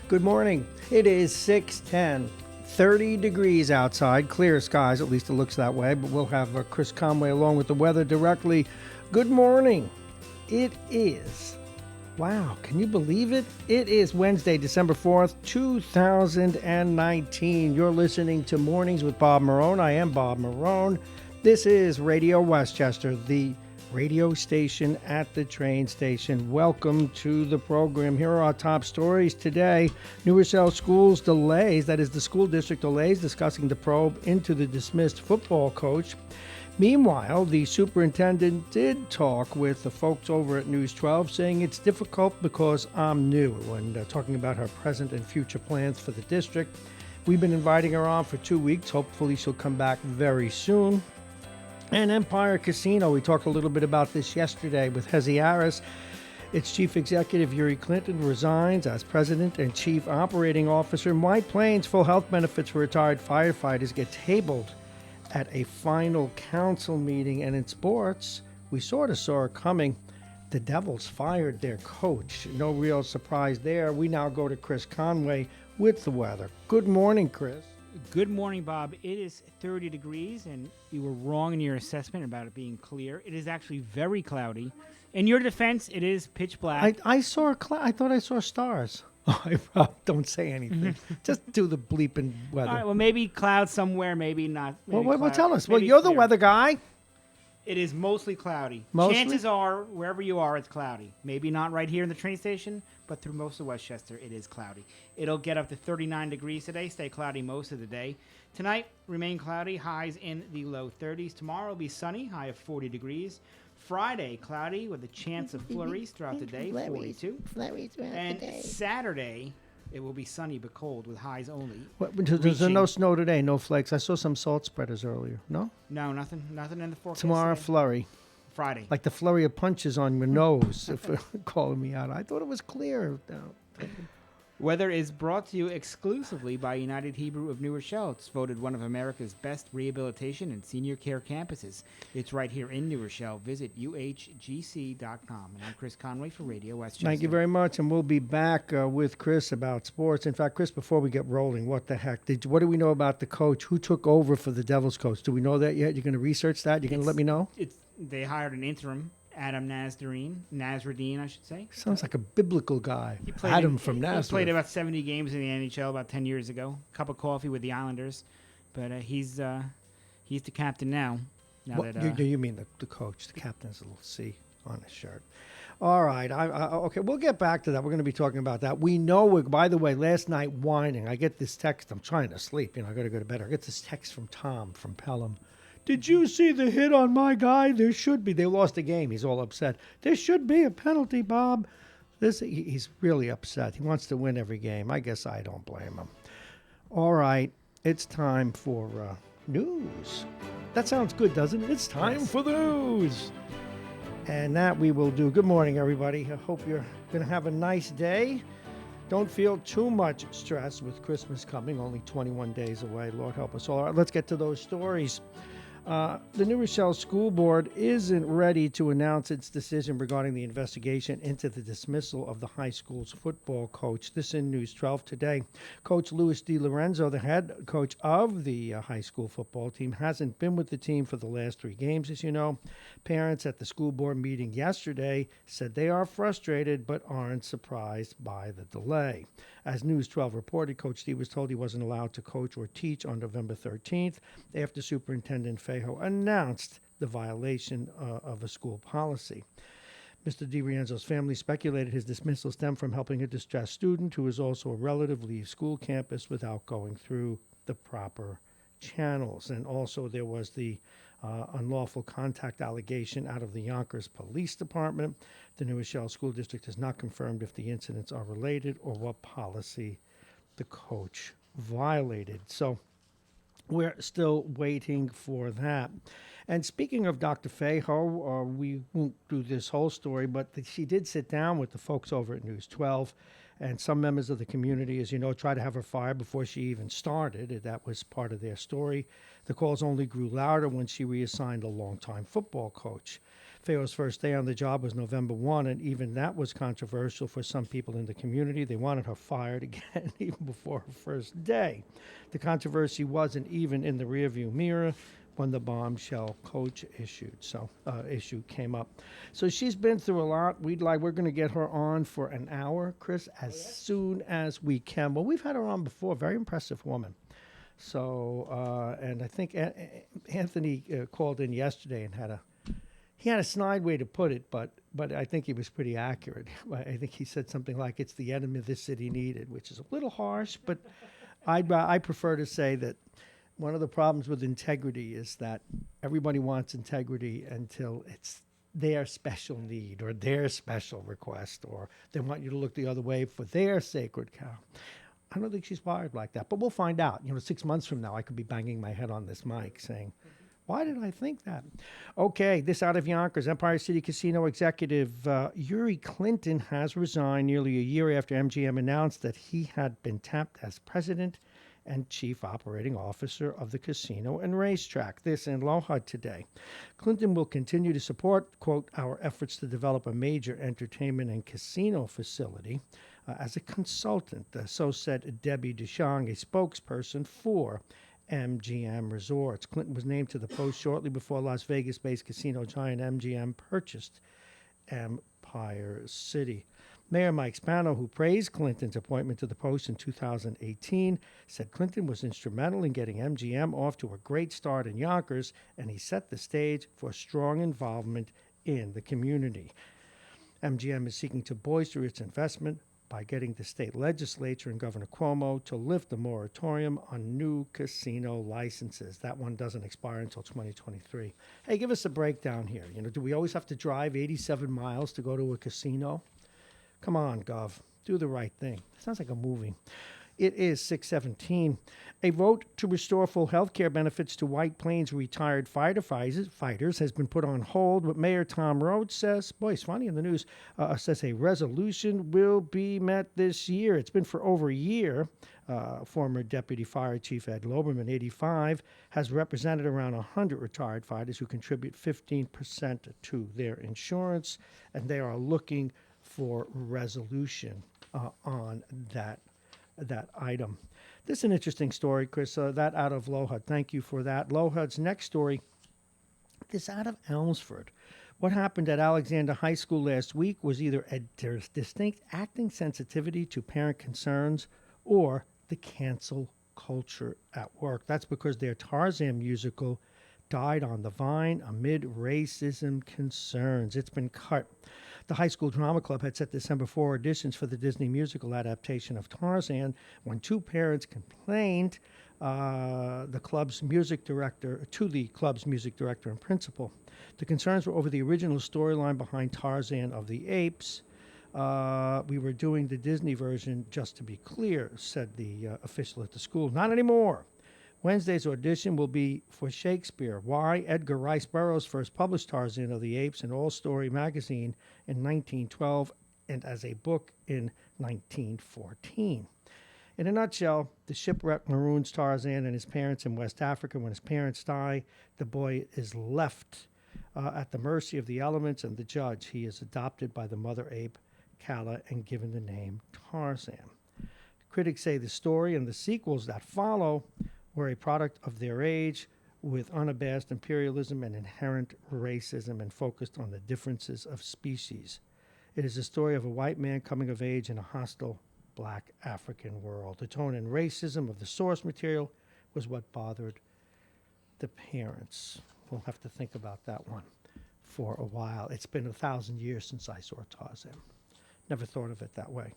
Good morning. It is 6:10. 30 degrees outside. Clear skies, at least it looks that way. But we'll have Chris Conway along with the weather directly. Good morning. It is, wow, can you believe it? It is Wednesday, December 4th, 2019. You're listening to Mornings with Bob Marrone. I am Bob Marrone. This is Radio Westchester, the radio station at the train station. Welcome to the program. Here are our top stories today. New Rochelle schools delays, that is the school district delays, discussing the probe into the dismissed football coach. Meanwhile, the superintendent did talk with the folks over at News 12, saying it's difficult because I'm new, and talking about her present and future plans for the district. We've been inviting her on for 2 weeks. Hopefully she'll come back very soon. And Empire Casino, we talked a little bit about this yesterday with Hezi Harris. Its chief executive, Yuri Clinton, resigns as president and chief operating officer. In White Plains, full health benefits for retired firefighters get tabled at a final council meeting. And in sports, we sort of saw it coming. The Devils fired their coach. No real surprise there. We now go to Chris Conway with the weather. Good morning, Chris. Good morning, Bob. It is 30 degrees, and you were wrong in your assessment about it being clear. It is actually very cloudy. In your defense, it is pitch black. I saw I thought I saw stars. Don't say anything. Just do the bleeping weather. All right, well, maybe clouds somewhere, maybe not. Maybe well, tell us. Well, maybe you're the clear. weather guy. It is mostly cloudy. Mostly? Chances are, wherever you are, it's cloudy. Maybe not right here in the train station, but through most of Westchester, it is cloudy. It'll get up to 39 degrees today, stay cloudy most of the day. Tonight, remain cloudy, highs in the low 30s. Tomorrow will be sunny, high of 40 degrees. Friday, cloudy with a chance of flurries throughout the day, 42. Flurries throughout And the day. Saturday, it will be sunny but cold with highs only. There's no snow today, no flakes. I saw some salt spreaders earlier. No? No, nothing in the forecast. Tomorrow, today. flurry. Friday. Like the flurry of punches on your nose, if calling me out. I thought it was clear. Weather is brought to you exclusively by United Hebrew of New Rochelle. It's voted one of America's best rehabilitation and senior care campuses. It's right here in New Rochelle. Visit uhgc.com. And I'm Chris Conway for Radio Westchester. Thank you very much, and we'll be back with Chris about sports. In fact, Chris, before we get rolling, what the heck? What do we know about the coach? Who took over for the Devils coach? Do we know that yet? You're going to research that? You're going to let me know? They hired an interim, Adam Nasreddin, I should say. Sounds like a biblical guy. From Nazareth. He played about 70 games in the NHL about 10 years ago. Cup of coffee with the Islanders. But he's the captain now. You mean the coach. The captain's a little C on his shirt. All right. Okay, we'll get back to that. We're going to be talking about that. We know, by the way, last night whining, I get this text. I'm trying to sleep. I got to go to bed. I get this text from Tom from Pelham. Did you see the hit on my guy? There should be. They lost the game. He's all upset. There should be a penalty, Bob. He's really upset. He wants to win every game. I guess I don't blame him. All right. It's time for news. That sounds good, doesn't it? It's time for the news. And that we will do. Good morning, everybody. I hope you're going to have a nice day. Don't feel too much stress with Christmas coming, only 21 days away. Lord help us all. All right, let's get to those stories. The New Rochelle School Board isn't ready to announce its decision regarding the investigation into the dismissal of the high school's football coach. This in News 12 today. Coach Louis DiLorenzo, the head coach of the high school football team, hasn't been with the team for the last 3 games, as you know. Parents at the school board meeting yesterday said they are frustrated but aren't surprised by the delay. As News 12 reported, Coach D was told he wasn't allowed to coach or teach on November 13th after Superintendent Fejo announced the violation of a school policy. Mr. DiLorenzo's family speculated his dismissal stemmed from helping a distressed student who is also a relative leave school campus without going through the proper channels. And also there was the unlawful contact allegation out of the Yonkers Police Department. The New Rochelle School District has not confirmed if the incidents are related or what policy the coach violated. So we're still waiting for that. And speaking of Dr. Fejo, we won't do this whole story, but she did sit down with the folks over at News 12, and some members of the community, as you know, tried to have her fired before she even started. That was part of their story. The calls only grew louder when she reassigned a longtime football coach. Fayo's first day on the job was November 1, and even that was controversial for some people in the community. They wanted her fired again even before her first day. The controversy wasn't even in the rearview mirror when the bombshell coach issue came up. So she's been through a lot. We're going to get her on for an hour, Chris, as soon as we can. Well, we've had her on before. Very impressive woman. So, and I think Anthony called in yesterday and he had a snide way to put it, but I think he was pretty accurate. I think he said something like, "It's the enemy this city needed," which is a little harsh, but I prefer to say that one of the problems with integrity is that everybody wants integrity until it's their special need or their special request, or they want you to look the other way for their sacred cow. I don't think she's wired like that, but we'll find out. 6 months from now, I could be banging my head on this mic saying, why did I think that? Okay, this out of Yonkers. Empire City Casino executive Yuri Clinton has resigned nearly a year after MGM announced that he had been tapped as president and chief operating officer of the casino and racetrack. This in LOHUD today. Clinton will continue to support, quote, our efforts to develop a major entertainment and casino facility as a consultant. So said Debbie Duchang, a spokesperson for MGM Resorts. Clinton was named to the post shortly before Las Vegas-based casino giant MGM purchased Empire City. Mayor Mike Spano, who praised Clinton's appointment to the post in 2018, said Clinton was instrumental in getting MGM off to a great start in Yonkers, and he set the stage for strong involvement in the community. MGM is seeking to bolster its investment by getting the state legislature and Governor Cuomo to lift the moratorium on new casino licenses. That one doesn't expire until 2023. Hey, give us a breakdown here. Do we always have to drive 87 miles to go to a casino? Come on, Gov. Do the right thing. Sounds like a movie. It is 6:17. A vote to restore full health care benefits to White Plains retired fighters has been put on hold. But Mayor Tom Rhodes says, boy, it's funny in the news, says a resolution will be met this year. It's been for over a year. Former Deputy Fire Chief Ed Loberman, 85, has represented around 100 retired fighters who contribute 15% to their insurance, and they are looking for resolution on that item. This is an interesting story, Chris. That out of LOHUD. Thank you for that. LOHUD's next story, this out of Elmsford. What happened at Alexander High School last week was either a distinct acting sensitivity to parent concerns or the cancel culture at work. That's because their Tarzan musical died on the vine amid racism concerns. It's been cut. The High School Drama Club had set December 4 auditions for the Disney musical adaptation of Tarzan when two parents complained the club's music director and principal. The concerns were over the original storyline behind Tarzan of the Apes. We were doing the Disney version, just to be clear, said the official at the school. Not anymore. Wednesday's audition will be for Shakespeare. Why? Edgar Rice Burroughs first published Tarzan of the Apes in All Story magazine in 1912 and as a book in 1914. In a nutshell, the shipwreck maroons Tarzan and his parents in West Africa. When his parents die, the boy is left at the mercy of the elements and the judge. He is adopted by the mother ape, Kala, and given the name Tarzan. Critics say the story and the sequels that follow were a product of their age, with unabashed imperialism and inherent racism, and focused on the differences of species. It is a story of a white man coming of age in a hostile black African world. The tone and racism of the source material was what bothered the parents. We'll have to think about that one for a while. It's been 1,000 years since I saw Tarzan. Never thought of it that way.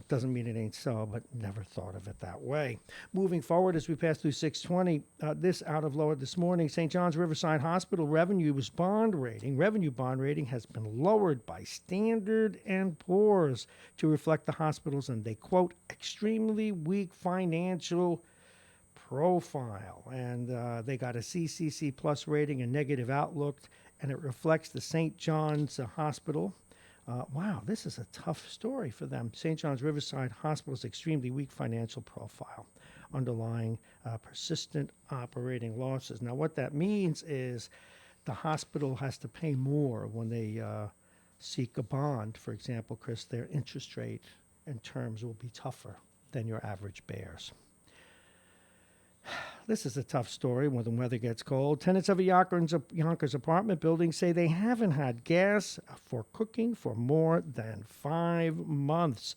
Doesn't mean it ain't so, but never thought of it that way. Moving forward, as we pass through 620, this out of lower this morning, St. John's Riverside Hospital revenue bond rating has been lowered by Standard & Poor's to reflect the hospital's, and they quote, extremely weak financial profile. And they got a CCC plus rating, a negative outlook, and it reflects the St. John's Hospital. Wow, this is a tough story for them. St. John's Riverside Hospital's extremely weak financial profile, underlying persistent operating losses. Now, what that means is the hospital has to pay more when they seek a bond. For example, Chris, their interest rate and terms will be tougher than your average bears. This is a tough story when the weather gets cold. Tenants of a Yonkers apartment building say they haven't had gas for cooking for more than 5 months.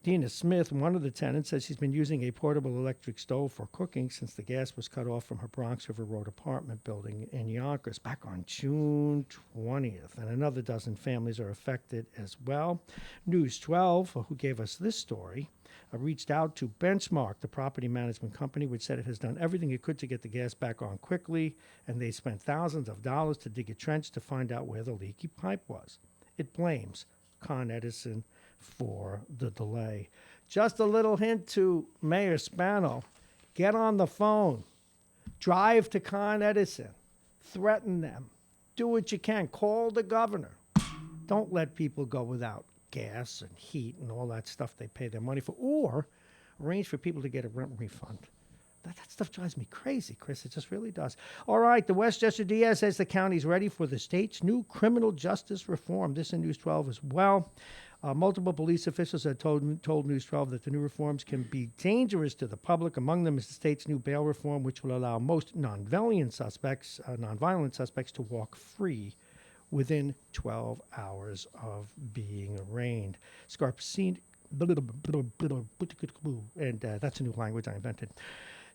Dina Smith, one of the tenants, says she's been using a portable electric stove for cooking since the gas was cut off from her Bronx River Road apartment building in Yonkers back on June 20th. And another dozen families are affected as well. News 12, who gave us this story, reached out to Benchmark, the property management company, which said it has done everything it could to get the gas back on quickly, and they spent thousands of dollars to dig a trench to find out where the leaky pipe was. It blames Con Edison for the delay. Just a little hint to Mayor Spano. Get on the phone. Drive to Con Edison. Threaten them. Do what you can. Call the governor. Don't let people go without gas and heat and all that stuff they pay their money for. Or arrange for people to get a rent refund. That stuff drives me crazy, Chris. It just really does. All right, the Westchester DS says the county's ready for the state's new criminal justice reform. This in News 12 as well. Multiple police officials have told News 12 that the new reforms can be dangerous to the public. Among them is the state's new bail reform, which will allow most nonviolent suspects to walk free within 12 hours of being arraigned. And that's a new language I invented.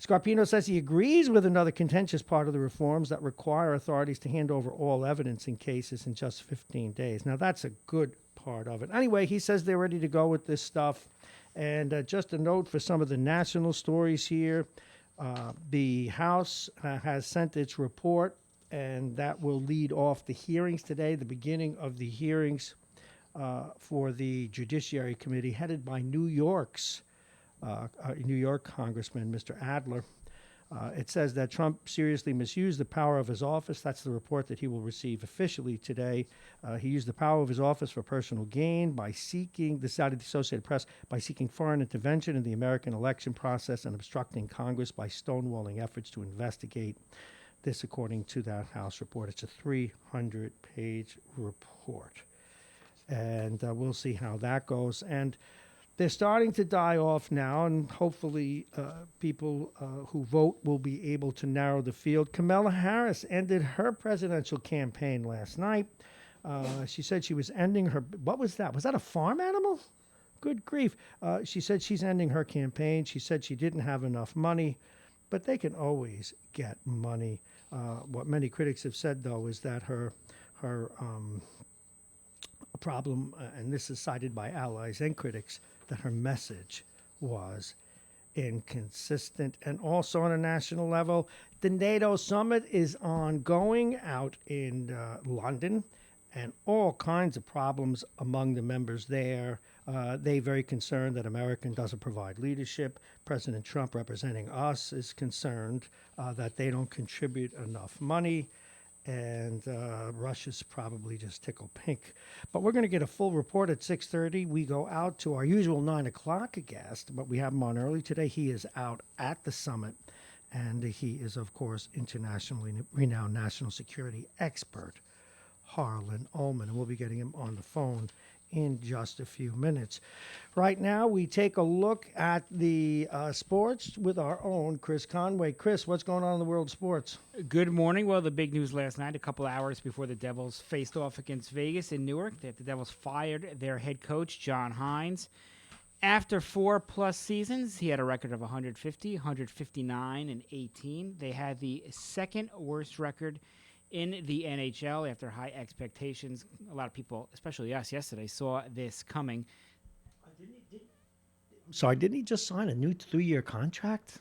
Scarpino says he agrees with another contentious part of the reforms that require authorities to hand over all evidence in cases in just 15 days. Now, that's a good part of it. Anyway, he says they're ready to go with this stuff. And just a note for some of the national stories here. The House has sent its report, and that will lead off the hearings today, the beginning of the hearings for the Judiciary Committee, headed by New York Congressman Mr. Adler. It says that Trump seriously misused the power of his office. That's the report that he will receive officially today. He used the power of his office for personal gain by seeking, this out of the Associated Press, by seeking foreign intervention in the American election process and obstructing Congress by stonewalling efforts to investigate. This, according to that House report. It's a 300-page report. And we'll see how that goes. And they're starting to die off now, and hopefully people who vote will be able to narrow the field. Kamala Harris ended her presidential campaign last night. She said she was ending her... What was that? Was that a farm animal? Good grief. She said she's ending her campaign. She said she didn't have enough money, but they can always get money. What many critics have said, though, is that her problem, and this is cited by allies and critics, that her message was inconsistent. And also on a national level, the NATO summit is ongoing out in London, and all kinds of problems among the members there. They're very concerned that America doesn't provide leadership. President Trump, representing us, is concerned that they don't contribute enough money. And Russia's probably just tickled pink. But we're going to get a full report at 6:30. We go out to our usual 9 o'clock guest, but we have him on early today. He is out at the summit, and he is, of course, internationally renowned national security expert, Harlan Ullman, and we'll be getting him on the phone in just a few minutes. Right now, we take a look at the sports with our own Chris Conway. Chris, what's going on in the world of sports? Good morning. Well, the big news last night, a couple hours before the Devils faced off against Vegas in Newark, that the Devils fired their head coach, John Hines. After 4+ seasons, he had a record of 150, 159, and 18. They had the second worst record in the NHL after high expectations. A lot of people, especially us yesterday, saw this coming. Sorry, didn't he just sign a new 3-year contract?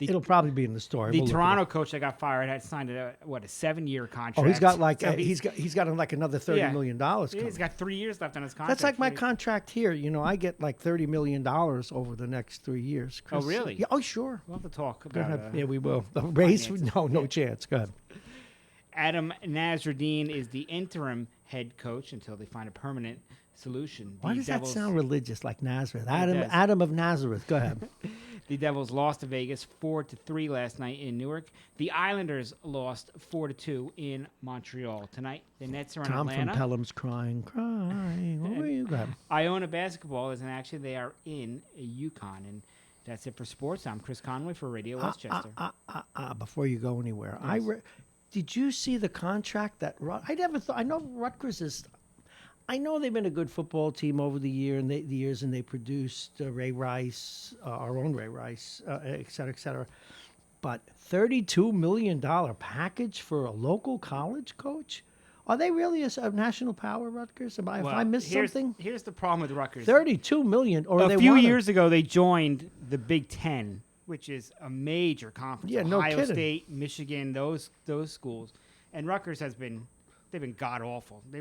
It'll probably be in the story. The Toronto coach that got fired had signed a 7-year contract. Oh, he's got like so he's got like another $30 million coming. He's got 3 years left on his contract. That's like my contract here. You know, I get like $30 million over the next 3 years. Chris. Oh, really? Yeah. Oh, sure. We'll have to talk Go about ahead. Yeah, we will. The race? No Yeah. chance. Go ahead. Adam Nasruddin is the interim head coach until they find a permanent solution. Why does that sound religious, like Nazareth? It does. Adam of Nazareth. Go ahead. The Devils lost to Vegas 4-3 last night in Newark. The Islanders lost 4-2 in Montreal. Tonight, the Nets are in Tom Atlanta. from Pelham's crying. Where you got? Iona basketball is in action. They are in Yukon. And that's it for sports. I'm Chris Conway for Radio Westchester. Before you go anywhere, Yes. Did you see the contract that I never thought? I know Rutgers is. I know they've been a good football team over the years, and they produced Ray Rice, our own Ray Rice, et cetera, et cetera. But $32 million package for a local college coach? Are they really a national power, Rutgers? If I missed something? Here's the problem with Rutgers. $32 million, or a few years ago, they joined the Big Ten, which is a major conference. Yeah, no Ohio kidding. State, Michigan, those schools, and Rutgers they've been god awful. They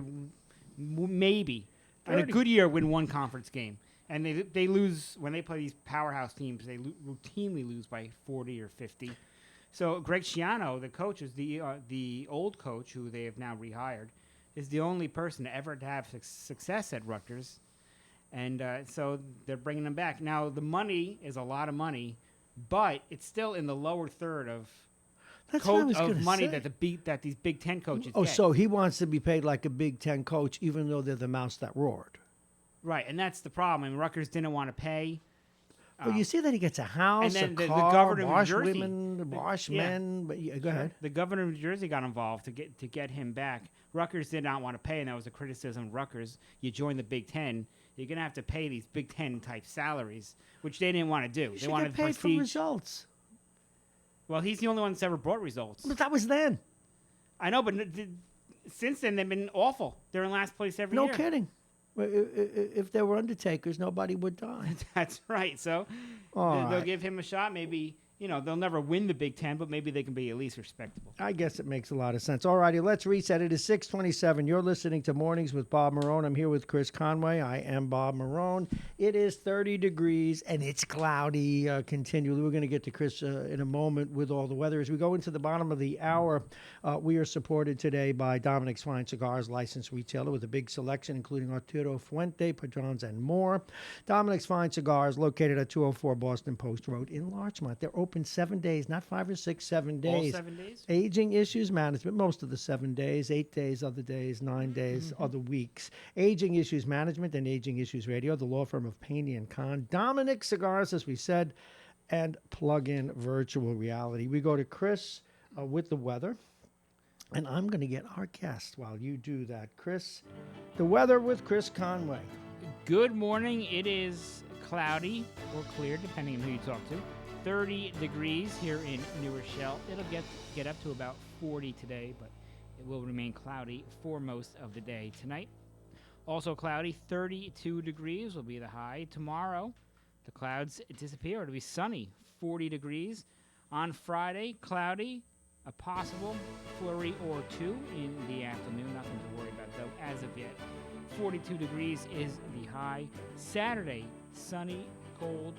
maybe in a good year win one conference game, and they lose when they play these powerhouse teams. They routinely lose by 40 or 50. So Greg Schiano, the coach, is the old coach who they have now rehired, is the only person to ever have success at Rutgers, and so they're bringing him back. Now the money is a lot of money, but it's still in the lower third of money that these Big Ten coaches get. So he wants to be paid like a Big Ten coach, even though they're the mouse that roared. Right, and that's the problem. I mean, Rutgers didn't want to pay. Well, you see that he gets a house, and then a the car, governor of New wash Jersey, women, wash men. But go ahead. The governor of New Jersey got involved to get him back. Rutgers did not want to pay, and that was a criticism of Rutgers. You join the Big Ten, you're going to have to pay these Big Ten type salaries, which they didn't want to do. They wanted get paid for prestige. Results. Well, he's the only one that's ever brought results. But that was then. I know, but since then they've been awful. They're in last place every year. No kidding. If there were undertakers, nobody would die. That's right. So they'll give him a shot. Maybe, they'll never win the Big Ten, but maybe they can be at least respectable. I guess it makes a lot of sense. All righty, let's reset. It is 6:27. You're listening to Mornings with Bob Marrone. I'm here with Chris Conway. I am Bob Marrone. It is 30 degrees, and it's cloudy continually. We're going to get to Chris in a moment with all the weather. As we go into the bottom of the hour, we are supported today by Dominic's Fine Cigars, licensed retailer with a big selection, including Arturo Fuente, Padrones, and more. Dominic's Fine Cigars, located at 204 Boston Post Road in Larchmont. They're open 7 days, not 5 or 6, 7 days. All 7 days? Aging issues management, most of the 7 days, 8 days, other days, 9 days, other weeks. Aging issues management and aging issues radio, the law firm of Payne and Kahn. Dominic Cigars, as we said, and plug-in virtual reality. We go to Chris with the weather, and I'm going to get our guest while you do that. Chris, the weather with Chris Conway. Good morning. It is cloudy or clear, depending on who you talk to. 30 degrees here in New Rochelle. It'll get up to about 40 today, but it will remain cloudy for most of the day. Tonight, also cloudy, 32 degrees will be the high. Tomorrow, the clouds disappear. It'll be sunny, 40 degrees. On Friday, cloudy, a possible flurry or two in the afternoon. Nothing to worry about, though, as of yet. 42 degrees is the high. Saturday, sunny, cold,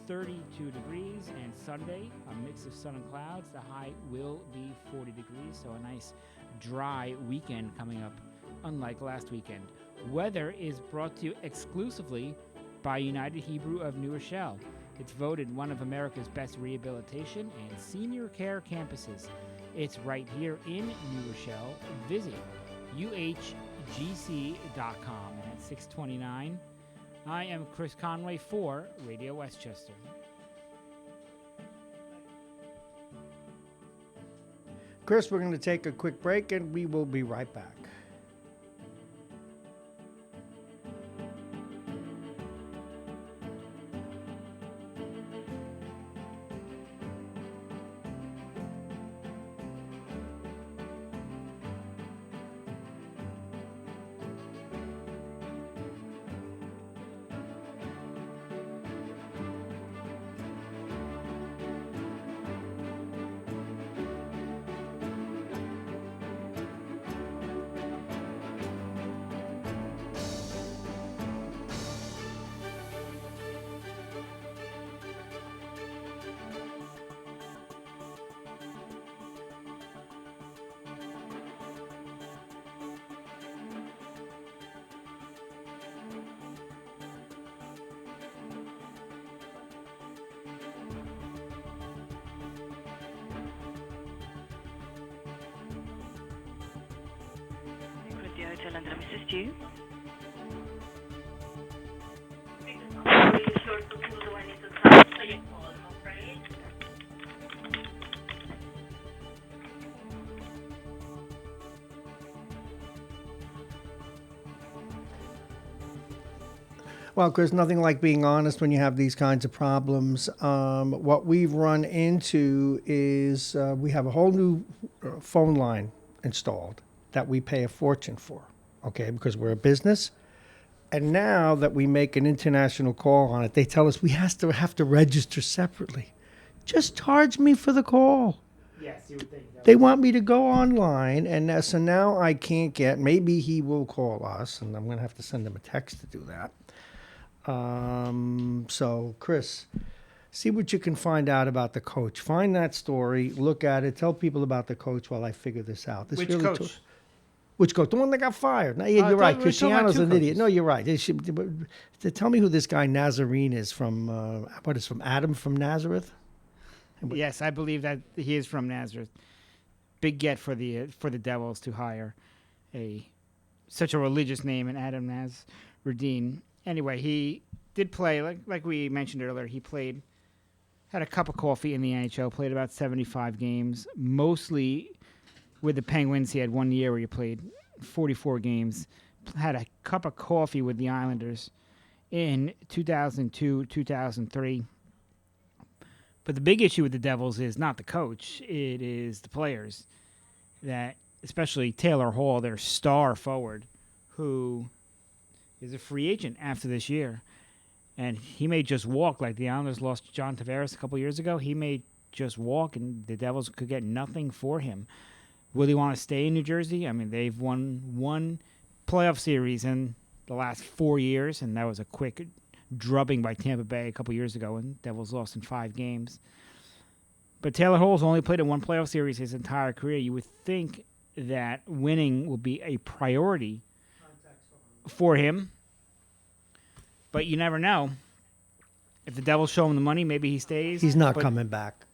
32 degrees, and Sunday, a mix of sun and clouds. The high will be 40 degrees, so a nice dry weekend coming up, unlike last weekend. Weather is brought to you exclusively by United Hebrew of New Rochelle. It's voted one of America's best rehabilitation and senior care campuses. It's right here in New Rochelle. Visit uhgc.com. And at 629, I am Chris Conway for Radio Westchester. Chris, we're going to take a quick break, and we will be right back. shall let them assist you. Well, Chris, nothing like being honest when you have these kinds of problems. What we've run into is we have a whole new phone line installed that we pay a fortune for, okay, because we're a business. And now that we make an international call on it, they tell us we have to register separately. Just charge me for the call. Yes, you would think. They want me to go online, and so now I can't get. Maybe he will call us, and I'm going to have to send him a text to do that. So, Chris, see what you can find out about the coach. Find that story, look at it, tell people about the coach while I figure this out. This Which really coach? Which coach? The one that got fired. No, yeah, I you're thought right. we were talking about Cristiano's two an idiot. coaches. No, you're right. They should, tell me who this guy Nazarene is from. What is from Adam from Nazareth? Yes, I believe that he is from Nazareth. Big get for the Devils to hire such a religious name in Adam Nazarene. Anyway, he did play like we mentioned earlier. He had a cup of coffee in the NHL. Played about 75 games, mostly with the Penguins. He had 1 year where he played 44 games. Had a cup of coffee with the Islanders in 2002, 2003. But the big issue with the Devils is not the coach. It is the players. That, especially Taylor Hall, their star forward, who is a free agent after this year. And he may just walk like the Islanders lost John Tavares a couple years ago. He may just walk, and the Devils could get nothing for him. Will he want to stay in New Jersey? I mean, they've won one playoff series in the last 4 years, and that was a quick drubbing by Tampa Bay a couple years ago, and Devils lost in 5 games. But Taylor Hall's only played in one playoff series his entire career. You would think that winning will be a priority for him, but you never know. If the Devils show him the money, maybe he stays. He's not but coming back.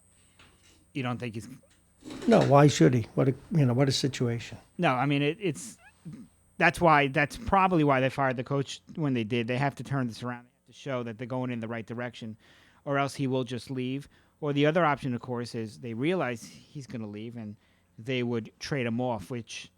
You don't think he's? No, why should he? What a situation. No, I mean that's probably why they fired the coach when they did. They have to turn this around. They have to show that they're going in the right direction, or else he will just leave. Or the other option, of course, is they realize he's going to leave and they would trade him off, which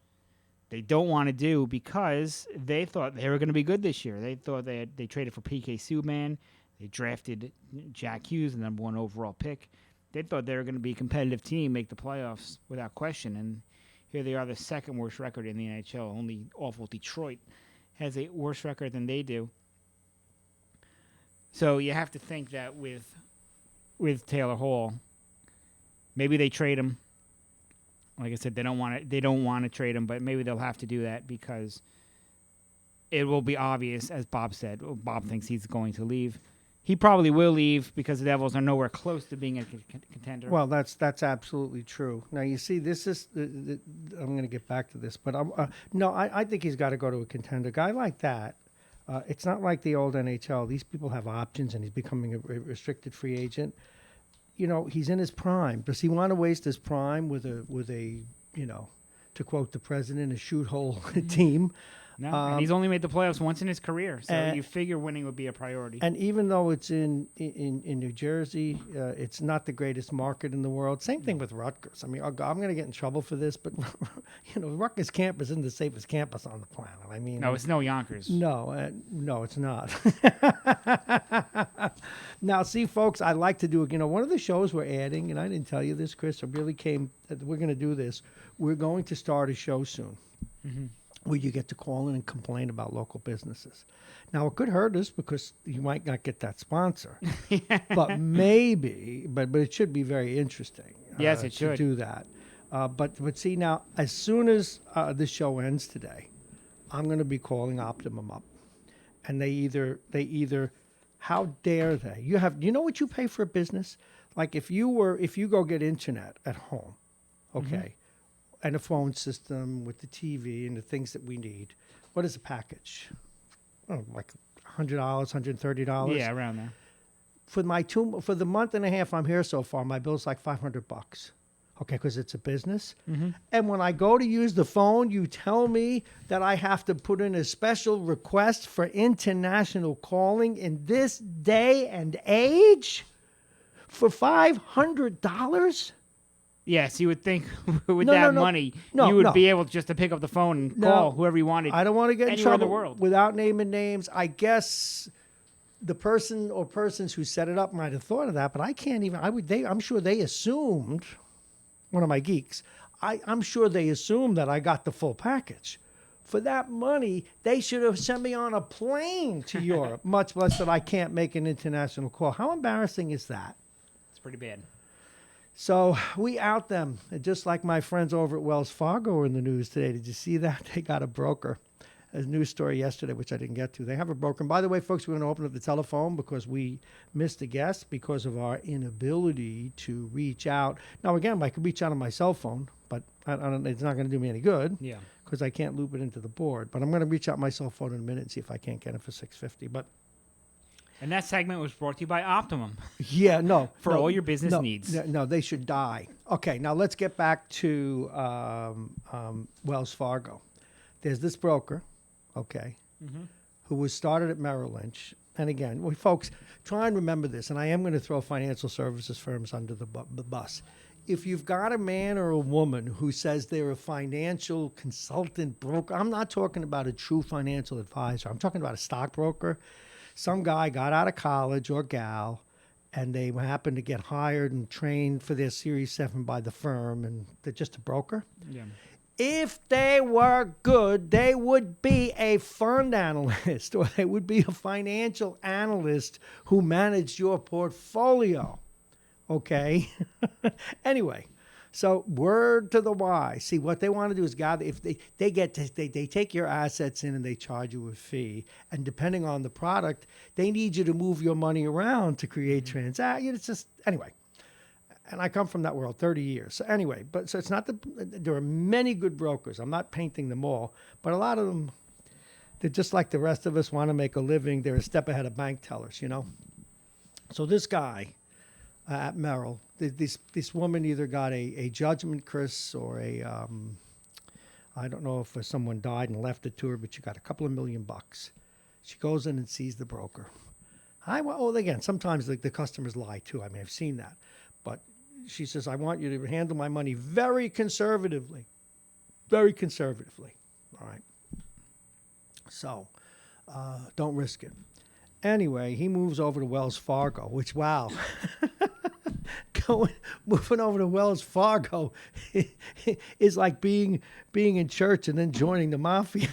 they don't want to do because they thought they were going to be good this year. They thought they traded for P.K. Subban. They drafted Jack Hughes, the number 1 overall pick. They thought they were going to be a competitive team, make the playoffs without question. And here they are, the second worst record in the NHL. Only awful Detroit has a worse record than they do. So you have to think that with Taylor Hall, maybe they trade him. Like I said, they don't want to trade him, but maybe they'll have to do that because it will be obvious, as Bob said. Bob thinks he's going to leave. He probably will leave because the Devils are nowhere close to being a contender. Well, that's absolutely true. Now, you see, this is I'm going to get back to this, but I think he's got to go to a contender. A guy like that, it's not like the old NHL. These people have options, and he's becoming a restricted free agent. You know, he's in his prime. Does he want to waste his prime with a to quote the president, a shoot hole team? No, and he's only made the playoffs once in his career, so you figure winning would be a priority. And even though it's in New Jersey, it's not the greatest market in the world. Same thing with Rutgers. I mean, I'm going to get in trouble for this, but Rutgers campus isn't the safest campus on the planet. I mean, no, it's no Yonkers. No, it's not. Now, see, folks, I like to do one of the shows we're adding, and I didn't tell you this, Chris. I really we're going to do this. We're going to start a show soon. Mm-hmm. Where you get to call in and complain about local businesses. Now, it could hurt us because you might not get that sponsor. But it should be very interesting. Yes, it should. To do that. But see, now, as soon as this show ends today, I'm going to be calling Optimum up. And they either, how dare they? You know what you pay for a business? Like if you go get internet at home, okay, mm-hmm. and a phone system with the TV and the things that we need. What is a package? Oh, like $100, $130. Yeah, around there. For the month and a half I'm here so far, my bill's like $500. Okay, because it's a business. And when I go to use the phone, you tell me that I have to put in a special request for international calling in this day and age for $500? Yes, you would think with No, no, that no. money, No, you would no. be able just to pick up the phone and No. call whoever you wanted. I don't want to get in anywhere in trouble the world. without naming names. I guess the person or persons who set it up might have thought of that, but I can't even. I'm sure they assumed. One of my geeks. I'm sure they assumed that I got the full package. For that money, they should have sent me on a plane to Europe. Much less that I can't make an international call. How embarrassing is that? It's pretty bad. So we out them, just like my friends over at Wells Fargo are in the news today. Did you see that? They got a broker. A news story yesterday, which I didn't get to. They have a broker. And by the way, folks, we're going to open up the telephone because we missed a guest because of our inability to reach out. Now, again, I could reach out on my cell phone, but I don't, it's not going to do me any good Yeah. because I can't loop it into the board. But I'm going to reach out my cell phone in a minute and see if I can't get it for $650. But And that segment was brought to you by Optimum. yeah, no. For no, all your business no, needs. No, they should die. Okay, now let's get back to Wells Fargo. There's this broker, okay, who was started at Merrill Lynch. And again, folks, try and remember this, and I am going to throw financial services firms under the bus. If you've got a man or a woman who says they're a financial consultant broker, I'm not talking about a true financial advisor. I'm talking about a stockbroker. Some guy got out of college or gal, and they happened to get hired and trained for their Series 7 by the firm, and they're just a broker. Yeah. If they were good, they would be a fund analyst or they would be a financial analyst who managed your portfolio. Okay? Anyway, so word to the wise. See, what they want to do is gather. If they take your assets in and they charge you a fee, and depending on the product, they need you to move your money around to create transactions. It's just, anyway. And I come from that world, 30 years. So anyway, so it's not there are many good brokers. I'm not painting them all, but a lot of them, they're just like the rest of us, want to make a living. They're a step ahead of bank tellers, you know? So this guy at Merrill, this woman either got a judgment, Chris, or I don't know if someone died and left it to her, but she got a couple of $1 million. She goes in and sees the broker. Again, sometimes the customers lie too. I mean, I've seen that. But she says, I want you to handle my money very conservatively. Very conservatively. All right. So don't risk it. Anyway, he moves over to Wells Fargo, which, wow. Moving over to Wells Fargo is like being in church and then joining the mafia.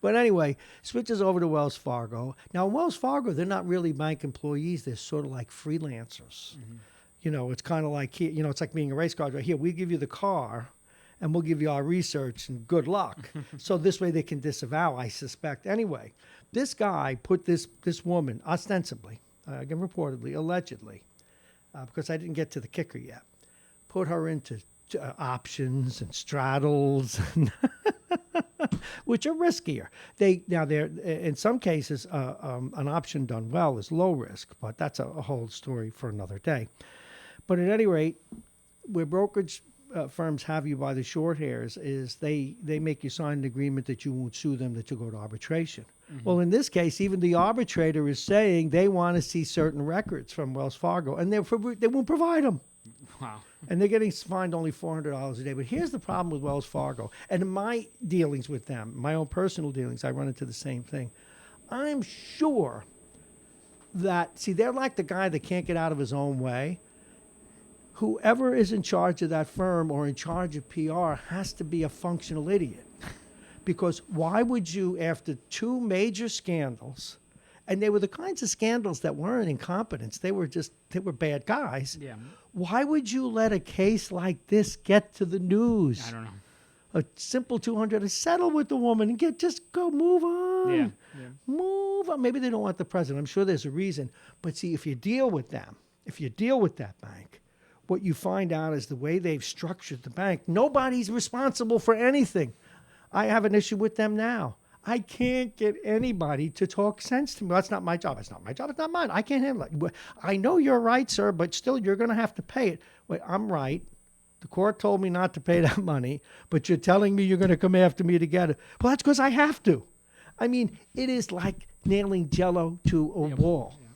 But anyway, switches over to Wells Fargo. Now, Wells Fargo, they're not really bank employees. They're sort of like freelancers. Mm-hmm. You know, it's kind of like, it's like being a race car driver. Here, we give you the car, and we'll give you our research, and good luck. So this way they can disavow, I suspect. Anyway, this guy put this woman, ostensibly, again, reportedly, allegedly, because I didn't get to the kicker yet, put her into options and straddles, which are riskier. They're in some cases, an option done well is low risk, but that's a whole story for another day. But at any rate, where brokerage firms have you by the short hairs is they make you sign an agreement that you won't sue them, that you'll go to arbitration. Mm-hmm. Well, in this case, even the arbitrator is saying they want to see certain records from Wells Fargo, and they won't provide them. Wow. And they're getting fined only $400 a day. But here's the problem with Wells Fargo. And in my dealings with them, my own personal dealings, I run into the same thing. I'm sure that, they're like the guy that can't get out of his own way. Whoever is in charge of that firm or in charge of PR has to be a functional idiot. Because why would you, after two major scandals, and they were the kinds of scandals that weren't incompetence, they were bad guys. Yeah. Why would you let a case like this get to the news? I don't know. A simple $200 to settle with the woman and just go move on. Yeah. Move on. Maybe they don't want the president. I'm sure there's a reason. But see, if you deal with them, if you deal with that bank, what you find out is the way they've structured the bank, nobody's responsible for anything. I have an issue with them now. I can't get anybody to talk sense to me. That's not my job. It's not my job. It's not mine. I can't handle it. I know you're right, sir, but still you're going to have to pay it. Wait, I'm right. The court told me not to pay that money, but you're telling me you're going to come after me to get it. Well, that's because I have to. I mean, it is like nailing Jello to a wall. Yeah.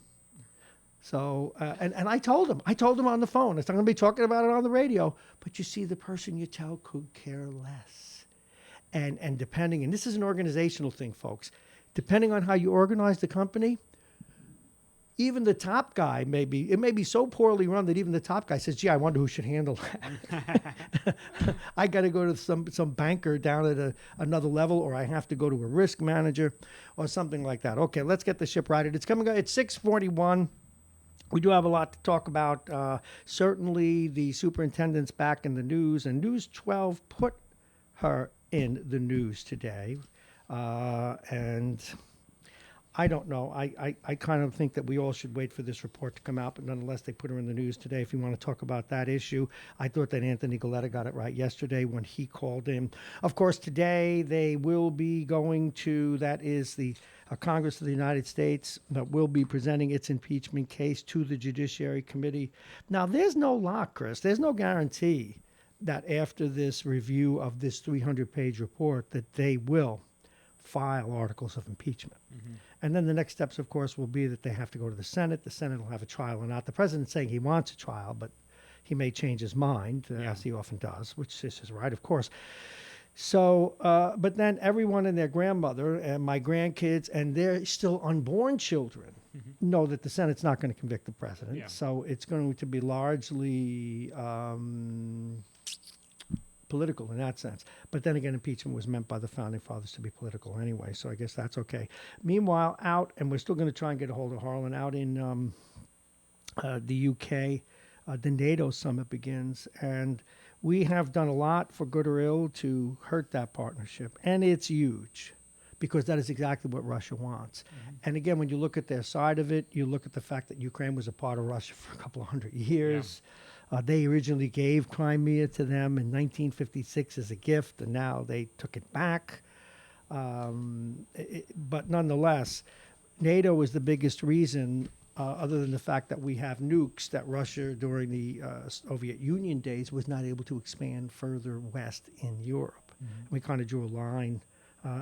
So, and I told him on the phone, I'm going to be talking about it on the radio, but you see, the person you tell could care less. And depending, and this is an organizational thing, folks, depending on how you organize the company, even the top guy it may be so poorly run that even the top guy says, gee, I wonder who should handle that. I got to go to some banker down at another level, or I have to go to a risk manager or something like that. Okay, let's get the ship righted. It's coming. It's 6:41. We do have a lot to talk about. Certainly the superintendent's back in the news, and News 12 put her in the news today. And I don't know. I kind of think that we all should wait for this report to come out, but nonetheless, they put her in the news today. If you want to talk about that issue, I thought that Anthony Galletta got it right yesterday when he called in. Of course, today they will be going to, that is the Congress of the United States, that will be presenting its impeachment case to the Judiciary Committee. Now, there's no lock, Chris. There's no guarantee that after this review of this 300-page report that they will file articles of impeachment. Mm-hmm. And then the next steps, of course, will be that they have to go to the Senate. The Senate will have a trial or not. The president's saying he wants a trial, but he may change his mind, as he often does, which is his right, of course. So, but then everyone and their grandmother and my grandkids and their still unborn children know that the Senate's not going to convict the president. Yeah. So it's going to be largely political in that sense. But then again, impeachment was meant by the Founding Fathers to be political anyway, so I guess that's okay. Meanwhile, and we're still going to try and get a hold of Harlan, out in the UK, the NATO summit begins, and we have done a lot, for good or ill, to hurt that partnership, and it's huge, because that is exactly what Russia wants. Mm-hmm. And again, when you look at their side of it, you look at the fact that Ukraine was a part of Russia for a couple of hundred years. Yeah. They originally gave Crimea to them in 1956 as a gift, and now they took it back. But nonetheless, NATO is the biggest reason, other than the fact that we have nukes, that Russia during the Soviet Union days was not able to expand further west in Europe. Mm-hmm. We kind of drew a line,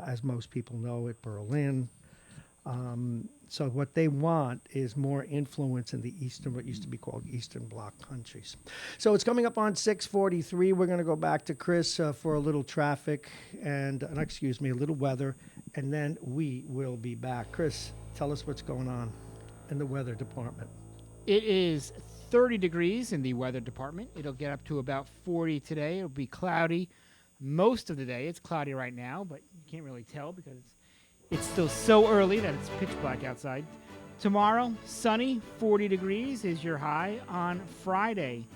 as most people know, at Berlin. So what they want is more influence in the Eastern, what used to be called Eastern Bloc countries. So it's coming up on 6:43. We're going to go back to Chris for a little traffic and, a little weather, and then we will be back. Chris, tell us what's going on in the weather department. It is 30 degrees in the weather department. It'll get up to about 40 today. It'll be cloudy most of the day. It's cloudy right now, but you can't really tell because it's still so early that it's pitch black outside. Tomorrow, sunny, 40 degrees is your high. On Friday,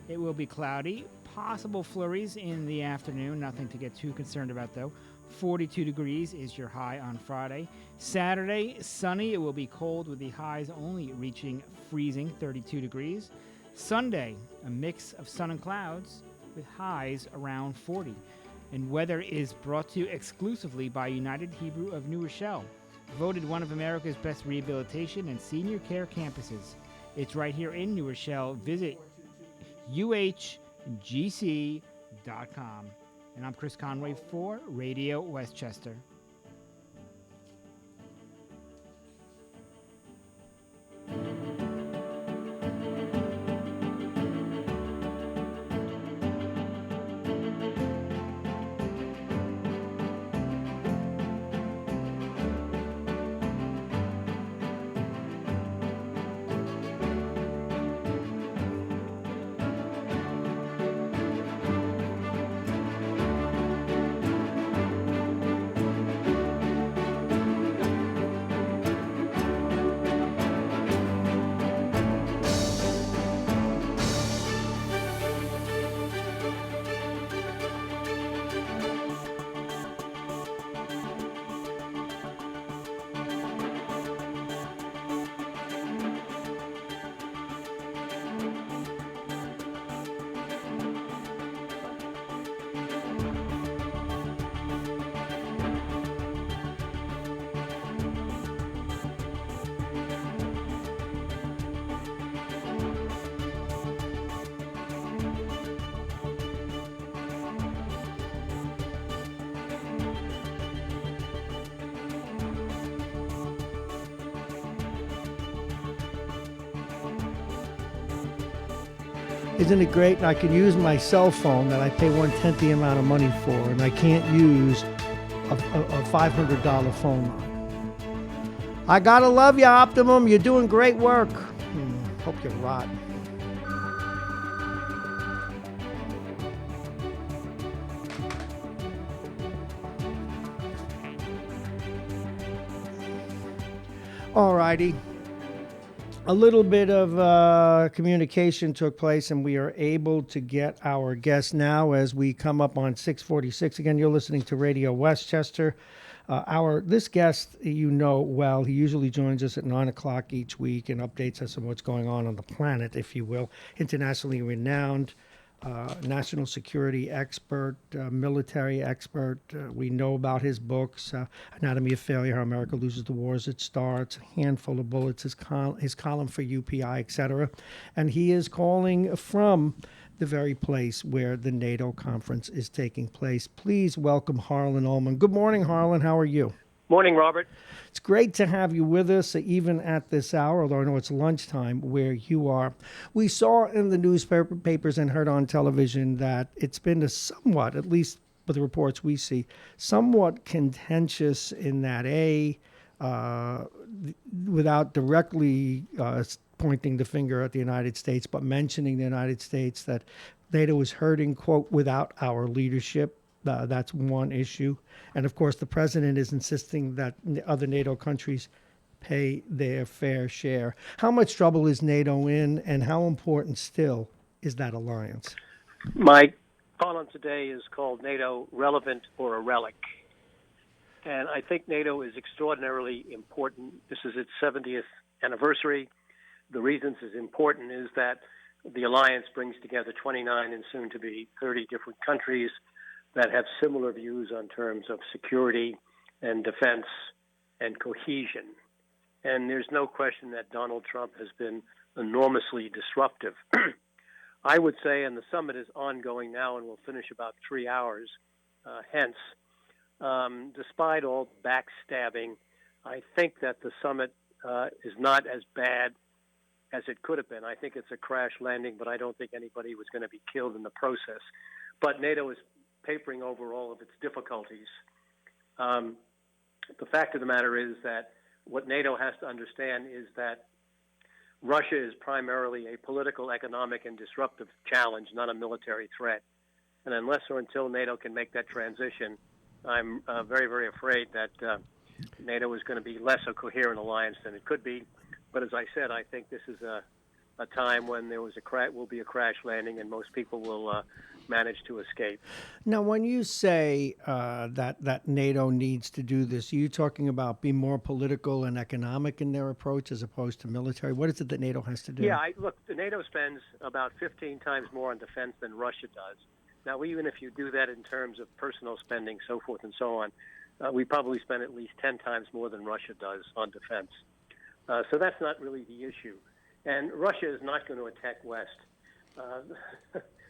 it will be cloudy. Possible flurries in the afternoon. Nothing to get too concerned about, though. 42 degrees is your high on Friday. Saturday, sunny. It will be cold with the highs only reaching freezing, 32 degrees. Sunday, a mix of sun and clouds with highs around 40. And weather is brought to you exclusively by United Hebrew of New Rochelle, voted one of America's best rehabilitation and senior care campuses. It's right here in New Rochelle. Visit uhgc.com. And I'm Chris Conway for Radio Westchester. Isn't it great? And I can use my cell phone that I pay 1/10 the amount of money for, and I can't use a $500 phone line. I gotta love you, Optimum. You're doing great work. Hope you rot. All righty. A little bit of communication took place, and we are able to get our guest now as we come up on 646. Again, you're listening to Radio Westchester. This guest, you know well, he usually joins us at 9 o'clock each week and updates us on what's going on the planet, if you will. Internationally renowned national security expert, military expert. We know about his books, Anatomy of Failure, How America Loses the Wars It Starts, A Handful of Bullets, his column for UPI, etc. And he is calling from the very place where the NATO conference is taking place. Please welcome Harlan Ullman. Good morning, Harlan. How are you? Morning, Robert. It's great to have you with us, even at this hour, although I know it's lunchtime where you are. We saw in the newspapers and heard on television that it's been a somewhat, at least with the reports we see, somewhat contentious in that, without directly pointing the finger at the United States, but mentioning the United States, that NATO is hurting, quote, without our leadership. That's one issue. And of course, the president is insisting that other NATO countries pay their fair share. How much trouble is NATO in, and how important still is that alliance? My column today is called NATO Relevant or a Relic. And I think NATO is extraordinarily important. This is its 70th anniversary. The reasons it's important is that the alliance brings together 29 and soon to be 30 different countries that have similar views on terms of security and defense and cohesion. And there's no question that Donald Trump has been enormously disruptive. I would say, and the summit is ongoing now and will finish about 3 hours hence, despite all backstabbing, I think that the summit is not as bad as it could have been. I think it's a crash landing, but I don't think anybody was going to be killed in the process. But NATO is papering over all of its difficulties. The fact of the matter is that what NATO has to understand is that Russia is primarily a political, economic, and disruptive challenge, not a military threat. And unless or until NATO can make that transition, I'm very, very afraid that NATO is going to be less a coherent alliance than it could be. But as I said, I think this is a time when there was will be a crash landing, and most people will manage to escape. Now, when you say that NATO needs to do this, are you talking about being more political and economic in their approach as opposed to military? What is it that NATO has to do? Yeah, look, NATO spends about 15 times more on defense than Russia does. Now, even if you do that in terms of personal spending, so forth and so on, we probably spend at least 10 times more than Russia does on defense. So that's not really the issue. And Russia is not going to attack West.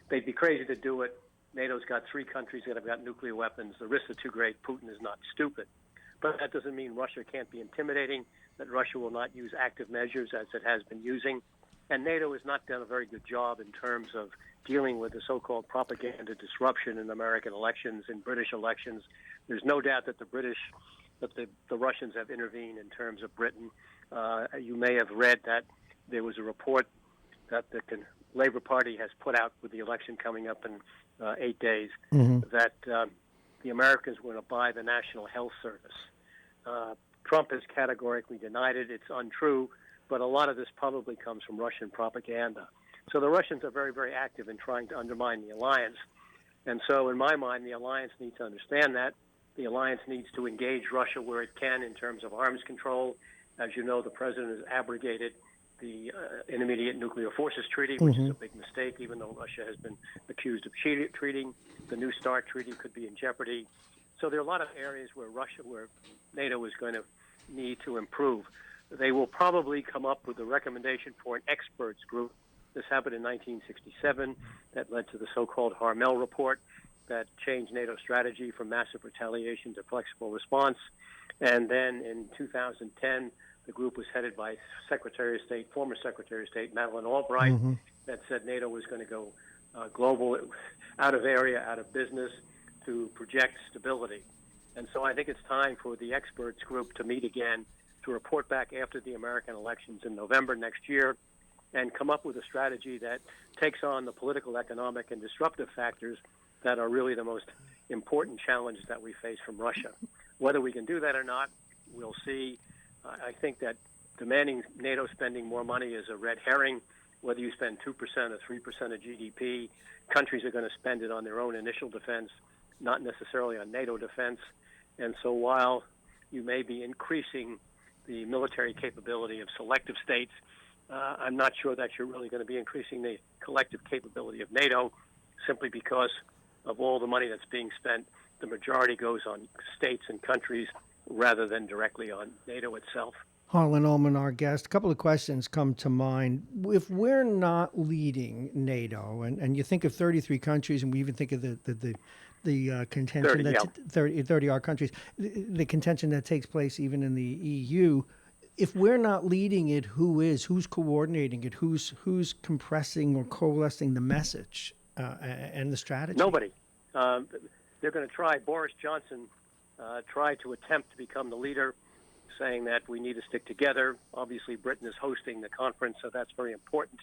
They'd be crazy to do it. NATO's got 3 countries that have got nuclear weapons. The risks are too great. Putin is not stupid. But that doesn't mean Russia can't be intimidating, that Russia will not use active measures as it has been using. And NATO has not done a very good job in terms of dealing with the so-called propaganda disruption in American elections, in British elections. There's no doubt that the Russians have intervened in terms of Britain. You may have read that there was a report that the Labour Party has put out with the election coming up in 8 days, that the Americans were going to buy the National Health Service. Trump has categorically denied it. It's untrue, but a lot of this probably comes from Russian propaganda. So the Russians are very, very active in trying to undermine the alliance. And so in my mind, the alliance needs to understand that. The alliance needs to engage Russia where it can in terms of arms control. As you know, the president has abrogated the Intermediate Nuclear Forces Treaty, which is a big mistake, even though Russia has been accused of cheating. The New START Treaty could be in jeopardy. So there are a lot of areas where NATO is going to need to improve. They will probably come up with a recommendation for an experts group. This happened in 1967. That led to the so-called Harmel Report that changed NATO's strategy from massive retaliation to flexible response. And then in 2010, the group was headed by former Secretary of State Madeleine Albright, that said NATO was going to go global, out of area, out of business, to project stability. And so I think it's time for the experts group to meet again to report back after the American elections in November next year and come up with a strategy that takes on the political, economic, and disruptive factors that are really the most important challenge that we face from Russia. Whether we can do that or not, we'll see. I think that demanding NATO spending more money is a red herring. Whether you spend 2% or 3% of GDP, countries are going to spend it on their own initial defense, not necessarily on NATO defense. And so while you may be increasing the military capability of selective states, I'm not sure that you're really going to be increasing the collective capability of NATO, simply because of all the money that's being spent. The majority goes on states and countries rather than directly on NATO itself. Harlan Ullman, our guest. A couple of questions come to mind. If we're not leading NATO, and you think of 33 countries, and we even think of the contention 30 are countries, the contention that takes place even in the EU. If we're not leading it, who is? Who's coordinating it? Who's compressing or coalescing the message and the strategy? Nobody. They're going to try. Boris Johnson tried to attempt to become the leader, saying that we need to stick together. Obviously, Britain is hosting the conference, so that's very important.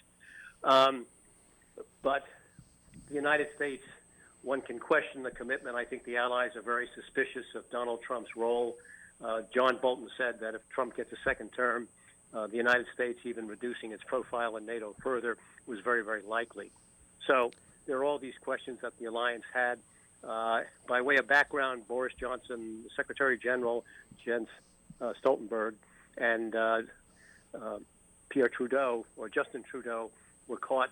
But the United States, one can question the commitment. I think the allies are very suspicious of Donald Trump's role. John Bolton said that if Trump gets a second term, the United States, even reducing its profile in NATO further, was very, very likely. So there are all these questions that the alliance had. By way of background, Boris Johnson, Secretary General Jens Stoltenberg, and Pierre Trudeau, or Justin Trudeau, were caught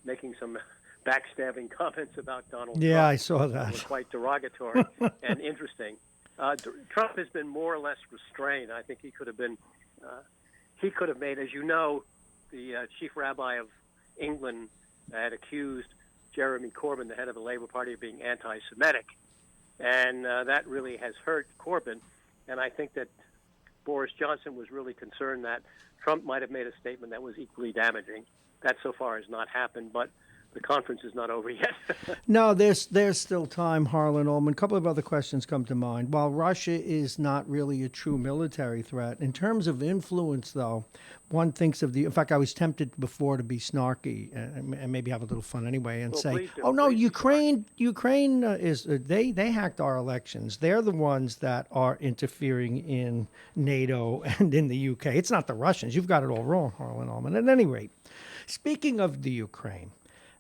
making some backstabbing comments about Donald Trump. Yeah, I saw that. That were quite derogatory and interesting. Trump has been more or less restrained. I think he could have made, as you know, the chief rabbi of England had accused Jeremy Corbyn, the head of the Labour Party, of being anti-Semitic. And that really has hurt Corbyn. And I think that Boris Johnson was really concerned that Trump might have made a statement that was equally damaging. That so far has not happened, but the conference is not over yet. No, there's still time, Harlan Ullman. A couple of other questions come to mind. While Russia is not really a true military threat, in terms of influence, though, one thinks of in fact, I was tempted before to be snarky and maybe have a little fun anyway and say, oh, no, Ukraine they hacked our elections. They're the ones that are interfering in NATO and in the UK. It's not the Russians. You've got it all wrong, Harlan Ullman. At any rate, speaking of the Ukraine,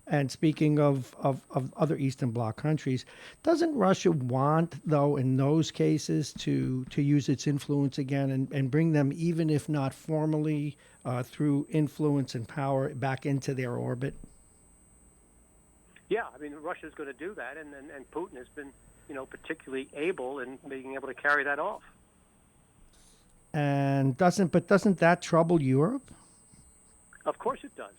and speaking of other Eastern Bloc countries, doesn't Russia want, though, in those cases, to use its influence again and bring them, even if not formally, through influence and power, back into their orbit? Yeah, I mean, Russia's going to do that, and Putin has been, particularly able in being able to carry that off. And doesn't that trouble Europe? Of course it does.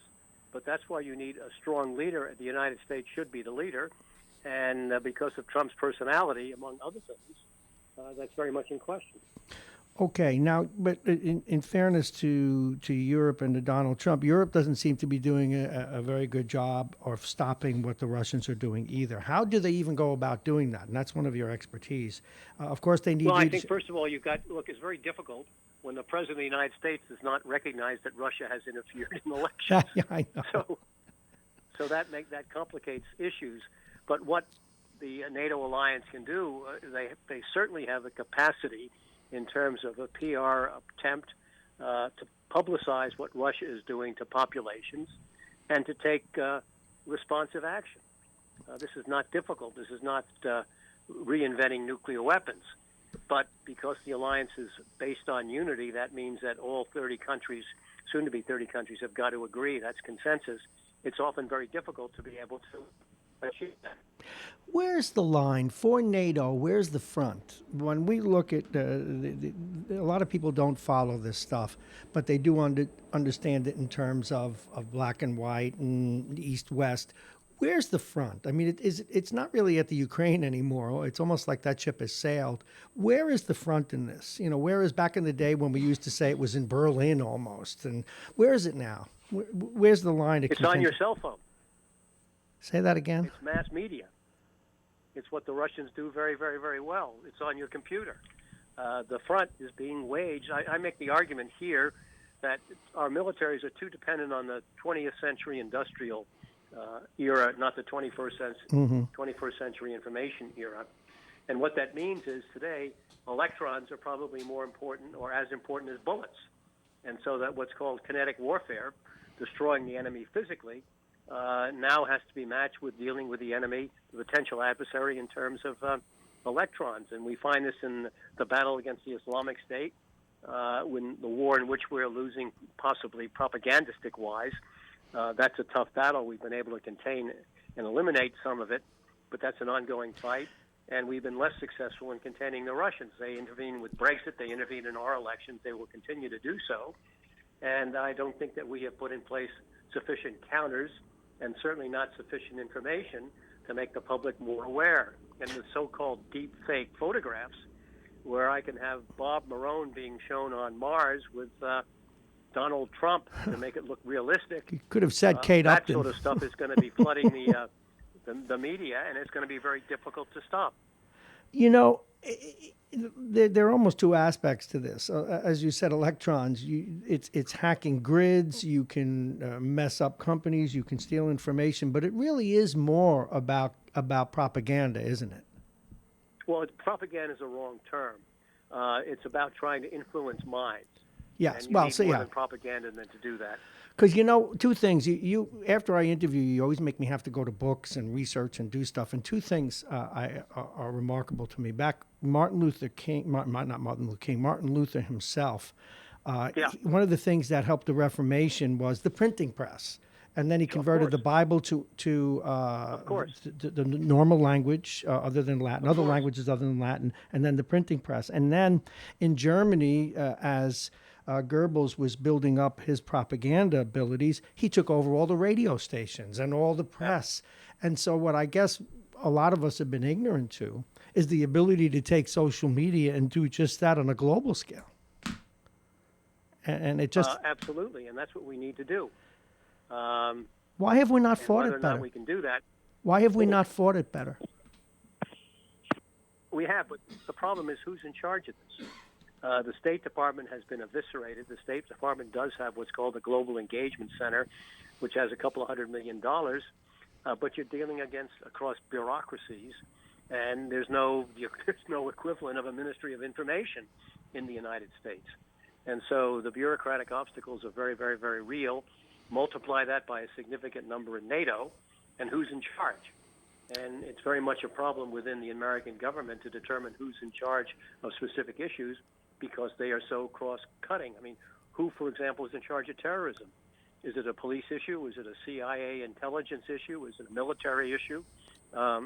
But that's why you need a strong leader. The United States should be the leader. And because of Trump's personality, among other things, that's very much in question. Okay. Now, but in fairness to Europe and to Donald Trump, Europe doesn't seem to be doing a very good job of stopping what the Russians are doing either. How do they even go about doing that? And that's one of your expertise. Of course, they need... Well, I think, first of all, it's very difficult when the President of the United States does not recognize that Russia has interfered in elections. Yeah, I know. So that complicates issues. But what the NATO alliance can do, they certainly have the capacity in terms of a PR attempt to publicize what Russia is doing to populations and to take responsive action. This is not difficult. This is not reinventing nuclear weapons. But because the alliance is based on unity, that means that all 30 countries, soon to be 30 countries, have got to agree. That's consensus. It's often very difficult to be able to achieve that. Where's the line for NATO? Where's the front? When we look at a lot of people don't follow this stuff, but they do understand it in terms of black and white and east-west. Where's the front? I mean, it's not really at the Ukraine anymore. It's almost like that ship has sailed. Where is the front in this? Where is back in the day when we used to say it was in Berlin almost? And where is it now? Where's the line? It's on your cell phone. Say that again. It's mass media. It's what the Russians do very, very, very well. It's on your computer. The front is being waged. I make the argument here that our militaries are too dependent on the 20th century industrial era, not the 21st century information era. And what that means is today, electrons are probably more important or as important as bullets. And so that what's called kinetic warfare, destroying the enemy physically, now has to be matched with dealing with the enemy, the potential adversary, in terms of electrons. And we find this in the battle against the Islamic State, when the war in which we're losing, possibly propagandistic-wise. That's a tough battle. We've been able to contain and eliminate some of it, but that's an ongoing fight. And we've been less successful in containing the Russians. They intervene with Brexit. They intervene in our elections. They will continue to do so. And I don't think that we have put in place sufficient counters and certainly not sufficient information to make the public more aware. And the so-called deep fake photographs, where I can have Bob Marrone being shown on Mars with Donald Trump to make it look realistic. You could have said Kate That Upton. sort of stuff is going to be flooding the media, and it's going to be very difficult to stop. You know, there are almost two aspects to this. As you said, electrons, it's hacking grids, you can mess up companies, you can steal information, but it really is more about propaganda, isn't it? Well, propaganda is a wrong term. It's about trying to influence minds. Yes, and well, need more than propaganda than to do that. Because, you know, two things. You after I interview you, you always make me have to go to books and research and do stuff. And two things are remarkable to me. Back Martin Luther himself, one of the things that helped the Reformation was the printing press. And then he converted the Bible to the normal language other than Latin, other languages other than Latin, and then the printing press. And then in Germany, as Goebbels was building up his propaganda abilities, he took over all the radio stations and all the press. And so what I guess a lot of us have been ignorant to is the ability to take social media and do just that on a global scale. And it just... absolutely, and that's what we need to do. Why have we not fought it better? Whether or not we can do that. Why have we not fought it better? We have, but the problem is who's in charge of this. The State Department has been eviscerated. The State Department does have what's called the Global Engagement Center, which has a couple of $100 million, but you're dealing across bureaucracies, and there's no equivalent of a Ministry of Information in the United States. And so the bureaucratic obstacles are very, very, very real. Multiply that by a significant number in NATO, and who's in charge? And it's very much a problem within the American government to determine who's in charge of specific issues because they are so cross-cutting. I mean, who, for example, is in charge of terrorism? Is it a police issue? Is it a CIA intelligence issue? Is it a military issue?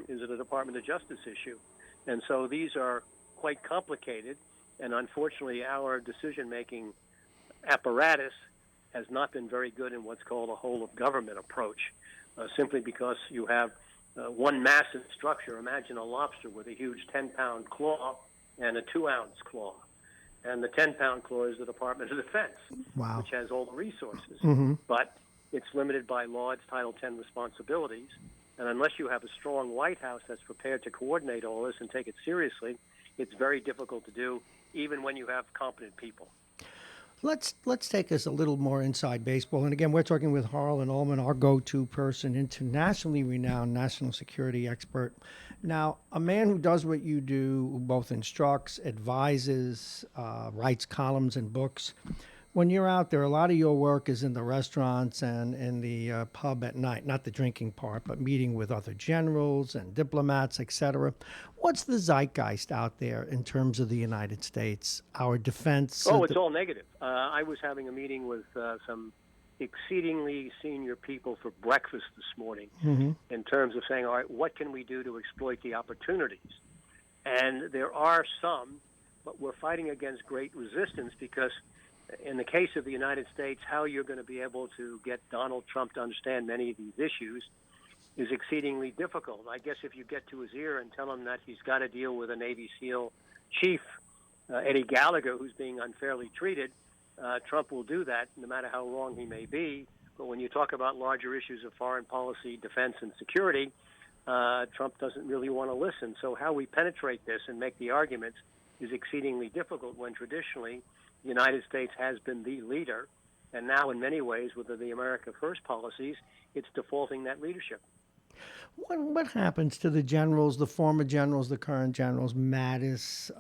Is it a Department of Justice issue? And so these are quite complicated, and unfortunately our decision-making apparatus has not been very good in what's called a whole-of-government approach, simply because you have one massive structure. Imagine a lobster with a huge 10-pound claw and a 2-ounce claw. And the 10-pound claw is the Department of Defense, which has all the resources. Mm-hmm. But it's limited by law. It's Title X responsibilities. And unless you have a strong White House that's prepared to coordinate all this and take it seriously, it's very difficult to do, even when you have competent people. Let's take us a little more inside baseball. And again, we're talking with Harlan Ullman, our go-to person, internationally renowned national security expert. Now, a man who does what you do, who both instructs, advises, writes columns and books. When you're out there, a lot of your work is in the restaurants and in the pub at night, not the drinking part, but meeting with other generals and diplomats, etc. What's the zeitgeist out there in terms of the United States, our defense? Oh, it's all negative. I was having a meeting with some exceedingly senior people for breakfast this morning in terms of saying, all right, what can we do to exploit the opportunities? And there are some, but we're fighting against great resistance because in the case of the United States, how you're going to be able to get Donald Trump to understand many of these issues is exceedingly difficult. I guess if you get to his ear and tell him that he's got to deal with a Navy SEAL chief, Eddie Gallagher, who's being unfairly treated, Trump will do that no matter how wrong he may be, But when you talk about larger issues of foreign policy, defense, and security, Trump doesn't really want to listen. So how we penetrate this and make the arguments is exceedingly difficult when traditionally the United States has been the leader. And now, in many ways, with the America First policies, it's defaulting that leadership. What happens to the generals, the former generals, the current generals, Mattis,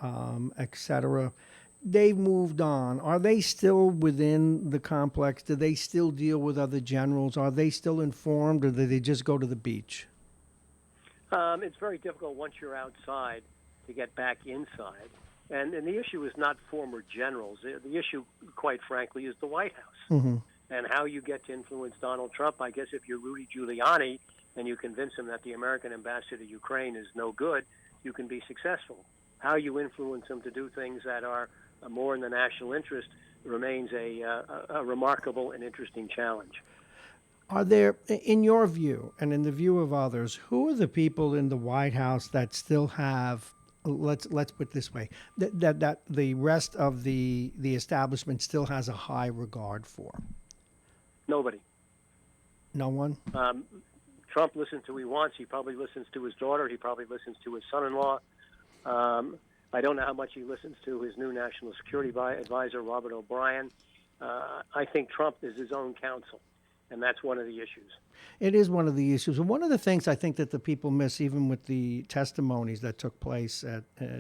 et cetera? They've moved on. Are they still within the complex? Do they still deal with other generals? Are they still informed, or do they just go to the beach? It's very difficult once you're outside to get back inside. And the issue is not former generals. The issue, quite frankly, is the White House. Mm-hmm. And how you get to influence Donald Trump. I guess if you're Rudy Giuliani and you convince him that the American ambassador to Ukraine is no good, you can be successful. How you influence him to do things that are more in the national interest remains a remarkable and interesting challenge. Are there, in your view and in the view of others, who are the people in the White House that still have, let's put it this way, that the rest of the establishment still has a high regard for? Nobody. No one? Trump listens to who he wants. He probably listens to his daughter. He probably listens to his son-in-law. I don't know how much he listens to his new national security advisor, Robert O'Brien. I think Trump is his own counsel, and that's one of the issues. It is one of the issues. And one of the things I think that the people miss, even with the testimonies that took place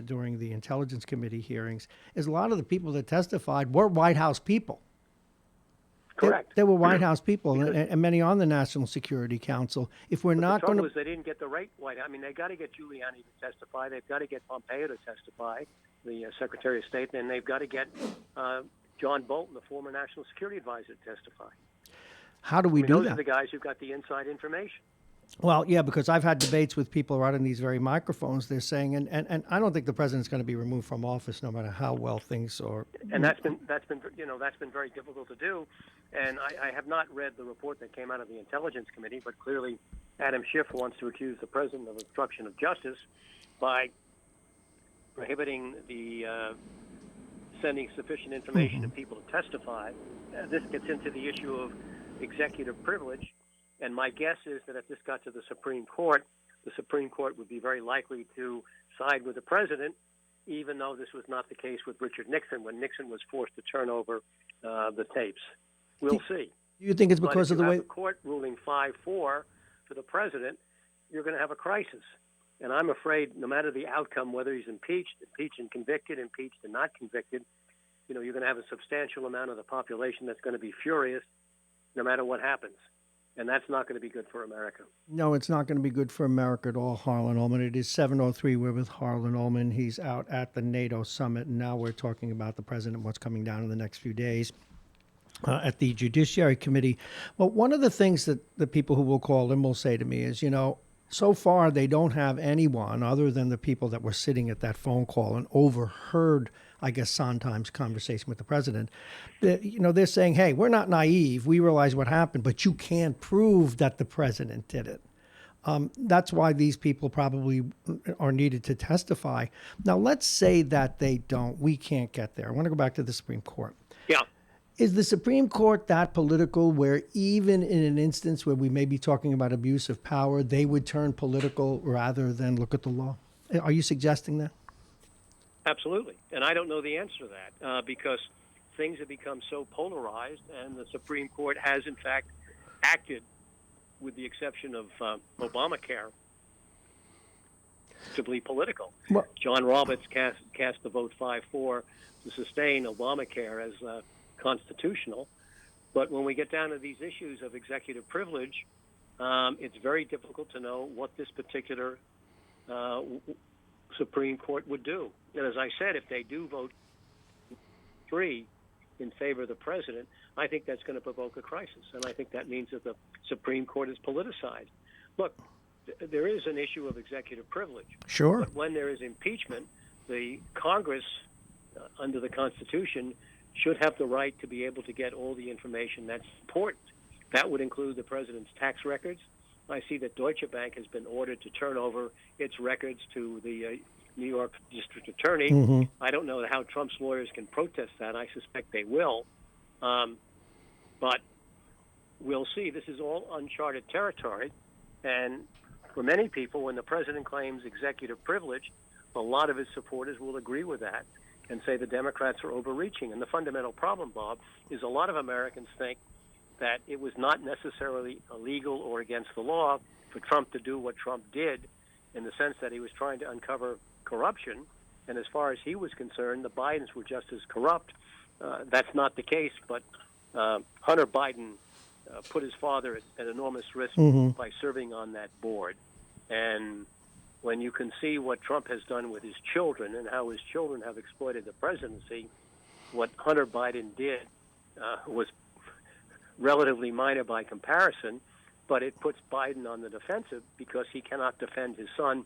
during the Intelligence Committee hearings, is a lot of the people that testified were White House people. Correct. They were White House people, and many on the National Security Council. If we're not going to, the trouble is they didn't get the right White House. I mean, they got to get Giuliani to testify. They've got to get Pompeo to testify, the Secretary of State, and they've got to get John Bolton, the former National Security Advisor, to testify. How do we do those that? Those are the guys who've got the inside information. Well, yeah, because I've had debates with people right on these very microphones. They're saying, and I don't think the president's going to be removed from office, no matter how well things are. And that's been very difficult to do. And I have not read the report that came out of the Intelligence Committee, but clearly Adam Schiff wants to accuse the president of obstruction of justice by prohibiting the sending sufficient information to people to testify. This gets into the issue of executive privilege. And my guess is that if this got to the Supreme Court would be very likely to side with the president, even though this was not the case with Richard Nixon when Nixon was forced to turn over the tapes. We'll see. Do you think it's because of the way the court ruling 5-4 for the president, you're going to have a crisis. And I'm afraid no matter the outcome, whether he's impeached and convicted, impeached and not convicted, you're going to have a substantial amount of the population that's going to be furious no matter what happens. And that's not going to be good for America. No, it's not going to be good for America at all, Harlan Ullman. It is 7:03. We're with Harlan Ullman. He's out at the NATO summit, and now we're talking about the president, what's coming down in the next few days at the Judiciary Committee. Well, one of the things that the people who will call in will say to me is, so far they don't have anyone other than the people that were sitting at that phone call and overheard, I guess, Sondheim's conversation with the president. They're saying, hey, we're not naive. We realize what happened, but you can't prove that the president did it. That's why these people probably are needed to testify. Now, let's say that they don't. We can't get there. I want to go back to the Supreme Court. Yeah. Is the Supreme Court that political where even in an instance where we may be talking about abuse of power, they would turn political rather than look at the law? Are you suggesting that? Absolutely. And I don't know the answer to that because things have become so polarized, and the Supreme Court has, in fact, acted, with the exception of Obamacare, to be political. Well, John Roberts cast the vote 5-4 to sustain Obamacare as constitutional. But when we get down to these issues of executive privilege, it's very difficult to know what this particular Supreme Court would do. And as I said, if they do vote 3 in favor of the president, I think that's going to provoke a crisis. And I think that means that the Supreme Court is politicized. Look, there is an issue of executive privilege. Sure. But when there is impeachment, the Congress, under the Constitution, should have the right to be able to get all the information that's important. That would include the president's tax records. I see that Deutsche Bank has been ordered to turn over its records to the New York District Attorney. Mm-hmm. I don't know how Trump's lawyers can protest that. I suspect they will. But we'll see. This is all uncharted territory. And for many people, when the president claims executive privilege, a lot of his supporters will agree with that and say the Democrats are overreaching. And the fundamental problem, Bob, is a lot of Americans think that it was not necessarily illegal or against the law for Trump to do what Trump did, in the sense that he was trying to uncover corruption. And as far as he was concerned, the Bidens were just as corrupt. That's not the case, but Hunter Biden put his father at enormous risk by serving on that board. And when you can see what Trump has done with his children and how his children have exploited the presidency, what Hunter Biden did was relatively minor by comparison, but it puts Biden on the defensive because he cannot defend his son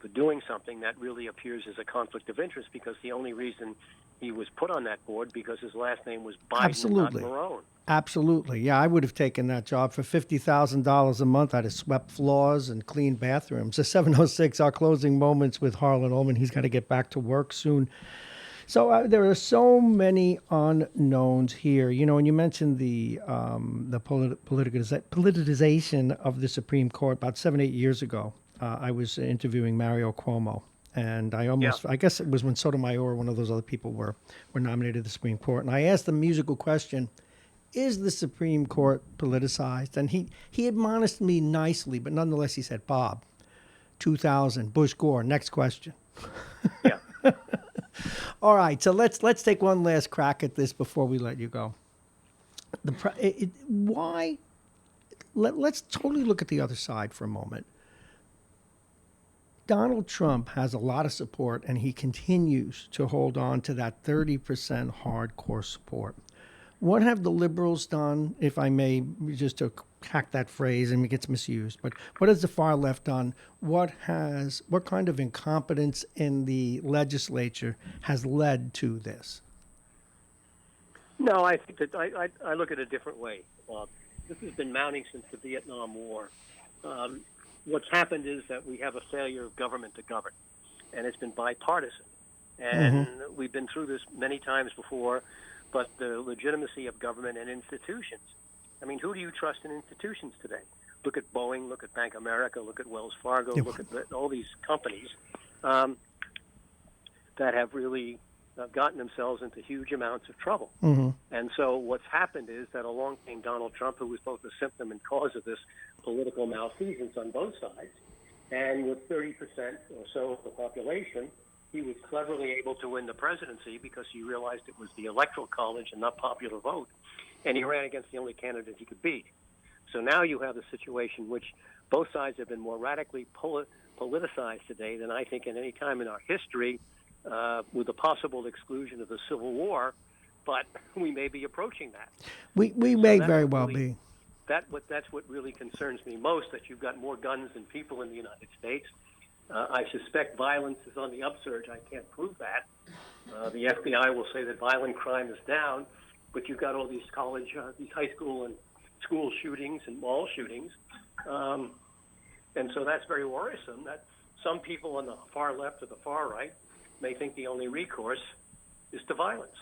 for doing something that really appears as a conflict of interest, because the only reason he was put on that board because his last name was Biden, Absolutely. not Marrone. Absolutely. Yeah, I would have taken that job for $50,000 a month. I'd have swept floors and cleaned bathrooms. The 7:06, our closing moments with Harlan Ullman. He's got to get back to work soon. So there are so many unknowns here. You know, and you mentioned the politicization of the Supreme Court about 7-8 years ago. I was interviewing Mario Cuomo, and I guess it was when Sotomayor or one of those other people were nominated to the Supreme Court. And I asked the musical question, is the Supreme Court politicized? And he admonished me nicely, but nonetheless he said, Bob, 2000, Bush Gore, next question. Yeah. All right, so let's take one last crack at this before we let you go. Let's totally look at the other side for a moment. Donald Trump has a lot of support, and he continues to hold on to that 30% hardcore support. What have the liberals done, if I may, just to hack that phrase and it gets misused, but what has the far left done? What kind of incompetence in the legislature has led to this? No, I think that I look at it a different way. This has been mounting since the Vietnam War. What's happened is that we have a failure of government to govern, and it's been bipartisan. And we've been through this many times before, but the legitimacy of government and institutions. I mean, who do you trust in institutions today? Look at Boeing, look at Bank of America, look at Wells Fargo, look at all these companies that have really gotten themselves into huge amounts of trouble. And so what's happened is that along came Donald Trump, who was both the symptom and cause of this political malfeasance on both sides. And with 30% or so of the population, he was cleverly able to win the presidency because he realized it was the Electoral College and not popular vote. And he ran against the only candidate he could beat. So now you have a situation in which both sides have been more radically politicized today than I think at any time in our history, with the possible exclusion of the Civil War. But we may be approaching that. We may very well be. That's what really concerns me most, that you've got more guns than people in the United States. I suspect violence is on the upsurge. I can't prove that. The FBI will say that violent crime is down, but you've got all these these high school and school shootings and mall shootings. And so that's very worrisome, that some people on the far left or the far right may think the only recourse is to violence.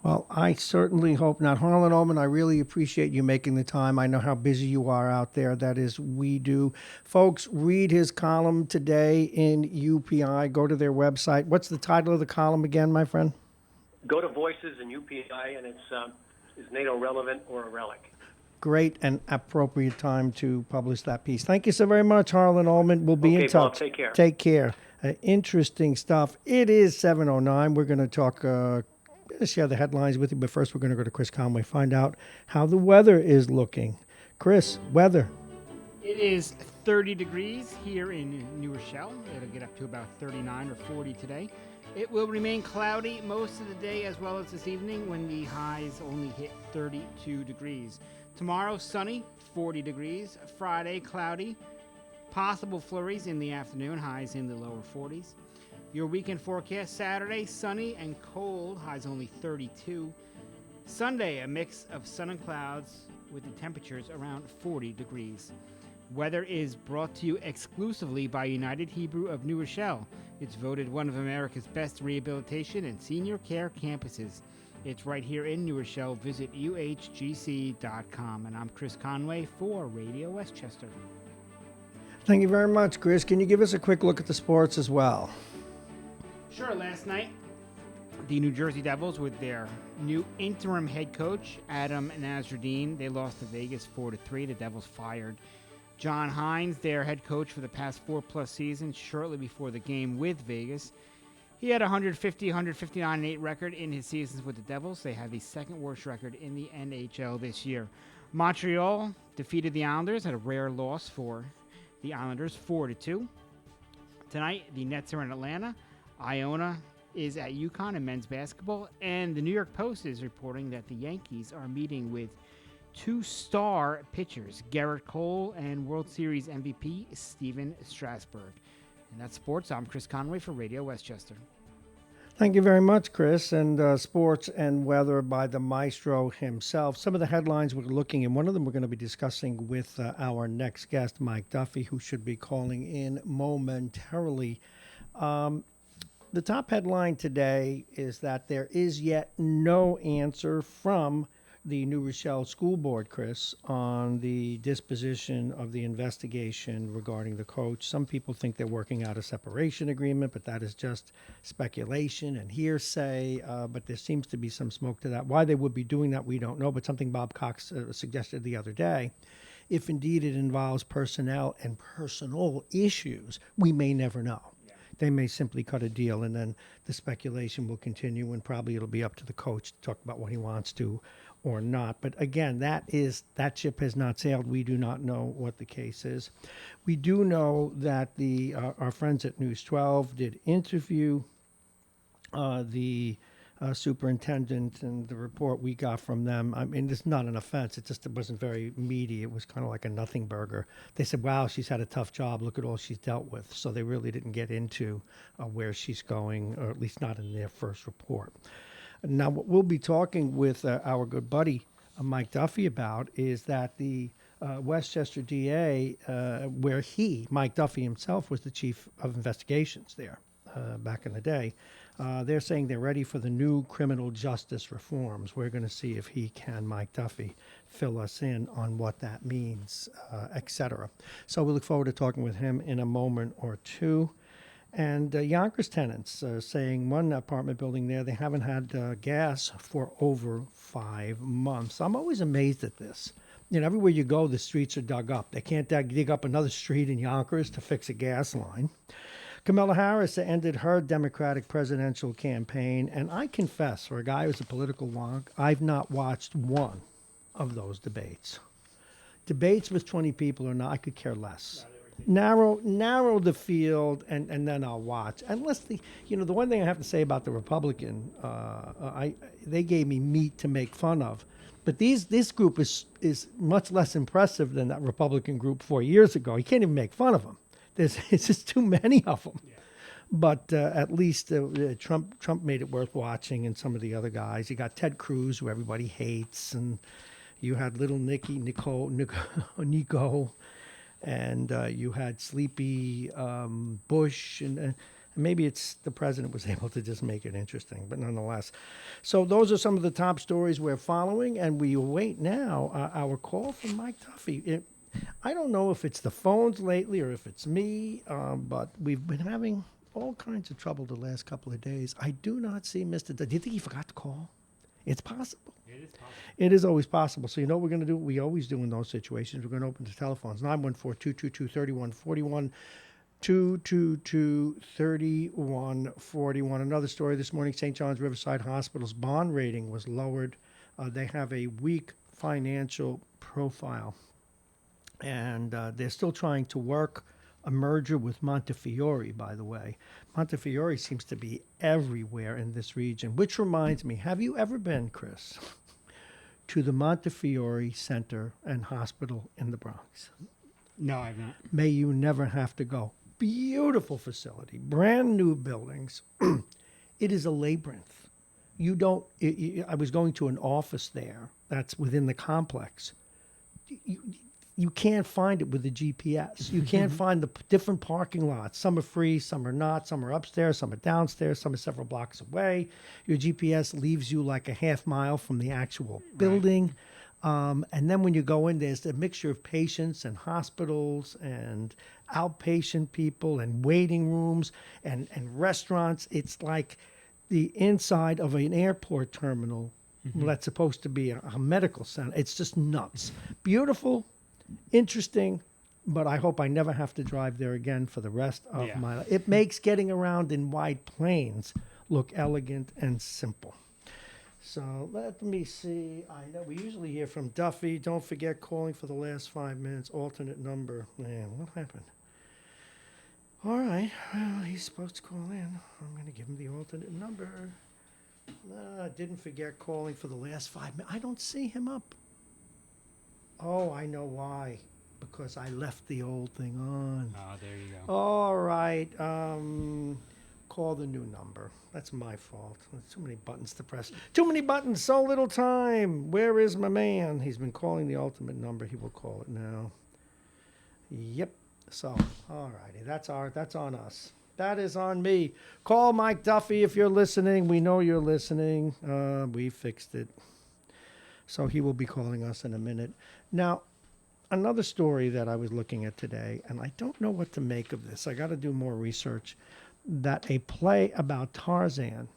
Well, I certainly hope not. Harlan Ullman, I really appreciate you making the time. I know how busy you are out there. That is, we do. Folks, read his column today in UPI. Go to their website. What's the title of the column again, my friend? Go to Voices in UPI, and it's is NATO relevant or a relic? Great and appropriate time to publish that piece. Thank you so very much, Harlan Ullman. We'll be in touch. Bob, take care. Take care. Interesting stuff. It is 7:09. We're going to talk, share the headlines with you, but first we're going to go to Chris Conway, find out how the weather is looking. Chris, weather. It is 30 degrees here in New Rochelle. It'll get up to about 39 or 40 today. It will remain cloudy most of the day as well as this evening, when the highs only hit 32 degrees. Tomorrow, sunny, 40 degrees. Friday, cloudy. Possible flurries in the afternoon, highs in the lower 40s. Your weekend forecast: Saturday, sunny and cold, highs only 32. Sunday, a mix of sun and clouds with the temperatures around 40 degrees. Weather is brought to you exclusively by United Hebrew of New Rochelle. It's voted one of America's best rehabilitation and senior care campuses. It's right here in New Rochelle. Visit uhgc.com. And I'm Chris Conway for Radio Westchester. Thank you very much, Chris. Can you give us a quick look at the sports as well? Sure. Last night, the New Jersey Devils, with their new interim head coach, Adam Nasruddin, they lost to Vegas 4-3. The Devils fired John Hines, their head coach for the past 4+ seasons, shortly before the game with Vegas. He had a 159-8 record in his seasons with the Devils. They have the second worst record in the NHL this year. Montreal defeated the Islanders at a rare loss for the Islanders, 4-2. Tonight, the Nets are in Atlanta. Iona is at UConn in men's basketball. And the New York Post is reporting that the Yankees are meeting with two-star pitchers, Garrett Cole and World Series MVP Steven Strasburg. And that's sports. I'm Chris Conway for Radio Westchester. Thank you very much, Chris. And sports and weather by the maestro himself. Some of the headlines we're looking at, one of them we're going to be discussing with our next guest, Mike Duffy, who should be calling in momentarily. The top headline today is that there is yet no answer from the New Rochelle School Board, Chris, on the disposition of the investigation regarding the coach. Some people think they're working out a separation agreement, but that is just speculation and hearsay. But there seems to be some smoke to that. Why they would be doing that, we don't know, but something Bob Cox suggested the other day. If indeed it involves personnel and personal issues, we may never know. They may simply cut a deal, and then the speculation will continue, and probably it'll be up to the coach to talk about what he wants to or not. But again, that ship has not sailed. We do not know what the case is. We do know that our friends at News 12 did interview the superintendent, and the report we got from them, I mean, it's not an offense. It wasn't very meaty. It was kind of like a nothing burger. They said, wow, she's had a tough job. Look at all she's dealt with. So they really didn't get into where she's going, or at least not in their first report. Now, what we'll be talking with our good buddy Mike Duffy about is that the Westchester DA, where Mike Duffy himself, was the chief of investigations there back in the day, they're saying they're ready for the new criminal justice reforms. We're going to see if Mike Duffy, fill us in on what that means, et cetera. So we look forward to talking with him in a moment or two. And Yonkers tenants saying one apartment building there, they haven't had gas for over 5 months. I'm always amazed at this. You know, everywhere you go, the streets are dug up. They can't dig up another street in Yonkers to fix a gas line. Kamala Harris ended her Democratic presidential campaign, and I confess, for a guy who's a political wonk, I've not watched one of those debates. Debates with 20 people or not, I could care less. Narrow the field, and then I'll watch. Unless the one thing I have to say about the Republican, they gave me meat to make fun of. But this group is much less impressive than that Republican group 4 years ago. You can't even make fun of them. It's just too many of them. Yeah. But at least Trump made it worth watching, and some of the other guys. You got Ted Cruz, who everybody hates, and you had little Nico, and you had Sleepy Bush, and maybe it's the president was able to just make it interesting, but nonetheless. So those are some of the top stories we're following, and we await now our call from Mike Duffy. I don't know if it's the phones lately or if it's me, but we've been having all kinds of trouble the last couple of days. I do not see Mr. Do you think he forgot to call? It's possible. It is possible. It is always possible. So you know what we're going to do? We always do in those situations. We're going to open the telephones, 914-222-3141, 222-3141. Another story this morning, St. John's Riverside Hospital's bond rating was lowered. They have a weak financial profile. And they're still trying to work a merger with Montefiore, by the way. Montefiore seems to be everywhere in this region, which reminds me, have you ever been, Chris, to the Montefiore Center and Hospital in the Bronx? No, I've not. May you never have to go. Beautiful facility, brand new buildings. It is a labyrinth. I was going to an office there that's within the complex. you can't find it with the GPS. You can't find the different parking lots. Some are free, some are not. Some are upstairs, some are downstairs, some are several blocks away. Your GPS leaves you like a half mile from the actual building. And then when you go in, there's a mixture of patients and hospitals and outpatient people and waiting rooms and restaurants. It's like the inside of an airport terminal that's supposed to be a medical center. It's just nuts. Beautiful, interesting, but I hope I never have to drive there again for the rest of my life. It makes getting around in wide plains look elegant and simple. So let me see. I know we usually hear from Duffy. Don't forget calling for the last 5 minutes. Alternate number. Man, what happened? All right. Well, he's supposed to call in. I'm going to give him the alternate number. Didn't forget calling for the last 5 minutes. I don't see him up. Oh, I know why. Because I left the old thing on. Oh, there you go. All right. Call the new number. That's my fault. There's too many buttons to press. Too many buttons, so little time. Where is my man? He's been calling the ultimate number. He will call it now. Yep. So, all righty. That's on us. That is on me. Call Mike Duffy if you're listening. We know you're listening. We fixed it. So he will be calling us in a minute. Now, another story that I was looking at today, and I don't know what to make of this. I got to do more research. That a play about Tarzan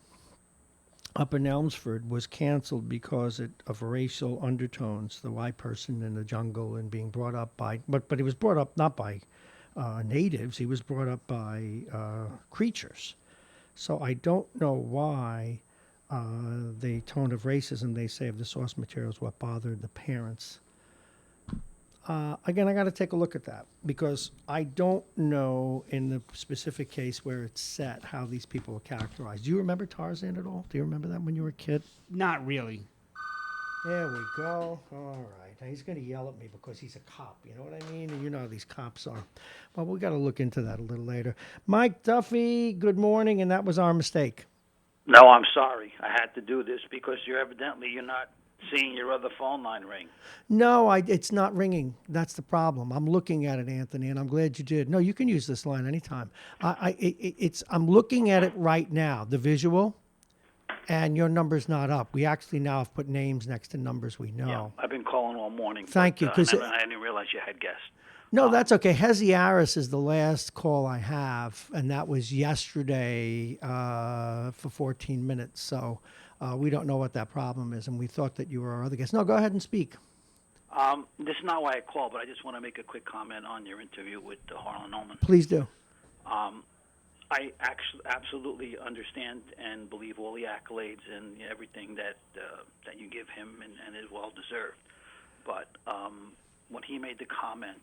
up in Elmsford was canceled because of racial undertones. The white person in the jungle and being brought up by, but he was brought up not by natives. He was brought up by creatures. So I don't know why the tone of racism they say of the source material is what bothered the parents. Again, I got to take a look at that because I don't know in the specific case where it's set how these people are characterized. Do you remember Tarzan at all? Do you remember that when you were a kid? Not really. There we go. All right. Now he's going to yell at me because he's a cop. You know what I mean? And you know how these cops are. Well, we got to look into that a little later. Mike Duffy, good morning, and that was our mistake. No, I'm sorry. I had to do this because you're not seeing your other phone line ring. No, it's not ringing. That's the problem. I'm looking at it, Anthony, and I'm glad you did. No, you can use this line anytime. I'm looking at it right now, the visual, and your number's not up. We actually now have put names next to numbers we know. Yeah, I've been calling all morning. Thank you. I didn't realize you had guests. No, that's okay. Hezi Aris is the last call I have, and that was yesterday for 14 minutes. So we don't know what that problem is, and we thought that you were our other guest. No, go ahead and speak. This is not why I called, but I just want to make a quick comment on your interview with Harlan Ullman. Please do. I actually absolutely understand and believe all the accolades and everything that you give him and is well deserved. But when he made the comment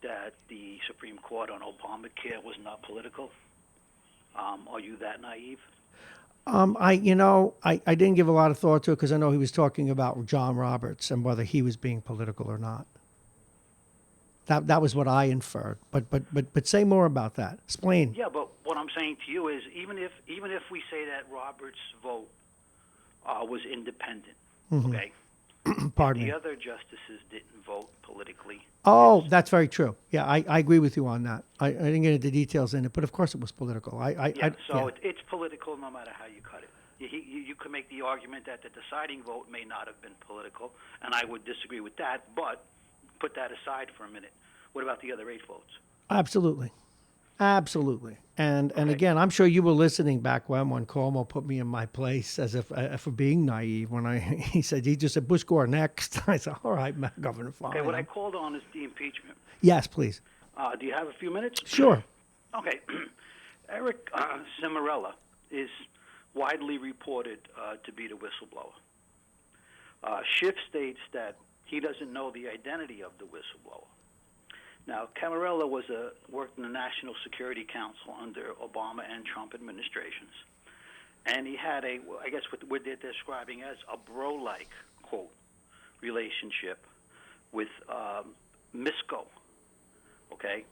that the Supreme Court on Obamacare was not political, are you that naive? I didn't give a lot of thought to it because I know he was talking about John Roberts and whether he was being political or not. That was what I inferred. But say more about that. Explain. Yeah, but what I'm saying to you is even if we say that Roberts' vote was independent, okay? Pardon me. The other justices didn't vote politically. Oh, that's very true. Yeah, I agree with you on that. I didn't get into details in it, but of course it was political. It's political no matter how you cut it. You could make the argument that the deciding vote may not have been political, and I would disagree with that, but put that aside for a minute. What about the other 8 votes? Absolutely. And again, I'm sure you were listening back when Cuomo put me in my place as if for being naive when he just said Bush Gore next. I said, all right, Governor, fine. Okay, what I called on is the impeachment. Yes, please. Do you have a few minutes? Sure. Okay. Eric Cimarella is widely reported to be the whistleblower. Schiff states that he doesn't know the identity of the whistleblower. Now, Camarella worked in the National Security Council under Obama and Trump administrations, and he had I guess what they're describing as a bro-like, quote, relationship with Misko, okay?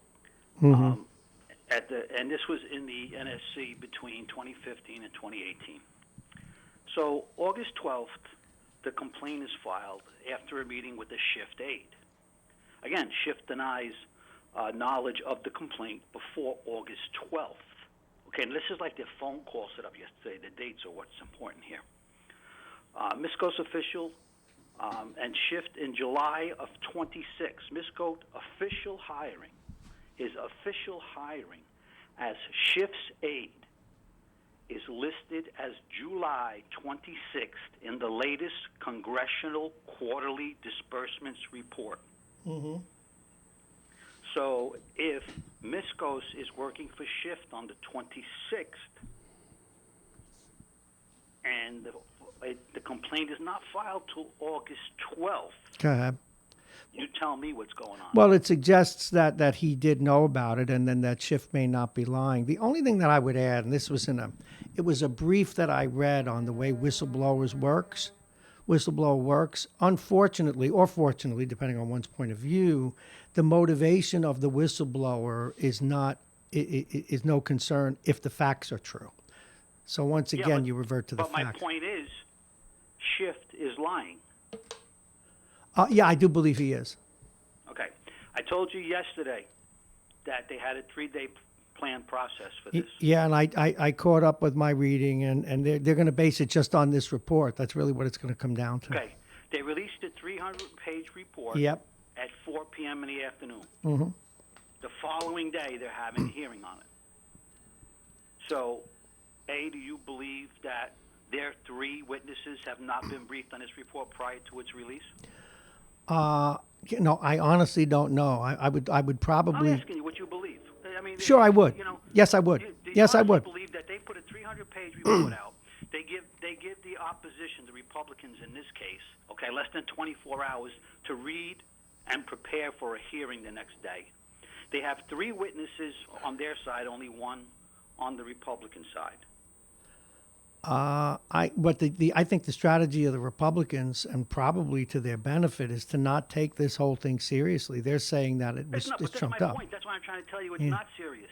Mm-hmm. And this was in the NSC between 2015 and 2018. So August 12th, the complaint is filed after a meeting with the shift aide. Again, Schiff denies knowledge of the complaint before August 12th. Okay, and this is like their phone call set up yesterday. The dates are what's important here. Misco's official and Schiff in July of 26. Misco official hiring. His official hiring as Schiff's aide is listed as July 26th in the latest Congressional Quarterly Disbursements Report. Mm-hmm. So if Miscos is working for Schiff on the 26th and the complaint is not filed till August 12th, Go ahead. you tell me what's going on. Well, it suggests that he did know about it, and then that Schiff may not be lying. The only thing that I would add, and this was it was a brief that I read on the way whistleblower works. Unfortunately, or fortunately, depending on one's point of view, the motivation of the whistleblower is no concern if the facts are true. So once again, you revert to the facts. But my point is, Schiff is lying. Yeah, I do believe he is. Okay. I told you yesterday that they had a 3-day plan process for this. Yeah, and I caught up with my reading, and they're going to base it just on this report. That's really what it's going to come down to. Okay. They released a 300-page report Yep. at 4 p.m. in the afternoon. Mm-hmm. The following day, they're having a hearing on it. So, A, do you believe that their 3 witnesses have not been briefed on this report prior to its release? I honestly don't know. I would probably. I'm asking you what you believe. I mean, Sure, I would. Yes, I would. Do you Yes, I honestly would. believe that they put a 300-page report out? They give the opposition, the Republicans in this case, okay, less than 24 hours to read and prepare for a hearing the next day. They have 3 witnesses on their side, only 1 on the Republican side. I think the strategy of the Republicans, and probably to their benefit, is to not take this whole thing seriously. They're saying that it's trumped up. Point. That's why I'm trying to tell you it's not serious.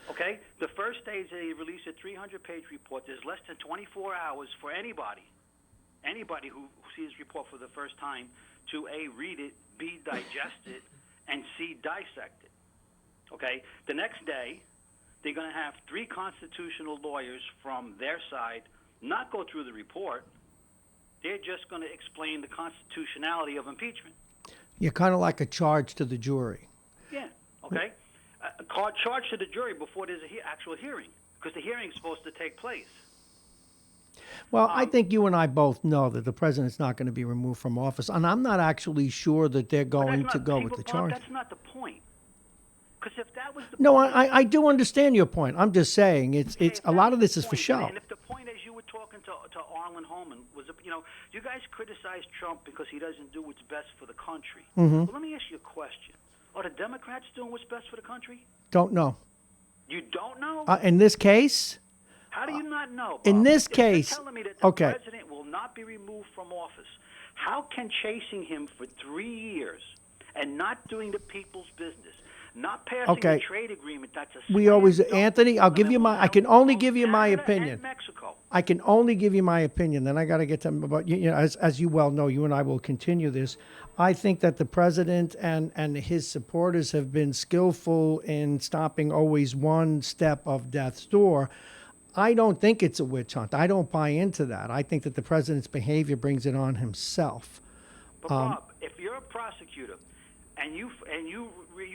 Okay? The first day they release a 300-page report. There's less than 24 hours for anybody who sees this report for the first time to A, read it, B, digest it, and C, dissect it. Okay? The next day, they're going to have 3 constitutional lawyers from their side not go through the report. They're just going to explain the constitutionality of impeachment. You're kind of like a charge to the jury. Yeah, okay? A charge to the jury before there's an actual hearing, because the hearing is supposed to take place. Well, I think you and I both know that the president's not going to be removed from office, and I'm not actually sure that they're going to go with the charge. That's not the point. Because if that was the No, point, I do understand your point. I'm just saying it's a lot of this is for show. And if the point, as you were talking to Arlen Holman, was, you guys criticize Trump because he doesn't do what's best for the country. Mm-hmm. Well, let me ask you a question. Are the Democrats doing what's best for the country? Don't know. You don't know? In this case? How do you not know, Bob? In this If case, you're telling me that the okay. president will not be removed from office, how can chasing him for 3 years and not doing the people's business, not passing a trade agreement that's a We always, slam dunk Anthony, I'll give you my, I can only give you my Canada opinion. and Mexico. I can only give you my opinion. Then I got to get to, but as you well know, you and I will continue this. I think that the president and his supporters have been skillful in stopping always one step of death's door. I don't think it's a witch hunt. I don't buy into that. I think that the president's behavior brings it on himself. But Bob, if you're a prosecutor and you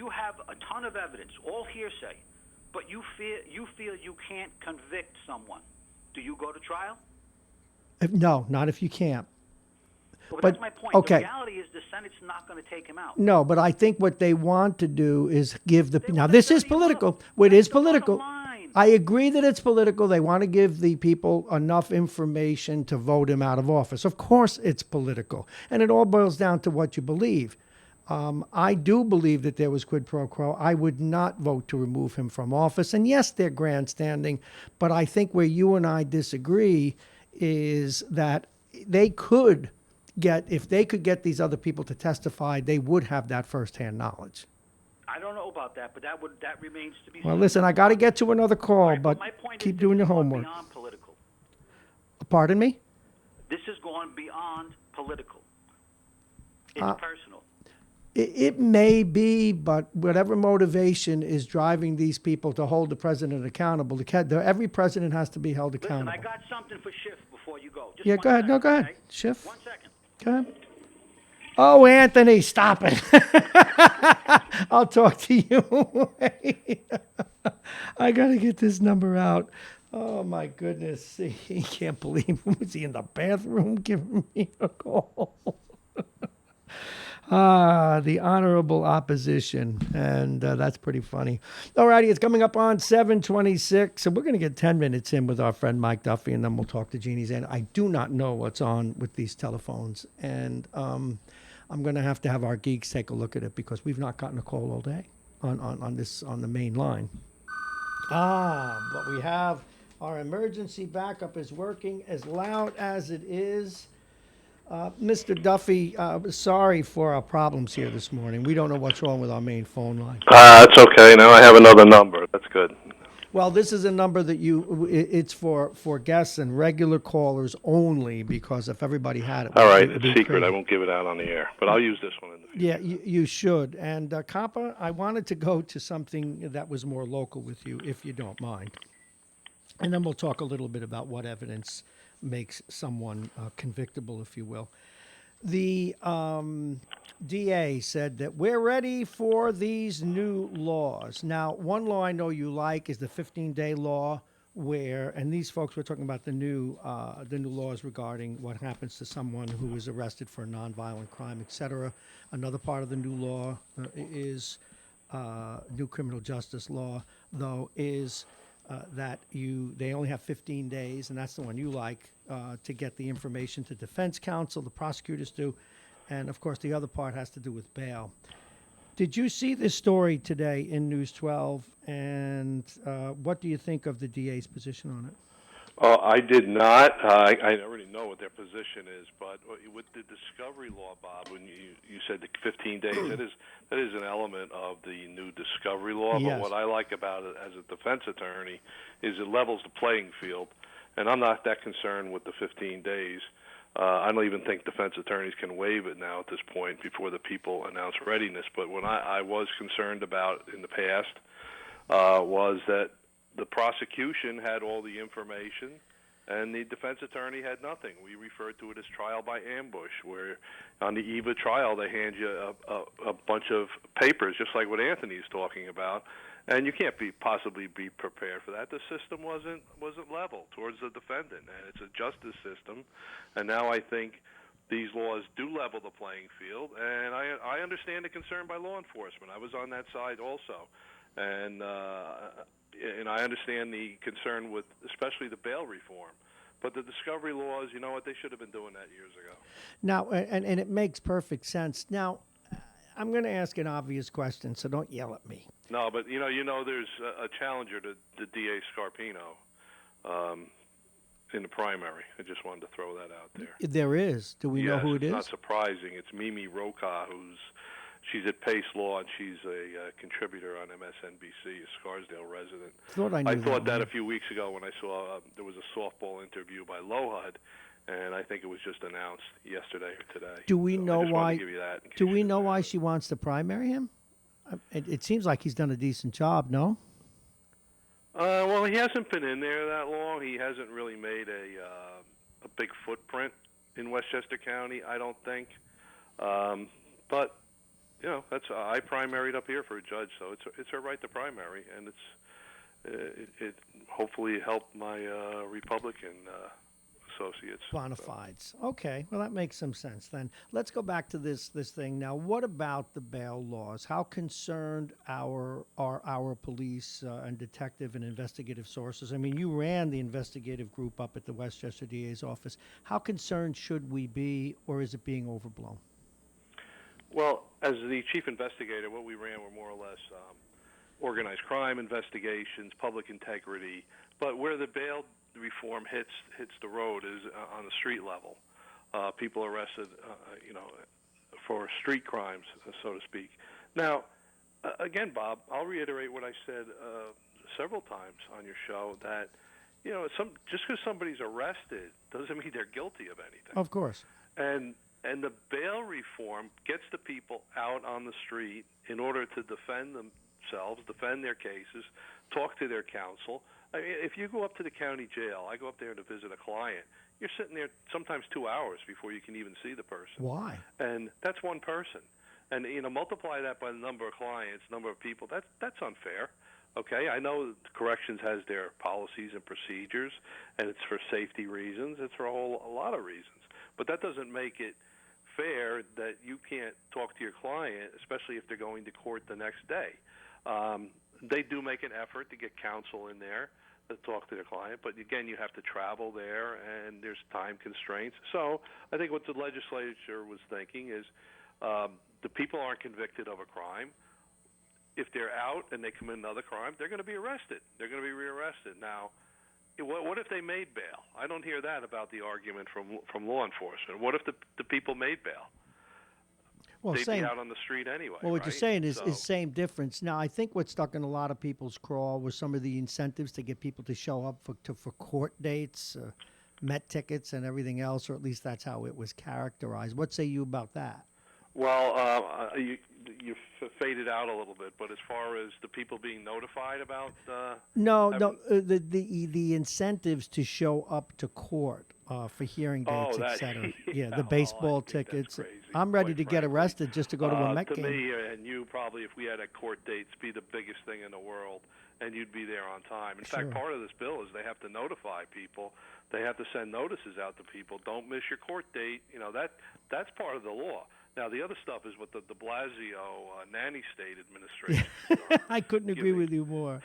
have a ton of evidence, all hearsay, but you feel you can't convict someone, do you go to trial? No, not if you can't. Well, but that's my point. Okay. The reality is the Senate's not going to take him out. No, but I think what they want to do is give the. They Now, want this to is dirty him political. up. It That's is the bottom political. line. I agree that it's political. They want to give the people enough information to vote him out of office. Of course, it's political. And it all boils down to what you believe. I do believe that there was quid pro quo. I would not vote to remove him from office. And yes, they're grandstanding. But I think where you and I disagree is that they could get, if they could get these other people to testify, they would have that firsthand knowledge. I don't know about that, but that remains to be Well, seen. listen, I got to get to another call, Right, but my point keep is doing your this is going homework. Beyond political. Pardon me? This is going beyond political. It's personal. It may be, but whatever motivation is driving these people to hold the president accountable, every president has to be held Listen, accountable. I got something for Schiff before you go. Just Yeah, one go ahead. second, No, go ahead. okay? Schiff. 1 second. Go ahead. Oh, Anthony, stop it. I'll talk to you. I got to get this number out. Oh, my goodness. He can't believe was he in the bathroom giving me a call? The honorable opposition, and that's pretty funny. All righty, it's coming up on 7:26, and we're going to get 10 minutes in with our friend Mike Duffy, and then we'll talk to Jeannie Zan. I do not know what's on with these telephones, and I'm going to have our geeks take a look at it because we've not gotten a call all day on the main line. But we have our emergency backup is working as loud as it is. Mr. Duffy, sorry for our problems here this morning. We don't know what's wrong with our main phone line. That's okay. Now I have another number. That's good. Well, this is a number that it's for guests and regular callers only, because if everybody had it... All right, it'd it's be secret. crazy. I won't give it out on the air, but I'll use this one in the future. Yeah, you should. And, Kappa, I wanted to go to something that was more local with you, if you don't mind. And then we'll talk a little bit about what evidence makes someone convictable, if you will. The DA said that we're ready for these new laws. Now, one law I know you like is the 15-day law, and these folks were talking about the new laws regarding what happens to someone who is arrested for a nonviolent crime, etc. Another part of the new law is new criminal justice law, though, is that they only have 15 days, and that's the one you like, to get the information to defense counsel, the prosecutors do, and of course the other part has to do with bail. Did you see this story today in News 12, and what do you think of the DA's position on it? I did not. I already know what their position is, but with the discovery law, Bob, when you said the 15 days, that is an element of the new discovery law. Yes. But what I like about it as a defense attorney is it levels the playing field, and I'm not that concerned with the 15 days. I don't even think defense attorneys can waive it now at this point before the people announce readiness. But what I was concerned about in the past was that the prosecution had all the information, and the defense attorney had nothing. We referred to it as trial by ambush, where on the eve of trial they hand you a bunch of papers, just like what Anthony's talking about, and you can't possibly be prepared for that. The system wasn't level towards the defendant, and it's a justice system. And now I think these laws do level the playing field, and I understand the concern by law enforcement. I was on that side also, and I understand the concern with especially the bail reform. But the discovery laws, you know what, they should have been doing that years ago. Now, and it makes perfect sense. Now, I'm going to ask an obvious question, so don't yell at me. No, but you know, there's a challenger to the DA Scarpino in the primary. I just wanted to throw that out there. There is. Do we know who it is? It's not surprising. It's Mimi Roca, she's at Pace Law, and she's a contributor on MSNBC, a Scarsdale resident. I thought that a few weeks ago when I saw there was a softball interview by Lohud, and I think it was just announced yesterday or today. Do we know why? Do we know why it. she wants to primary him? It seems like he's done a decent job. No. Well, he hasn't been in there that long. He hasn't really made a big footprint in Westchester County, I don't think. But you know, I primaried up here for a judge, so it's her right to primary, and it hopefully helped my Republican associates. Bonafides. Okay, well that makes some sense then. Let's go back to this thing now. What about the bail laws? How concerned are our police and detective and investigative sources? I mean, you ran the investigative group up at the Westchester DA's office. How concerned should we be, or is it being overblown? Well, as the chief investigator, what we ran were more or less organized crime investigations, public integrity, but where the bail reform hits the road is on the street level. People arrested, for street crimes, so to speak. Now, again, Bob, I'll reiterate what I said several times on your show, that just because somebody's arrested doesn't mean they're guilty of anything. Of course. And And the bail reform gets the people out on the street in order to defend themselves, defend their cases, talk to their counsel. I mean, if you go up to the county jail, I go up there to visit a client, you're sitting there sometimes 2 hours before you can even see the person. Why? And that's one person. And, multiply that by the number of clients, number of people, that's unfair. Okay, I know corrections has their policies and procedures, and it's for safety reasons. It's for a lot of reasons. But that doesn't make it fair that you can't talk to your client, especially if they're going to court the next day. They do make an effort to get counsel in there to talk to their client, but again, you have to travel there, and there's time constraints. So I think what the legislature was thinking is the people aren't convicted of a crime. If they're out and they commit another crime, they're going to be arrested. They're going to be rearrested. Now, what if they made bail? I don't hear that about the argument from law enforcement. What if the people made bail? Well, They'd be out on the street anyway. Well, what right? you're saying is So- same difference. Now, I think what stuck in a lot of people's craw was some of the incentives to get people to show up for court dates, Met tickets, and everything else, or at least that's how it was characterized. What say you about that? Well, you faded out a little bit, but as far as the people being notified about, No, the incentives to show up to court for hearing dates, that- etc. yeah, the well, baseball I think that's tickets. crazy, I'm ready quite to get frankly. arrested just to go to a Met to game. me and you probably, if we had a court date, it'd be the biggest thing in the world, and you'd be there on time. In fact, Sure. part of this bill is they have to notify people. They have to send notices out to people. Don't miss your court date. That's part of the law. Now, the other stuff is what the de Blasio nanny state administration. I couldn't agree giving- with you more.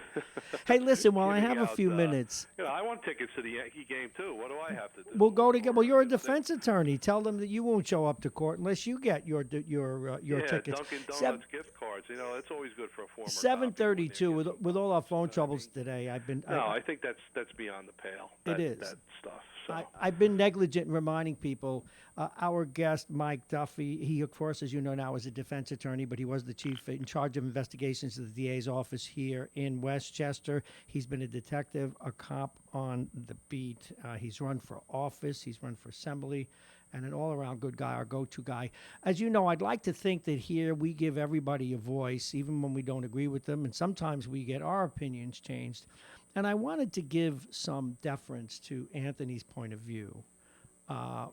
Hey, listen, while I giving have a out, few minutes, I want tickets to the Yankee game too. What do I have to do? we'll go together. Well, you're a defense attorney. Tell them that you won't show up to court unless you get your Yeah, tickets. Dunkin' Donuts Sev- gift cards. It's always good for a former. 7:32. copy when they With all our phone get troubles something. today, I've been. No, I think that's beyond the pale. It is. That stuff. So. I've been negligent in reminding people. Our guest, Mike Duffy, he, of course, as you know now, is a defense attorney, but he was the chief in charge of investigations at the DA's office here in Westchester. He's been a detective, a cop on the beat. He's run for office. He's run for assembly. And an all-around good guy, our go-to guy. As you know, I'd like to think that here we give everybody a voice, even when we don't agree with them, and sometimes we get our opinions changed. And I wanted to give some deference to Anthony's point of view,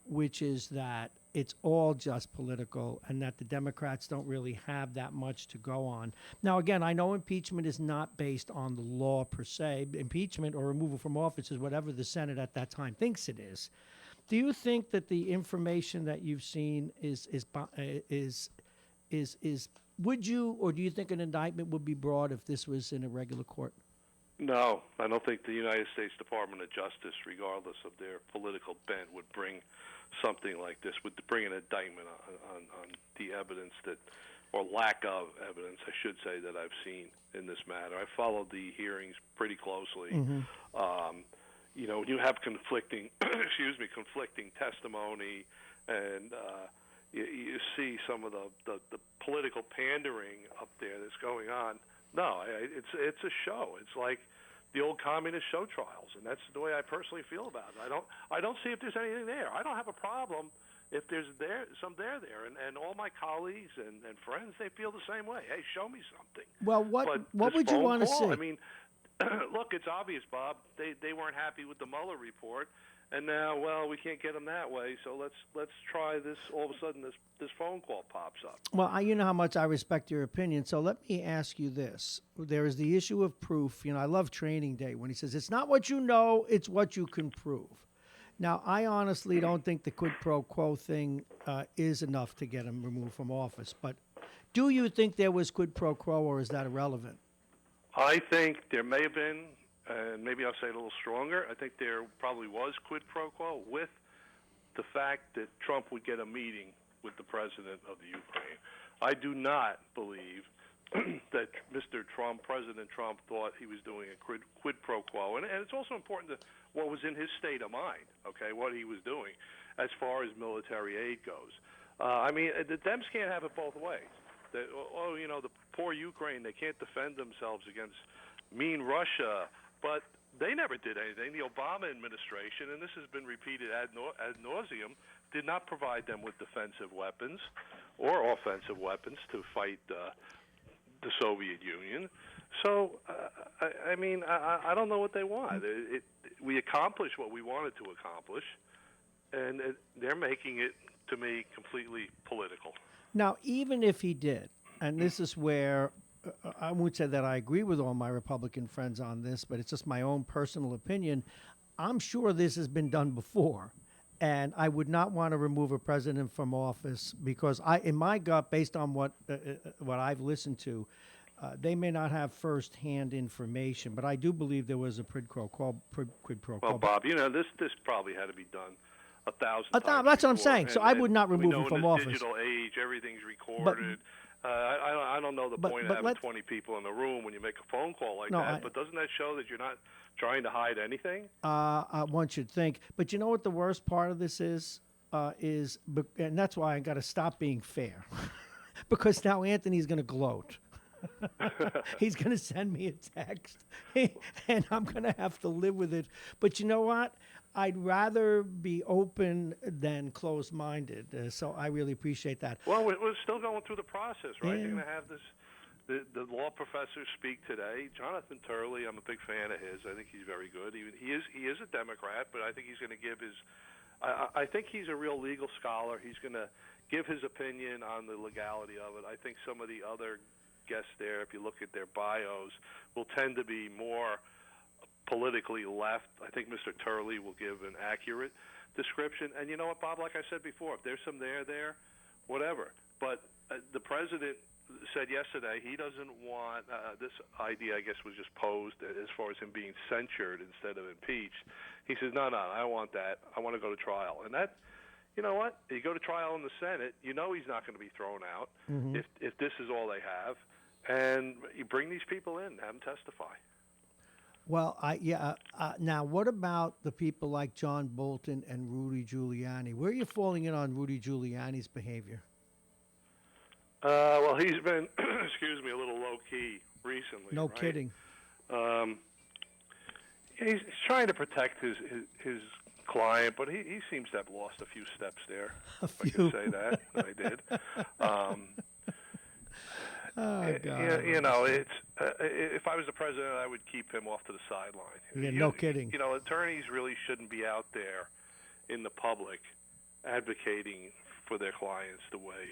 which is that it's all just political and that the Democrats don't really have that much to go on. Now, again, I know impeachment is not based on the law per se. Impeachment or removal from office is whatever the Senate at that time thinks it is. Do you think that the information that you've seen is would you, or do you think an indictment would be brought if this was in a regular court? No, I don't think the United States Department of Justice, regardless of their political bent, would bring something like this, would bring an indictment on the evidence that, or lack of evidence, I should say, that I've seen in this matter. I followed the hearings pretty closely. When you have conflicting, conflicting testimony, and you see some of the political pandering up there that's going on. No, it's a show. It's like the old communist show trials, and that's the way I personally feel about it. I don't see if there's anything there. I don't have a problem if there's some there, and all my colleagues and friends, they feel the same way. Hey, show me something. Well, what would you want to see? I mean, look, it's obvious, Bob. They weren't happy with the Mueller report, and now, well, we can't get them that way. So let's try this. All of a sudden, this phone call pops up. Well, you know how much I respect your opinion. So let me ask you this: there is the issue of proof. I love Training Day when he says it's not what you know, it's what you can prove. Now, I honestly don't think the quid pro quo thing is enough to get him removed from office. But do you think there was quid pro quo, or is that irrelevant? I think there may have been, and maybe I'll say it a little stronger. I think there probably was quid pro quo with the fact that Trump would get a meeting with the president of the Ukraine. I do not believe that President Trump, thought he was doing a quid pro quo. And it's also important to what was in his state of mind, okay, what he was doing as far as military aid goes. The Dems can't have it both ways. The poor Ukraine, they can't defend themselves against mean Russia. But They never did anything. The Obama administration, and this has been repeated ad nauseum, did not provide them with defensive weapons or offensive weapons to fight the Soviet Union. So, I don't know what they want. We accomplished what we wanted to accomplish, and they're making it, to me, completely political. Now, even if he did, and this is where I won't say that I agree with all my Republican friends on this, but it's just my own personal opinion. I'm sure this has been done before, and I would not want to remove a president from office because in my gut, based on what I've listened to, they may not have first-hand information, but I do believe there was a quid pro quo. Well, Bob, this probably had to be done 1,000 times. That's what I'm saying. So I would not remove him from office. In this digital age, everything's recorded. I don't know the point of having 20 people in the room when you make a phone call like that. But doesn't that show that you're not trying to hide anything? One should think. But you know what the worst part of this is, and that's why I got to stop being fair, because now Anthony's going to gloat. He's going to send me a text, and I'm going to have to live with it. But you know what? I'd rather be open than closed-minded. So I really appreciate that. Well, we're still going through the process, right? Yeah. You're going to have the law professors speak today. Jonathan Turley, I'm a big fan of his. I think he's very good. He is a Democrat, but I think he's going to give his. I think he's a real legal scholar. He's going to give his opinion on the legality of it. I think some of the other guests there, if you look at their bios, will tend to be more politically left. I think Mr. Turley will give an accurate description. And you know what, Bob, like I said before, if there's some there, whatever. But the president said yesterday he doesn't want this idea, I guess, was just posed as far as him being censured instead of impeached. He says, no, I want that. I want to go to trial. And that, you know what? You go to trial in the Senate, you know he's not going to be thrown out if this is all they have. And you bring these people in, have them testify. Well, now, what about the people like John Bolton and Rudy Giuliani? Where are you falling in on Rudy Giuliani's behavior? Well, he's been, excuse me, a little low-key recently. No right? kidding. He's trying to protect his client, but he seems to have lost a few steps there. If I can say that. I did. Oh, God. It's if I was the president, I would keep him off to the sideline. Yeah, no kidding. Attorneys really shouldn't be out there in the public advocating for their clients the way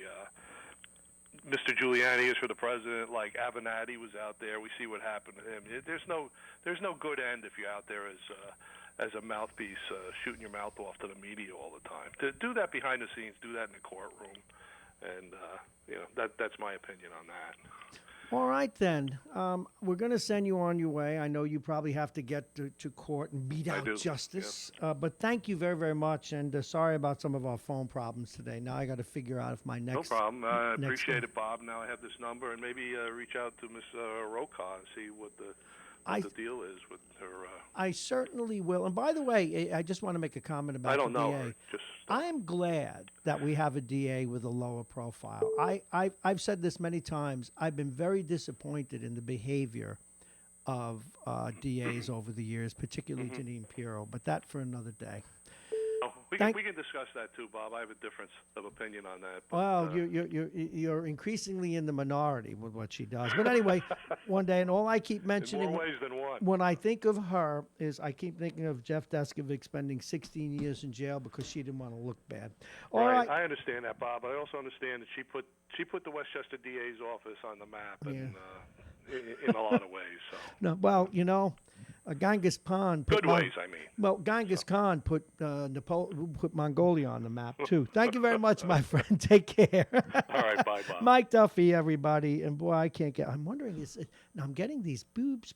Mr. Giuliani is for the president. Like Avenatti was out there. We see what happened to him. There's no good end if you're out there as a mouthpiece shooting your mouth off to the media all the time. To do that behind the scenes, do that in the courtroom. And, that's my opinion on that. All right, then. We're going to send you on your way. I know you probably have to get to court and beat out justice. Yep. But thank you very, very much. And sorry about some of our phone problems today. Now I got to figure out if my next... No problem. I appreciate it, Bob. Now I have this number. And maybe reach out to Ms. Roca and see what the deal is with her. I certainly will. And by the way, I just want to make a comment about the DA. I don't know her. I'm glad that we have a DA with a lower profile. I've said this many times. I've been very disappointed in the behavior of DAs over the years, particularly Janine Pirro. But that for another day. We can discuss that too, Bob. I have a difference of opinion on that. But, well, you're increasingly in the minority with what she does. But anyway, one day, and all I keep mentioning in more ways than one. When I think of her is I keep thinking of Jeff Deskovic spending 16 years in jail because she didn't want to look bad. All right. I understand that, Bob. I also understand that she put the Westchester DA's office on the map in a lot of ways. So. No, well, Genghis Khan. Good ways, I mean. Well, Genghis Khan put Mongolia on the map too. Thank you very much, my friend. Take care. All right, bye, Bob. Mike Duffy, everybody, and boy, I can't get. I'm wondering I'm getting these boobs.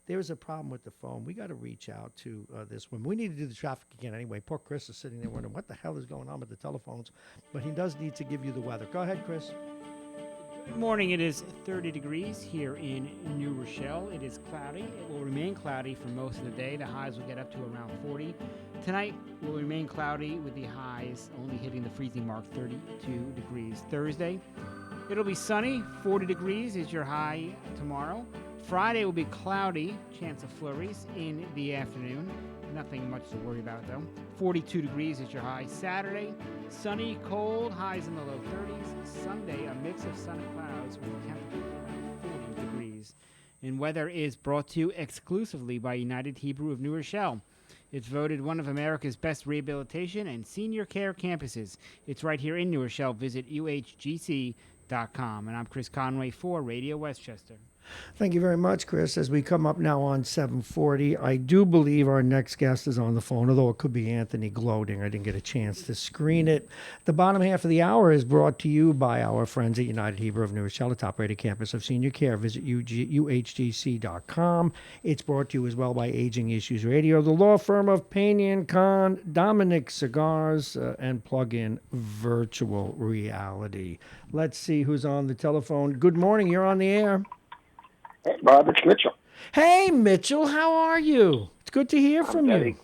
There's a problem with the phone. We got to reach out to this woman. We need to do the traffic again anyway. Poor Chris is sitting there wondering what the hell is going on with the telephones, but he does need to give you the weather. Go ahead, Chris. Good morning. It is 30 degrees here in New Rochelle. It is cloudy. It will remain cloudy for most of the day. The highs will get up to around 40. Tonight will remain cloudy with the highs only hitting the freezing mark, 32 degrees. Thursday, it'll be sunny. 40 degrees is your high tomorrow. Friday will be cloudy, chance of flurries in the afternoon. Nothing much to worry about, though. 42 degrees is your high. Saturday, sunny, cold, highs in the low 30s. Sunday, a mix of sun and clouds with temperatures around 40 degrees. And weather is brought to you exclusively by United Hebrew of New Rochelle. It's voted one of America's best rehabilitation and senior care campuses. It's right here in New Rochelle. Visit uhgc.com. And I'm Chris Conway for Radio Westchester. Thank you very much, Chris. As we come up now on 7:40, I do believe our next guest is on the phone, although it could be Anthony gloating. I didn't get a chance to screen it. The bottom half of the hour is brought to you by our friends at United Hebrew of New Rochelle, the top-rated campus of senior care. Visit uhgc.com. It's brought to you as well by Aging Issues Radio, the law firm of Payne & Con, Dominic Cigars, and Plug-in Virtual Reality. Let's see who's on the telephone. Good morning. You're on the air. Hey, Bob, it's Mitchell. Hey, Mitchell, how are you? It's good to hear from you.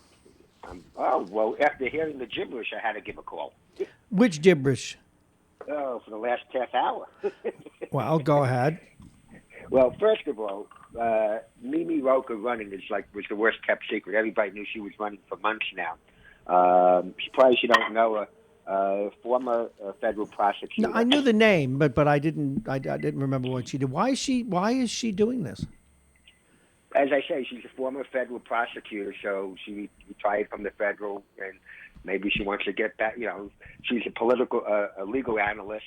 Well, after hearing the gibberish, I had to give a call. Which gibberish? Oh, for the last half hour. Well, go ahead. Well, first of all, Mimi Rocha running was the worst kept secret. Everybody knew she was running for months now. Surprised you don't know a former federal prosecutor. No, I knew the name, but I didn't remember what she did. Why is she doing this? As I say, she's a former federal prosecutor, so she retired from the federal, and maybe she wants to get back. You know, she's a legal analyst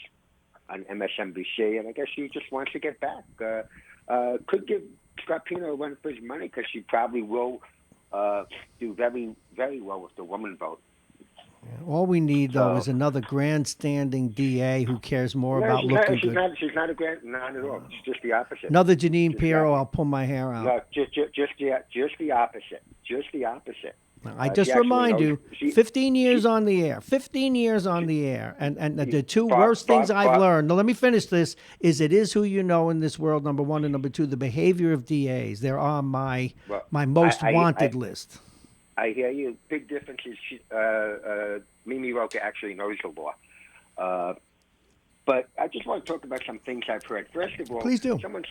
on MSNBC, and I guess she just wants to get back. Could give Scarpino a run for his money because she probably will do very, very well with the woman vote. All we need, though, is another grandstanding DA who cares more about looking good. She's not a not at all. It's just the opposite. Another Janine Pirro, I'll pull my hair out. No, just the opposite. Just the opposite. I just remind you, 15 years on the air. 15 years on the air. And the two worst things I've learned, now let me finish this, is it is who you know in this world, number one, and number two, the behavior of DAs. They're on my most wanted list. I hear you. Big difference is Mimi Rocha actually knows the law. But I just want to talk about some things I've heard. First of all, please do. Someone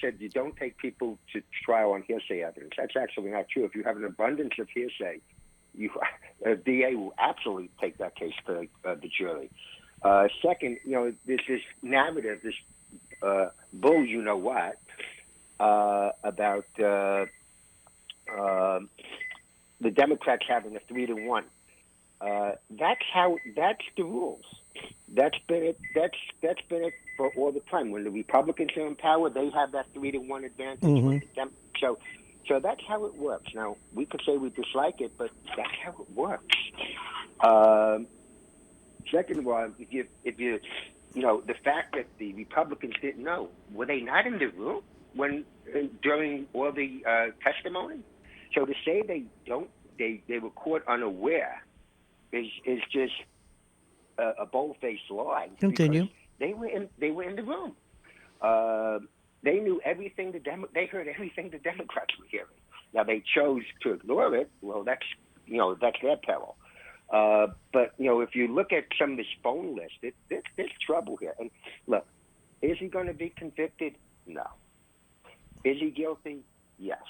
said you don't take people to trial on hearsay evidence. That's actually not true. If you have an abundance of hearsay, a DA will absolutely take that case to the jury. Second, there's this narrative, this bull, you know what, about the Democrats having a 3-1. That's the rules. That's been it for all the time. When the Republicans are in power, they have that 3-1 advantage. Mm-hmm. So that's how it works. Now we could say we dislike it, but that's how it works. Second of all, if you the fact that the Republicans didn't know, were they not in the room during all the testimony? So to say they were caught unaware is just a bold-faced lie. Continue. They were in the room. They knew everything. They heard everything the Democrats were hearing. Now they chose to ignore it. Well, that's their peril. But if you look at some of this phone list, there's trouble here. And look, is he going to be convicted? No. Is he guilty? Yes.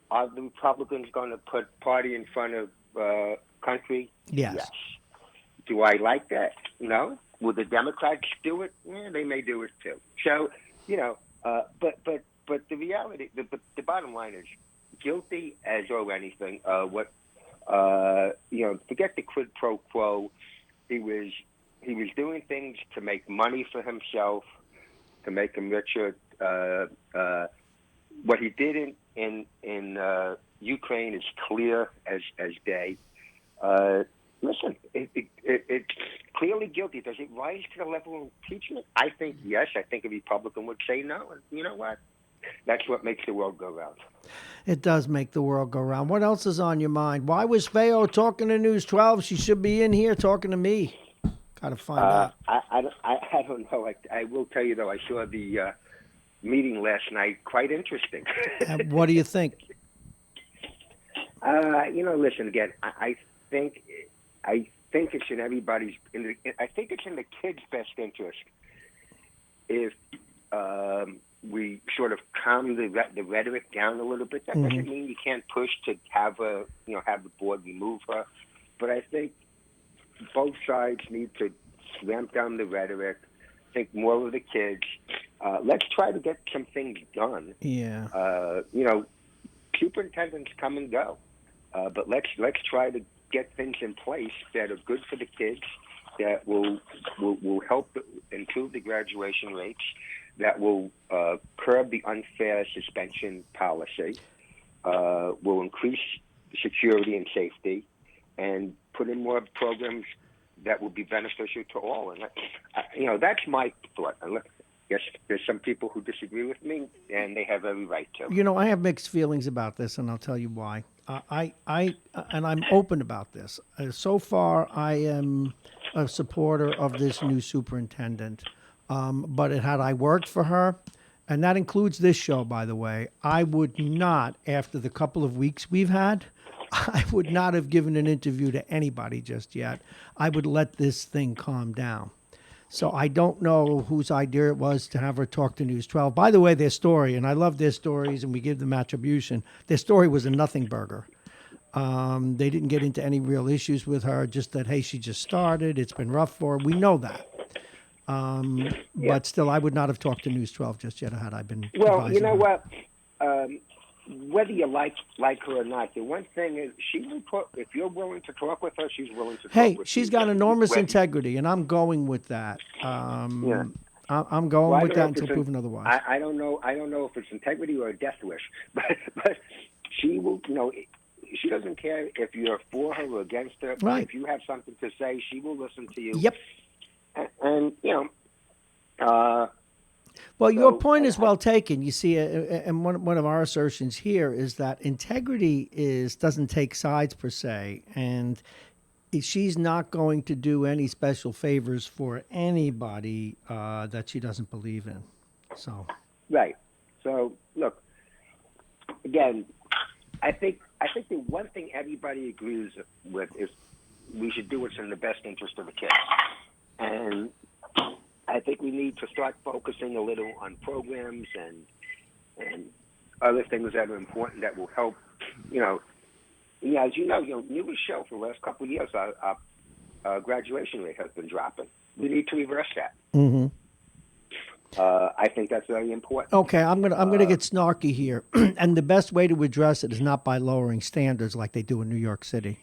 Are the Republicans going to put party in front of country? Yes. Do I like that? No. Will the Democrats do it? Yeah, they may do it too. So, but the reality, the bottom line is, guilty as or anything. Forget the quid pro quo. He was doing things to make money for himself, to make him richer. What he did in Ukraine is clear as day. Listen, it's clearly guilty. Does it rise to the level of impeachment? I think yes. I think a Republican would say no. And you know what? That's what makes the world go round. It does make the world go round. What else is on your mind? Why was Feo talking to News 12? She should be in here talking to me. Got to find out. I don't know. I will tell you, though, I saw the meeting last night. Quite interesting. What do you think? Listen, again, I think it's in everybody's. I think it's in the kids' best interest if we sort of calm the rhetoric down a little bit. That doesn't mean you can't push to have have the board remove her, but I think both sides need to ramp down the rhetoric, think more of the kids. Let's try to get some things done. Yeah. Superintendents come and go, but let's try to get things in place that are good for the kids, that will help improve the graduation rates, that will curb the unfair suspension policy, will increase security and safety, and put in more programs that will be beneficial to all. And that's my thought. Yes, there's some people who disagree with me, and they have every right to. I have mixed feelings about this, and I'll tell you why. And I'm open about this. So far, I am a supporter of this new superintendent. But had I worked for her, and that includes this show, by the way, I would not, after the couple of weeks we've had, I would not have given an interview to anybody just yet. I would let this thing calm down. So I don't know whose idea it was to have her talk to News 12. By the way, their story, and I love their stories, and we give them attribution, their story was a nothing burger. They didn't get into any real issues with her, just that, hey, she just started. It's been rough for her. We know that. But still, I would not have talked to News 12 just yet had I been Well, you know her. what? Whether you like her or not, the one thing is she will talk. If you're willing to talk with her, she's willing to talk with you. Hey, she's got enormous integrity, and I'm going with that. I'm going with that until proven otherwise. I don't know. I don't know if it's integrity or a death wish, but she will. She doesn't care if you're for her or against her. Right. If you have something to say, she will listen to you. Yep. And well, your point is well taken. You see, and one of our assertions here is that integrity doesn't take sides per se, and she's not going to do any special favors for anybody that she doesn't believe in. So right. So look, again, I think the one thing everybody agrees with is we should do what's in the best interest of the kids, and I think we need to start focusing a little on programs and other things that are important that will help. As you know, New Rochelle for the last couple of years, our graduation rate has been dropping. We need to reverse that. Mm-hmm. I think that's very important. Okay, I'm gonna get snarky here, and the best way to address it is not by lowering standards like they do in New York City.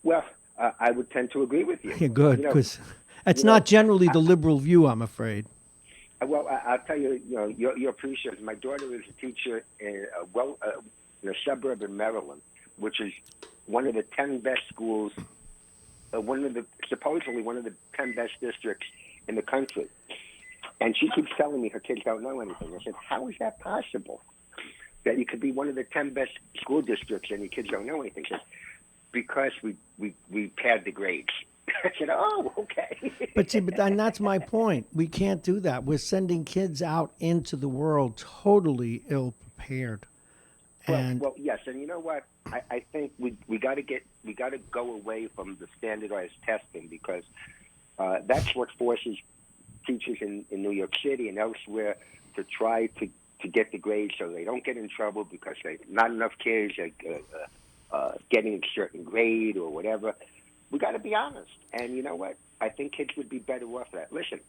Well, I would tend to agree with you. Yeah, good, because it's not generally the liberal view, I'm afraid. Well, I'll tell you, you're appreciative. My daughter is a teacher in a suburb in Maryland, which is one of the 10 best schools, supposedly one of the 10 best districts in the country. And she keeps telling me her kids don't know anything. I said, how is that possible? That you could be one of the 10 best school districts and your kids don't know anything? She said, because we pad the grades. I said, oh, okay. But that's my point. We can't do that. We're sending kids out into the world totally ill-prepared. Well, yes, and you know what? I think we got to go away from the standardized testing, because that's what forces teachers in New York City and elsewhere to try to get the grades so they don't get in trouble because not enough kids are getting a certain grade or whatever. We got to be honest. And you know what? I think kids would be better off for that. Listen,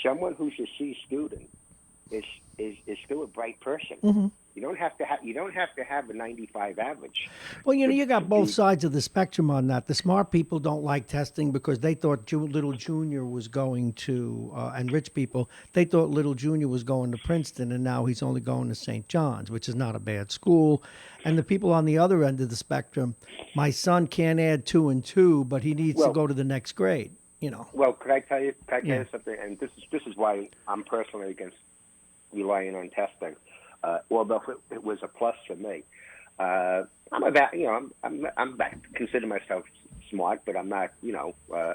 someone who's a C student is still a bright person. Mm-hmm. You don't have to have a 95 average. Well, you got both sides of the spectrum on that. The smart people don't like testing because they thought little Junior was going to, and rich people, they thought little Junior was going to Princeton, and now he's only going to St. John's, which is not a bad school. And the people on the other end of the spectrum, my son can't add 2 and 2, but he needs to go to the next grade. Well, could I tell you something? And this is why I'm personally against relying on testing. Although it was a plus for me, I'm consider myself smart, but I'm not,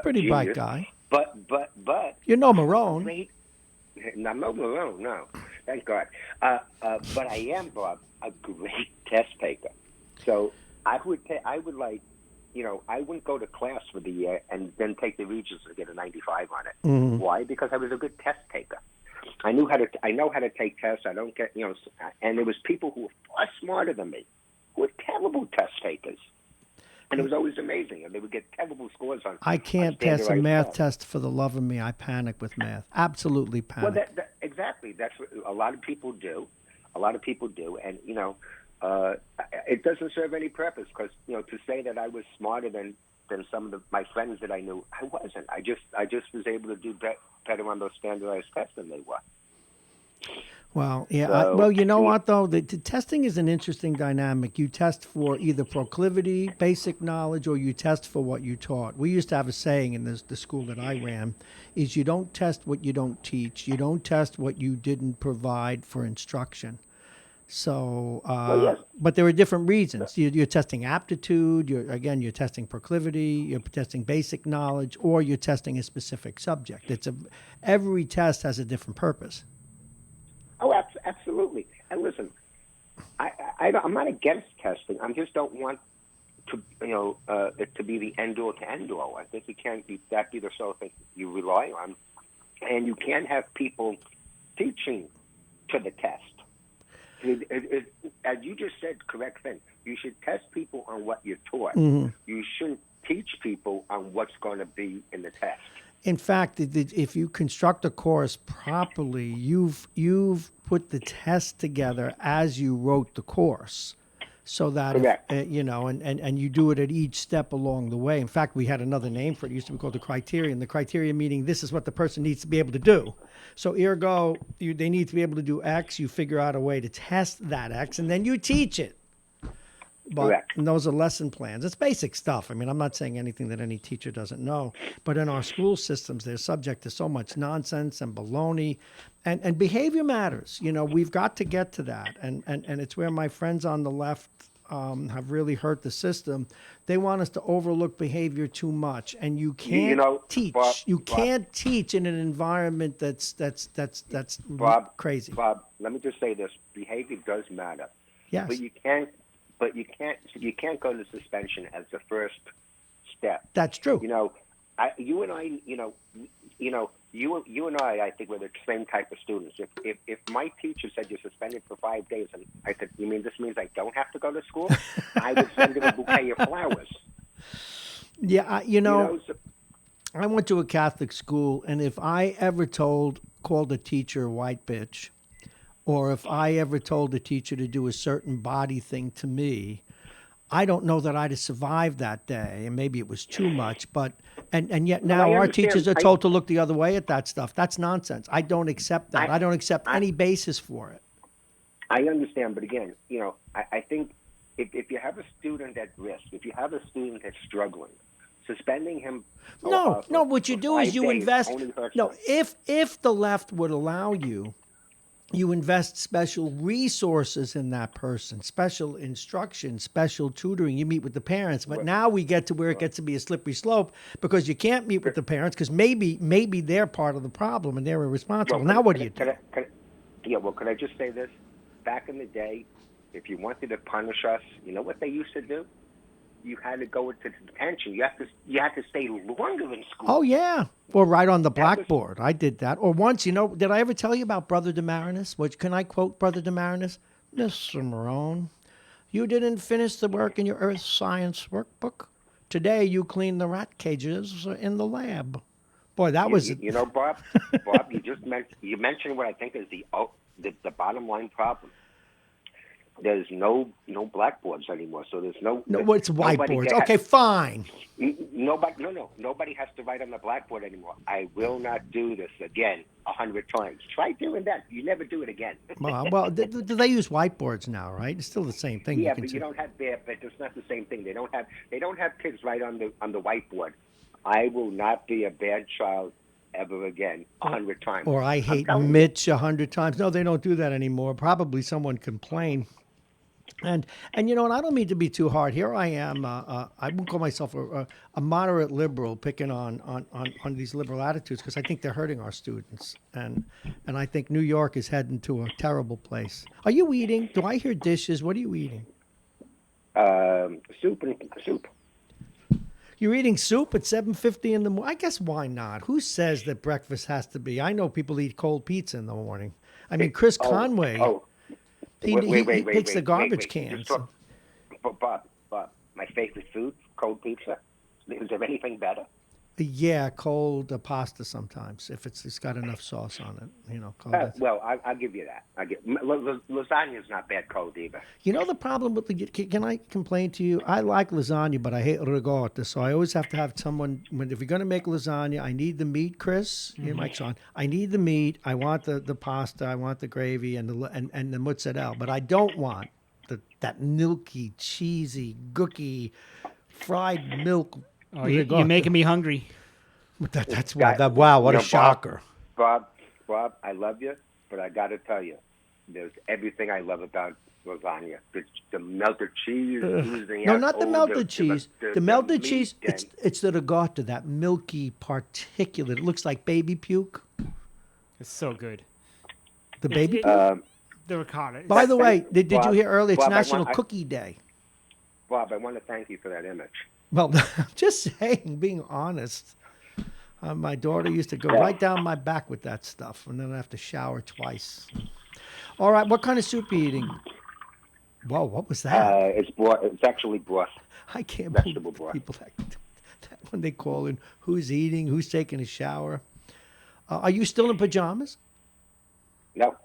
pretty genius. bright guy. But you're no Marrone. I'm no Marrone, no, thank God. But I am, Bob, a great test taker. So I would like, I wouldn't go to class for the year and then take the Regents and get a 95 on it. Mm-hmm. Why? Because I was a good test taker. I know how to take tests. I don't get, and there was people who were far smarter than me, who were terrible test takers. And it was always amazing. And they would get terrible scores on. I can't on pass a standardized math tests. test for the love of me. I panic with math. Absolutely panic. Well, exactly. That's what a lot of people do. And it doesn't serve any purpose because to say that I was smarter than some of my friends that I knew, I wasn't. I just was able to do better on those standardized tests than they were. Well, yeah. So, you know what, though? The testing is an interesting dynamic. You test for either proclivity, basic knowledge, or you test for what you taught. We used to have a saying in the school that I ran, is you don't test what you don't teach. You don't test what you didn't provide for instruction. So, yes. but there are different reasons. You're testing aptitude. You're testing proclivity. You're testing basic knowledge, or you're testing a specific subject. Every test has a different purpose. Oh, absolutely. And listen, I'm not against testing. I just don't want to, it to be the end all to end all. I think it can't be the sole thing you rely on, and you can't have people teaching to the test. As you just said, correct thing. You should test people on what you're taught. Mm-hmm. You shouldn't teach people on what's going to be in the test. In fact, if you construct a course properly, you've put the test together as you wrote the course, so that and you do it at each step along the way. In fact, we had another name for it. It used to be called the criterion. The criterion meaning this is what the person needs to be able to do. So ergo, they need to be able to do X. You figure out a way to test that X, and then you teach it. And those are lesson plans. It's basic stuff. I mean, I'm not saying anything that any teacher doesn't know. But in our school systems, they're subject to so much nonsense and baloney. And behavior matters. We've got to get to that. And it's where my friends on the left have really hurt the system. They want us to overlook behavior too much. And you can't teach. You can't teach in an environment that's crazy. Bob, let me just say this. Behavior does matter. Yes. But you can't go to suspension as the first step. That's true. You and I, I think we're the same type of students. If my teacher said you're suspended for 5 days, and I said, you mean this means I don't have to go to school? I would send him a bouquet of flowers. Yeah, I went to a Catholic school, and if I ever called a teacher a white bitch, or if I ever told a teacher to do a certain body thing to me, I don't know that I'd have survived that day. And maybe it was too much, but and yet now our teachers are told to look the other way at that stuff. That's nonsense. I don't accept that. I don't accept any basis for it. I understand, but again, I think if you have a student at risk, if you have a student that's struggling, suspending him. No. What you do is you invest. No, if the left would allow you. You invest special resources in that person, special instruction, special tutoring. You meet with the parents, but now we get to where it gets to be a slippery slope because you can't meet with the parents because maybe they're part of the problem and they're irresponsible. Now what do you do? Can I just say this? Back in the day, if you wanted to punish us, you know what they used to do? You had to go into detention. You have to stay longer in school. Oh yeah, or right on the blackboard. I did that. Or once, did I ever tell you about Brother Damarinus? Can I quote Brother Damarinus? Mr. Marrone, you didn't finish the work in your earth science workbook. Today you clean the rat cages in the lab. Boy, that was. Bob, you mentioned what I think is the bottom line problem. There's no blackboards anymore, so there's no. It's whiteboards. Okay, fine. Nobody has to write on the blackboard anymore. I will not do this again 100 times. Try doing that. You never do it again. Well, they use whiteboards now, right? It's still the same thing. Yeah, but you don't have that. But it's not the same thing. They don't have kids write on the whiteboard. I will not be a bad child ever again 100 times. Or I hate Mitch 100 times. No, they don't do that anymore. Probably someone complained. And I don't mean to be too hard. Here I am. I won't call myself a moderate liberal, picking on these liberal attitudes because I think they're hurting our students. And I think New York is heading to a terrible place. Are you eating? Do I hear dishes? What are you eating? Soup. You're eating soup at 7:50 in the morning. I guess why not? Who says that breakfast has to be? I know people eat cold pizza in the morning. I mean, Chris Conway, he takes the garbage cans. Bob, my favorite food, cold pizza. Is there anything better? Yeah, cold pasta sometimes if it's got enough sauce on it. You know, well, I'll give you that. Lasagna's not bad cold either. You know the problem with can I complain to you? I like lasagna, but I hate ricotta. So I always have to have someone if you're going to make lasagna, I need the meat, Chris. Your mic's on. I need the meat. I want the pasta. I want the gravy and the mozzarella, but I don't want that milky, cheesy, gooky, fried milk. Oh, you're making me hungry. That's wow! What a shocker, Bob, I love you, but I got to tell you, there's everything I love about lasagna. The melted cheese. No, not the melted cheese. The melted cheese. It's the ricotta, that milky particulate. It looks like baby puke. It's so good. The baby puke. The ricotta. By the way, did you hear earlier? It's National Cookie Day. Bob, I want to thank you for that image. Well, I'm just saying, being honest. My daughter used to go right down my back with that stuff, and then I have to shower twice. All right, what kind of soup are you eating? Whoa, what was that? It's broth. It's actually broth. I can't Vegetable believe broth. people that when they call in, who's eating, who's taking a shower. Are you still in pajamas? No.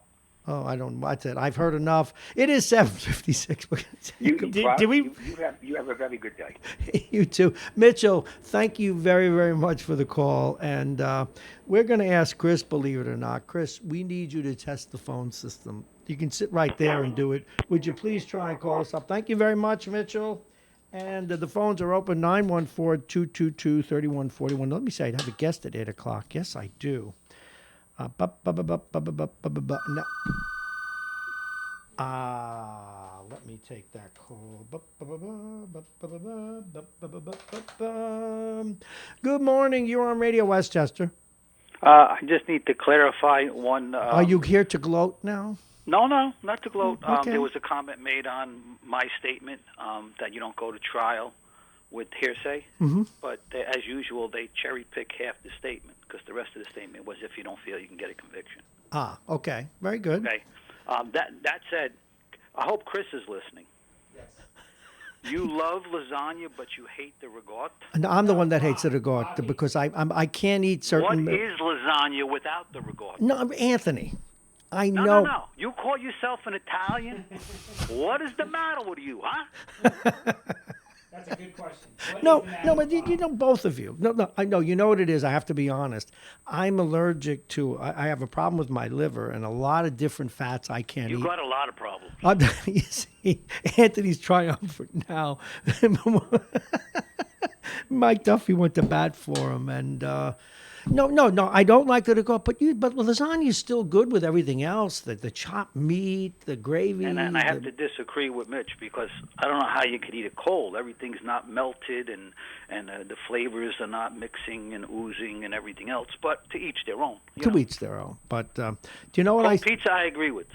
Oh, I don't. That's it. I've heard enough. It is 7:56. You have a very good day. You too, Mitchell. Thank you very, very much for the call. And we're going to ask Chris. Believe it or not, Chris, we need you to test the phone system. You can sit right there and do it. Would you please try and call us up? Thank you very much, Mitchell. And the phones are open 914-222-3141. Let me say, I have a guest at 8 o'clock. Yes, I do. Let me take that call. Good morning. You're on Radio Westchester. I just need to clarify one. Are you here to gloat now? No, not to gloat. Okay. There was a comment made on my statement that you don't go to trial with hearsay. Mm-hmm. But as usual, they cherry pick half the statement because the rest of the statement was if you don't feel you can get a conviction. Okay. Very good. Okay. That said, I hope Chris is listening. Yes. You love lasagna, but you hate the ricotta? And I'm the one that hates the ricotta because I can't eat certain... What is lasagna without the ricotta? No, Anthony, I know... No. You call yourself an Italian? What is the matter with you, huh? That's a good question. No, but you know, both of you. No, I know. You know what it is. I have to be honest. I'm allergic to. I have a problem with my liver and a lot of different fats I can't eat. You've got a lot of problems. You see, Anthony's triumphant now. Mike Duffy went to bat for him, and no, I don't like the ricotta. But lasagna is still good with everything else. The chopped meat, the gravy. And I have to disagree with Mitch because I don't know how you could eat it cold. Everything's not melted, and the flavors are not mixing and oozing and everything else. But to each their own. To each their own. But do you know what pizza, I agree with.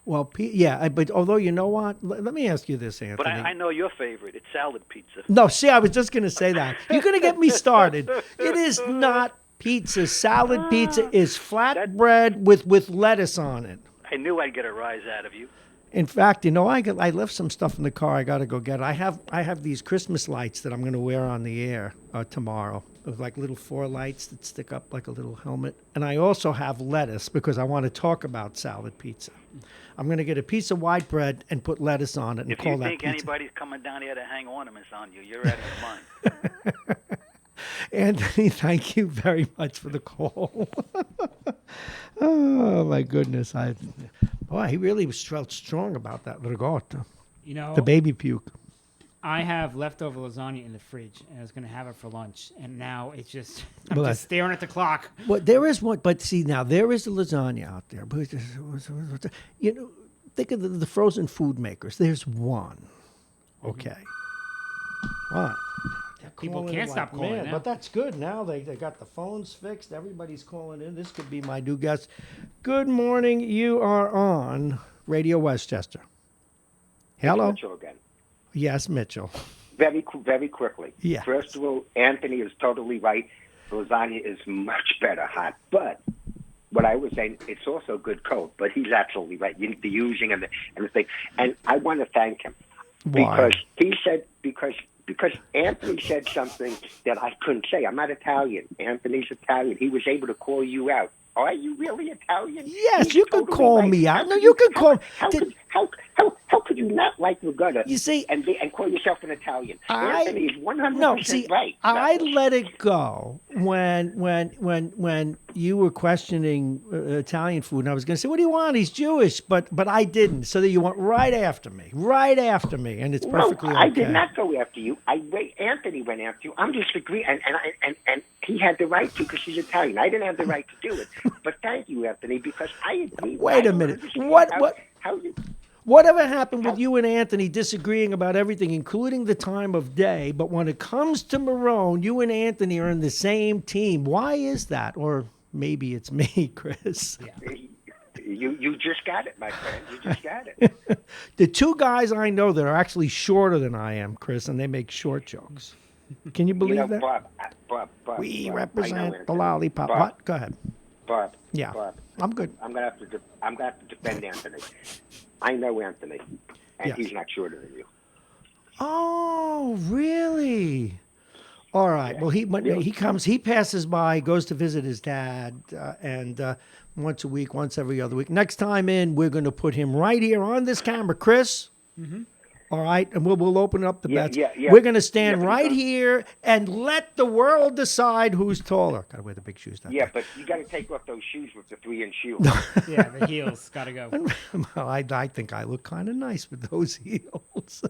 Well, but although you know what, let me ask you this, Anthony. But I know your favorite. It's salad pizza. No, see, I was just going to say that. You're going to get me started. It is not pizza. Salad pizza is flat bread with lettuce on it. I knew I'd get a rise out of you. In fact, you know, I left some stuff in the car. I got to go get it. I have these Christmas lights that I'm going to wear on the air tomorrow. With like little 4 lights that stick up like a little helmet. And I also have lettuce because I want to talk about salad pizza. I'm going to get a piece of white bread and put lettuce on it and call that pizza. If you think anybody's coming down here to hang ornaments on you, you're out of your mind. Anthony, thank you very much for the call. Oh, my goodness. He really felt strong about that ricotta. You know, the baby puke. I have leftover lasagna in the fridge, and I was going to have it for lunch, and now it's just, I'm just staring at the clock. Well, there is one, but see, now there is a lasagna out there. But, you know, think of the frozen food makers. There's one. Okay. What? People can't stop calling now. But that's good. Now they got the phones fixed. Everybody's calling in. This could be my new guest. Good morning. You are on Radio Westchester. Hello. Mitchell again. Yes, Mitchell. very quickly. Yeah. First of all, Anthony is totally right. Lasagna is much better hot. But what I was saying, it's also good cold. But he's absolutely right. The using and the thing. And I want to thank him. Why? Because he said, because Anthony said something that I couldn't say. I'm not Italian. Anthony's Italian. He was able to call you out. Are you really Italian? Yes, He's you can totally call right. me How out. No, could you can call. How could you not like Regatta? You see, and call yourself an Italian? I- Anthony is 100% No, see, right. I let it go when you were questioning Italian food, and I was going to say, "What do you want? He's Jewish," but I didn't. So that you went right after me, and it's perfectly okay. I did not go after you. Anthony went after you. I'm just agreeing, and he had the right to because he's Italian. I didn't have the right to do it, but thank you, Anthony, because I agree. Wait a minute. Whatever happened with you and Anthony disagreeing about everything, including the time of day, but when it comes to Marrone, you and Anthony are in the same team. Why is that? Or maybe it's me, Chris. Yeah. You just got it, my friend. You just got it. The two guys I know that are actually shorter than I am, Chris, and they make short jokes. Can you believe that? Bob, We Bob, represent the Anthony. lollipop. Bob. What? Go ahead. Bob. Yeah. Bob, I'm good. I'm gonna have to defend Anthony. I know Anthony, and Yes. he's not shorter than you. Oh, really? All right. Well, he comes. He passes by, goes to visit his dad, and once a week, once every other week. Next time in, we're going to put him right here on this camera, Chris. Mm-hmm. All right, and we'll open up the bets. Yeah. We're going to stand right here and let the world decide who's taller. Gotta wear the big shoes. Yeah, but you got to take off those shoes with the 3-inch heel. Yeah, the heels got to go. Well, I think I look kind of nice with those heels.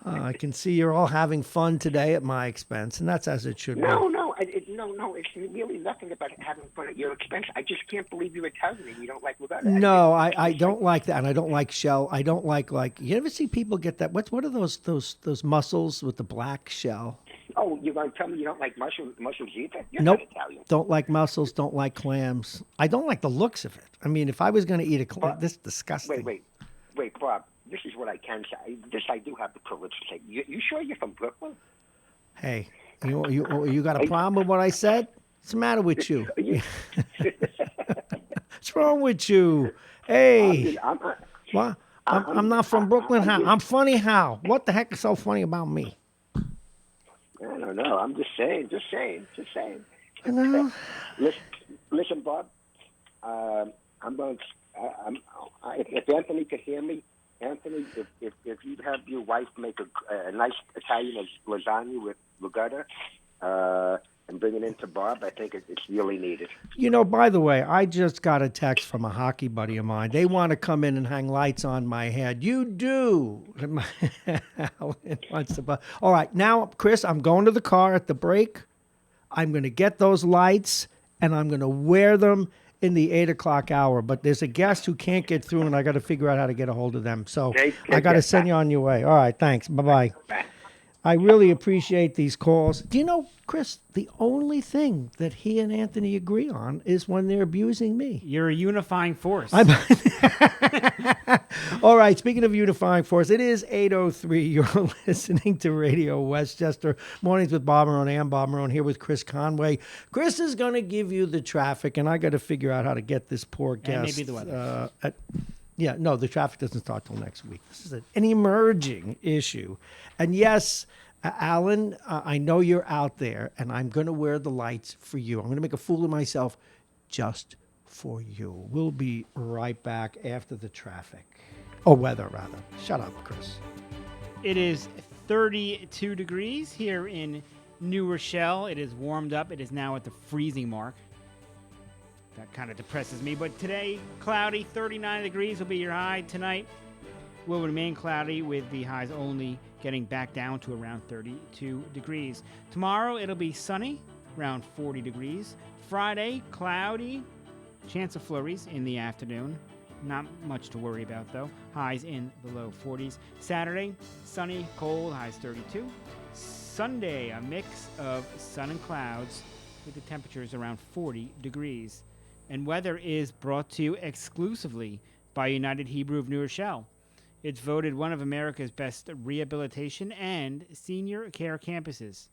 I can see you're all having fun today at my expense, and that's as it should be. No. It's really nothing about having fun at your expense. I just can't believe you're Italian and you don't like Regatta. No, I don't like that, and I don't like shell. I don't like you ever see people get that? What are those mussels with the black shell? Oh, you're going to tell me you don't like mussels either? You're Nope. not Italian. Don't like mussels. Don't like clams. I don't like the looks of it. I mean, if I was going to eat a clam, this is disgusting. Wait, Bob. This is what I can say. This I do have the privilege to say. You sure you're from Brooklyn? Hey, you got a problem with what I said? What's the matter with you? What's wrong with you? Hey, what? I'm not from Brooklyn. How? I'm funny how? What the heck is so funny about me? I don't know. I'm just saying. You know? Listen, Bob. I'm going. If Anthony could hear me, Anthony, if you'd have your wife make a nice Italian lasagna with Regatta and bring it into Bob, I think it's really needed. You know, by the way, I just got a text from a hockey buddy of mine. They want to come in and hang lights on my head. You do. Alan wants to all right, now, Chris, I'm going to the car at the break. I'm going to get those lights, and I'm going to wear them in the 8 o'clock hour. But there's a guest who can't get through, and I got to figure out how to get a hold of them. So I got to send you on your way. All right, thanks. Bye-bye. Bye. I really appreciate these calls. Do you know, Chris, the only thing that he and Anthony agree on is when they're abusing me. You're a unifying force. All right, speaking of unifying force, it is 8:03. You're listening to Radio Westchester. Mornings with Bob Marrone. I'm Bob Marrone here with Chris Conway. Chris is going to give you the traffic, and I got to figure out how to get this poor guest. And maybe the weather. Yeah, no, the traffic doesn't start till next week. This is an emerging issue. And yes, Alan, I know you're out there, and I'm going to wear the lights for you. I'm going to make a fool of myself just for you. We'll be right back after the traffic. Or weather, rather. Shut up, Chris. It is 32 degrees here in New Rochelle. It is warmed up. It is now at the freezing mark. That kind of depresses me. But today, cloudy, 39 degrees will be your high. Tonight will remain cloudy with the highs only getting back down to around 32 degrees. Tomorrow, it'll be sunny, around 40 degrees. Friday, cloudy, chance of flurries in the afternoon. Not much to worry about, though. Highs in the low 40s. Saturday, sunny, cold, highs 32. Sunday, a mix of sun and clouds with the temperatures around 40 degrees. And weather is brought to you exclusively by United Hebrew of New Rochelle. It's voted one of America's best rehabilitation and senior care campuses.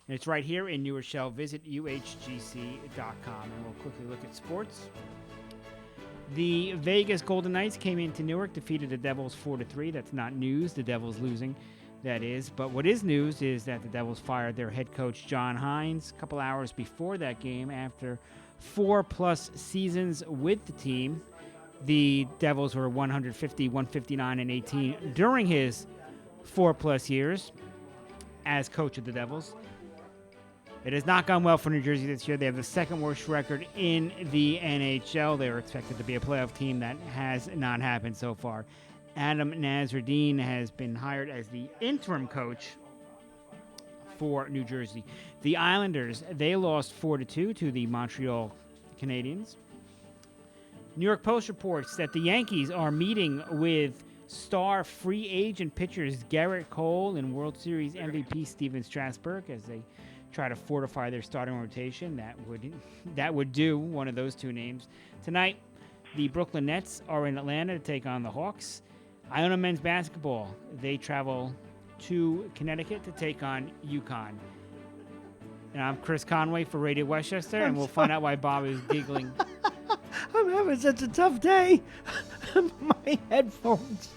And it's right here in New Rochelle. Visit uhgc.com. And we'll quickly look at sports. The Vegas Golden Knights came into Newark, defeated the Devils 4-3. That's not news. The Devils losing, that is. But what is news is that the Devils fired their head coach, John Hines, a couple hours before that game after 4+ seasons with the team. The Devils were 150, 159, and 18 during his 4+ years as coach of the Devils. It has not gone well for New Jersey this year. They have the second worst record in the NHL. They were expected to be a playoff team. That has not happened so far. Adam Nasruddin has been hired as the interim coach for New Jersey. The Islanders, they lost 4-2 to the Montreal Canadiens. New York Post reports that the Yankees are meeting with star free agent pitchers Garrett Cole and World Series MVP Steven Strasburg as they try to fortify their starting rotation. That would do one of those two names. Tonight, the Brooklyn Nets are in Atlanta to take on the Hawks. Iona men's basketball, they travel to Connecticut to take on UConn. And I'm Chris Conway for Radio Westchester, and we'll find out why Bob is giggling. I'm having such a tough day. My headphones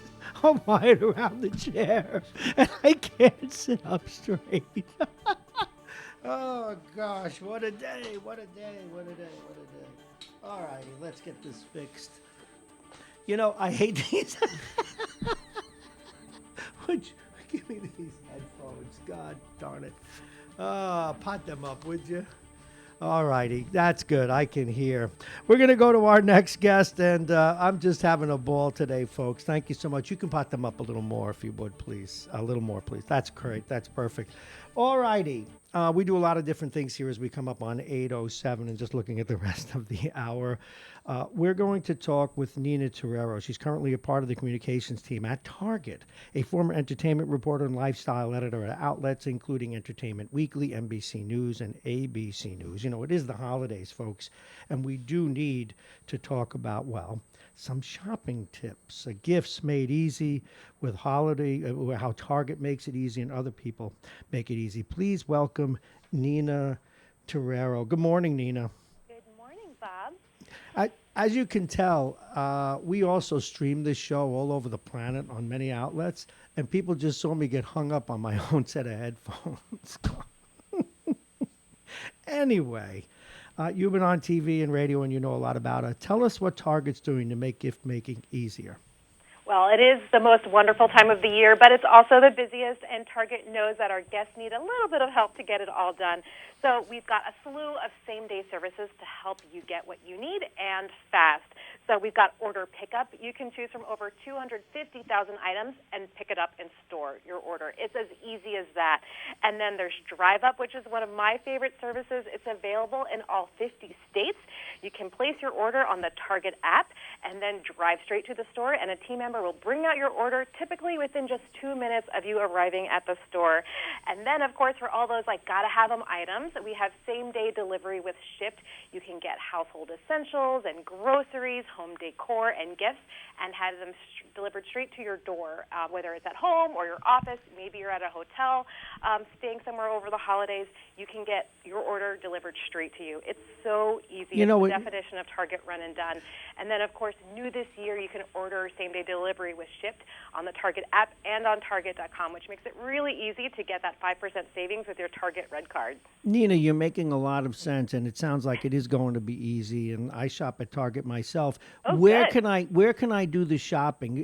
are wired around the chair, and I can't sit up straight. Oh, gosh, what a day, what a day, what a day, what a day. All righty, let's get this fixed. You know, I hate these. Would you give me these headphones? God darn it. Pot them up, would you? All righty, that's good. I can hear. We're going to go to our next guest, and I'm just having a ball today, folks. Thank you so much. You can pot them up a little more if you would, please. A little more, please. That's great. That's perfect. All righty. We do a lot of different things here as we come up on 8:07 and just looking at the rest of the hour. We're going to talk with Nina Torero. She's currently a part of the communications team at Target, a former entertainment reporter and lifestyle editor at outlets including Entertainment Weekly, NBC News, and ABC News. You know, it is the holidays, folks, and we do need to talk about, well, some shopping tips, gifts made easy with holiday, how Target makes it easy and other people make it easy. Please welcome Nina Torero. Good morning, Nina. Good morning, Bob. As you can tell, we also stream this show all over the planet on many outlets, and people just saw me get hung up on my own set of headphones. Anyway, you've been on TV and radio, and you know a lot about it. Tell us what Target's doing to make gift-making easier. Well, it is the most wonderful time of the year, but it's also the busiest, and Target knows that our guests need a little bit of help to get it all done. So we've got a slew of same-day services to help you get what you need and fast. So we've got order pickup. You can choose from over 250,000 items and pick it up and store your order. It's as easy as that. And then there's Drive Up, which is one of my favorite services. It's available in all 50 states. You can place your order on the Target app and then drive straight to the store, and a team member will bring out your order, typically within just 2 minutes of you arriving at the store. And then, of course, for all those gotta-have-them items, we have same-day delivery with Shipt. You can get household essentials and groceries, home decor, and gifts, and have them delivered straight to your door, whether it's at home or your office. Maybe you're at a hotel staying somewhere over the holidays. You can get your order delivered straight to you. It's so easy. You know, it's the definition of Target run and done. And then, of course, new this year, you can order same-day delivery with Shipt on the Target app and on Target.com, which makes it really easy to get that 5% savings with your Target Red Card. Nina, you're making a lot of sense, and it sounds like it is going to be easy. And I shop at Target myself. Oh, where good. can I do the shopping?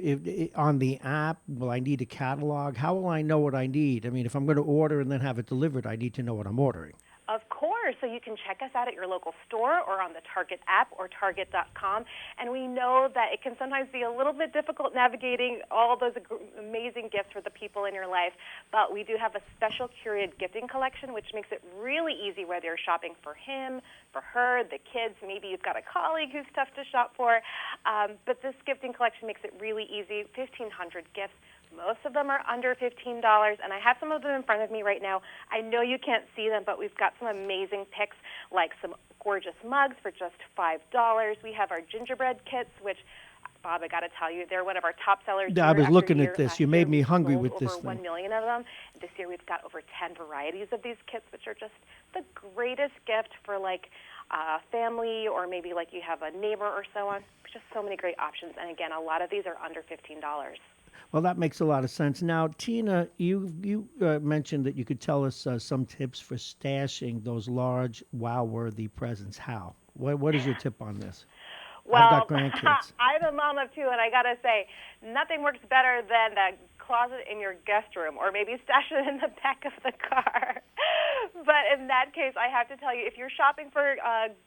On the app? Will I need a catalog? How will I know what I need? I mean, if I'm going to order and then have it delivered, I need to know what I'm ordering. Of course. So you can check us out at your local store or on the Target app or Target.com. And we know that it can sometimes be a little bit difficult navigating all those amazing gifts for the people in your life. But we do have a special curated gifting collection, which makes it really easy whether you're shopping for him, for her, the kids. Maybe you've got a colleague who's tough to shop for. But this gifting collection makes it really easy. 1,500 gifts. Most of them are under $15, and I have some of them in front of me right now. I know you can't see them, but we've got some amazing picks, like some gorgeous mugs for just $5. We have our gingerbread kits, which Bob, I got to tell you, they're one of our top sellers. Yeah, I year was after looking year. at this. Last You year, made me we hungry sold with this over thing. 1 million of them. This year, we've got over 10 varieties of these kits, which are just the greatest gift for like a family, or maybe like you have a neighbor or so on. Just so many great options. And again, a lot of these are under $15. Well, that makes a lot of sense. Now, Tina, you mentioned that you could tell us some tips for stashing those large, wow-worthy presents. How? What is your tip on this? Well, I've got grandkids. I'm a mom of two, and I got to say, nothing works better than the closet in your guest room, or maybe stash it in the back of the car. But in that case, I have to tell you, if you're shopping for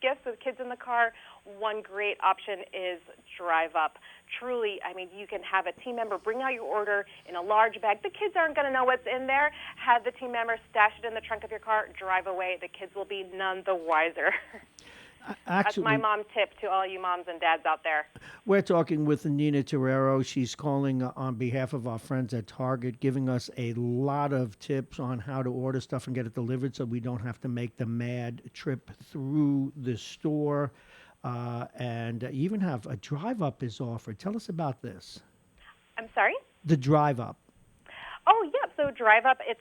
gifts with kids in the car, one great option is Drive Up. Truly, I mean, you can have a team member bring out your order in a large bag. The kids aren't going to know what's in there. Have the team member stash it in the trunk of your car, drive away. The kids will be none the wiser. That's my mom tip to all you moms and dads out there. We're talking with Nina Terrero. She's calling on behalf of our friends at Target, giving us a lot of tips on how to order stuff and get it delivered so we don't have to make the mad trip through the store. And you even have a Drive Up is offered. Tell us about this. I'm sorry? The Drive Up. Oh, yeah. So Drive Up, it's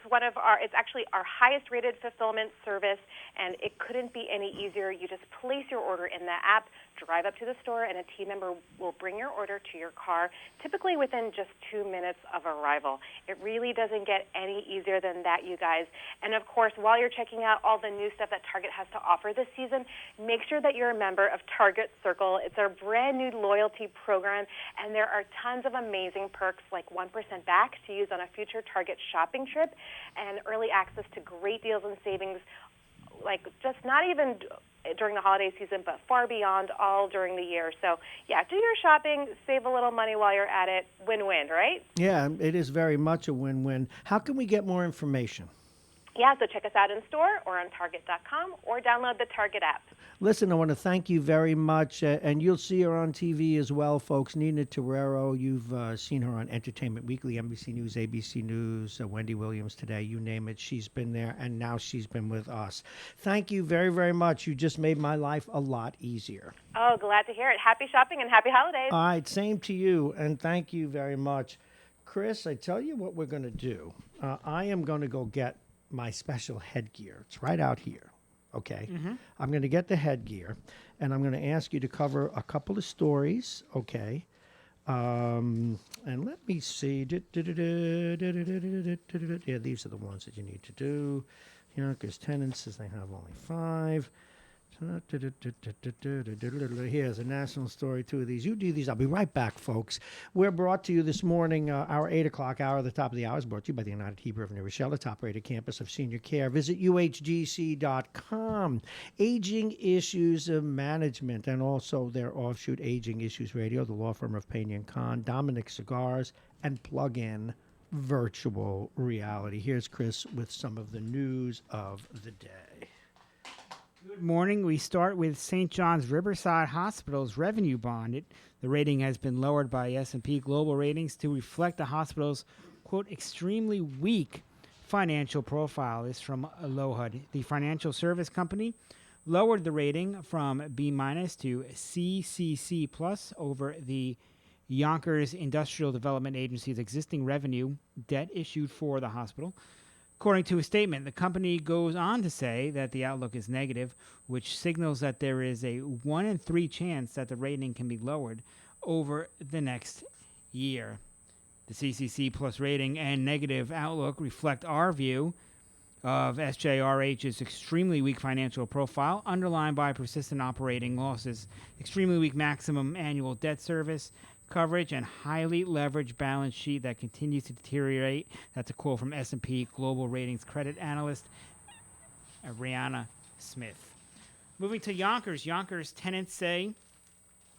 actually our highest rated fulfillment service, and it couldn't be any easier. You just place your order in the app, drive up to the store, and a team member will bring your order to your car, typically within just 2 minutes of arrival. It really doesn't get any easier than that, you guys. And of course, while you're checking out all the new stuff that Target has to offer this season, make sure that you're a member of Target Circle. It's our brand new loyalty program, and there are tons of amazing perks like 1% back to use on a future Target shopping trip, and early access to great deals and savings, like just not even during the holiday season, but far beyond, all during the year. So, yeah, do your shopping, save a little money while you're at it. Win-win, right? Yeah, it is very much a win-win. How can we get more information? Yeah, so check us out in store or on Target.com or download the Target app. Listen, I want to thank you very much, and you'll see her on TV as well, folks. Nina Terrero, you've seen her on Entertainment Weekly, NBC News, ABC News, Wendy Williams Today, you name it. She's been there, and now she's been with us. Thank you very, very much. You just made my life a lot easier. Oh, glad to hear it. Happy shopping and happy holidays. All right, same to you, and thank you very much. Chris, I tell you what we're going to do. I am going to go get my special headgear. It's right out here. Okay. Mm-hmm. I'm going to get the headgear, and I'm going to ask you to cover a couple of stories. Okay. And let me see. Yeah, these are the ones that you need to do. Yonkers tenants says they have only 5. Here's a national story, 2 of these. You do these. I'll be right back, folks. We're brought to you this morning, our 8 o'clock hour, the top of the hour, is brought to you by the United Hebrew of New Rochelle, the top-rated campus of senior care. Visit uhgc.com. Aging Issues of Management, and also their offshoot Aging Issues Radio, the law firm of Payne & Kahn, Dominic Cigars, and Plug-in Virtual Reality. Here's Chris with some of the news of the day. Good morning. We start with St. John's Riverside Hospital's revenue bond. The rating has been lowered by S&P Global Ratings to reflect the hospital's, quote, extremely weak financial profile. This is from Lohud. The financial service company lowered the rating from B- to CCC+ over the Yonkers Industrial Development Agency's existing revenue debt issued for the hospital. According to a statement, the company goes on to say that the outlook is negative, which signals that there is a 1 in 3 chance that the rating can be lowered over the next year. The CCC+ rating and negative outlook reflect our view of SJRH's extremely weak financial profile, underlined by persistent operating losses, extremely weak maximum annual debt service coverage, and highly leveraged balance sheet that continues to deteriorate. That's a quote from S&P Global Ratings credit analyst Ariana Smith. Moving to Yonkers. Yonkers tenants say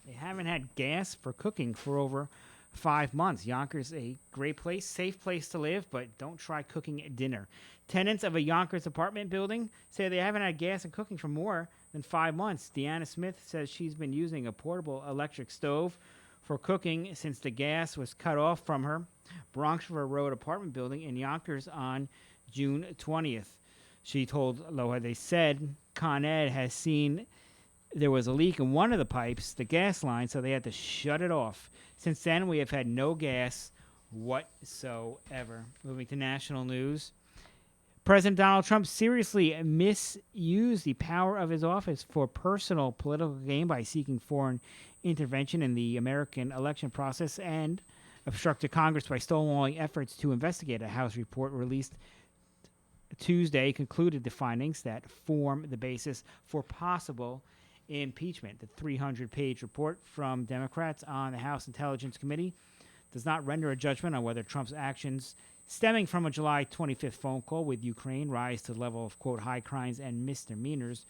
they haven't had gas for cooking for over 5 months. Yonkers, a great place, safe place to live, but don't try cooking dinner. Tenants of a Yonkers apartment building say they haven't had gas and cooking for more than 5 months. Deanna Smith says she's been using a portable electric stove for cooking since the gas was cut off from her Bronx River Road apartment building in Yonkers on June 20th. She told Aloha, they said Con Ed has seen there was a leak in one of the pipes, the gas line, so they had to shut it off. Since then, we have had no gas whatsoever. Moving to national news. President Donald Trump seriously misused the power of his office for personal political gain by seeking foreign intervention in the American election process and obstructed Congress by stonewalling efforts to investigate. A House report released Tuesday concluded the findings that form the basis for possible impeachment. The 300-page report from Democrats on the House Intelligence Committee does not render a judgment on whether Trump's actions stemming from a July 25th phone call with Ukraine rise to the level of, quote, high crimes and misdemeanors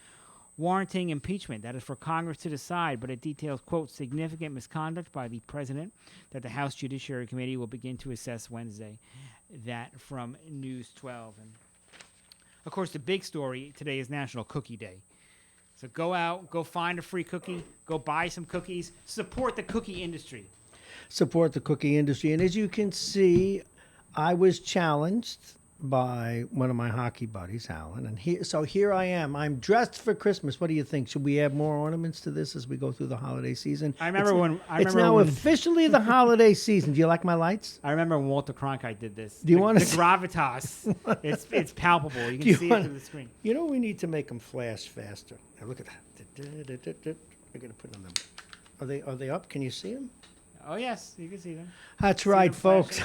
warranting impeachment. That is for Congress to decide, but it details, quote, significant misconduct by the president that the House Judiciary Committee will begin to assess Wednesday. That from News 12. And, of course, the big story today is National Cookie Day. So go out, go find a free cookie, go buy some cookies, support the cookie industry. Support the cookie industry. And as you can see, I was challenged by one of my hockey buddies, Alan. And here I am. I'm dressed for Christmas. What do you think? Should we add more ornaments to this as we go through the holiday season? It's now officially the holiday season. Do you like my lights? I remember when Walter Cronkite did this. Do you want to the gravitas? it's palpable. You can see it through the screen. You know, we need to make them flash faster. Now look at that. We're going to put on them. Are they up? Can you see them? Oh yes, you can see them. That's right, folks.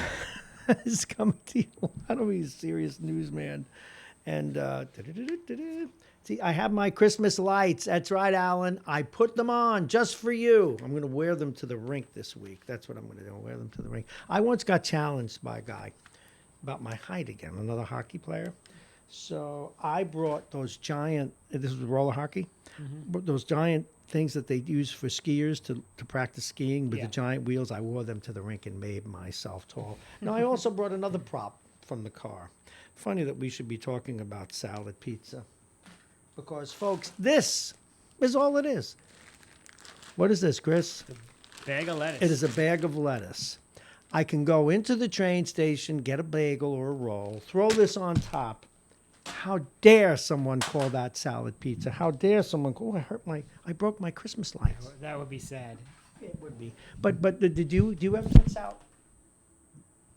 It's coming to you. I don't mean a serious newsman. And see, I have my Christmas lights. That's right, Alan. I put them on just for you. I'm going to wear them to the rink this week. That's what I'm going to do. I'll wear them to the rink. I once got challenged by a guy about my height again, another hockey player. So I brought those giant, this was roller hockey, those giant things that they use for skiers to practice skiing with the giant wheels. I wore them to the rink and made myself tall. Now, I also brought another prop from the car. Funny that we should be talking about salad pizza. Because, folks, this is all it is. What is this, Chris? Bag of lettuce. It is a bag of lettuce. I can go into the train station, get a bagel or a roll, throw this on top. How dare someone call that salad pizza? How dare someone call? I broke my Christmas lights. That would be sad. It would be. But do you ever sense out?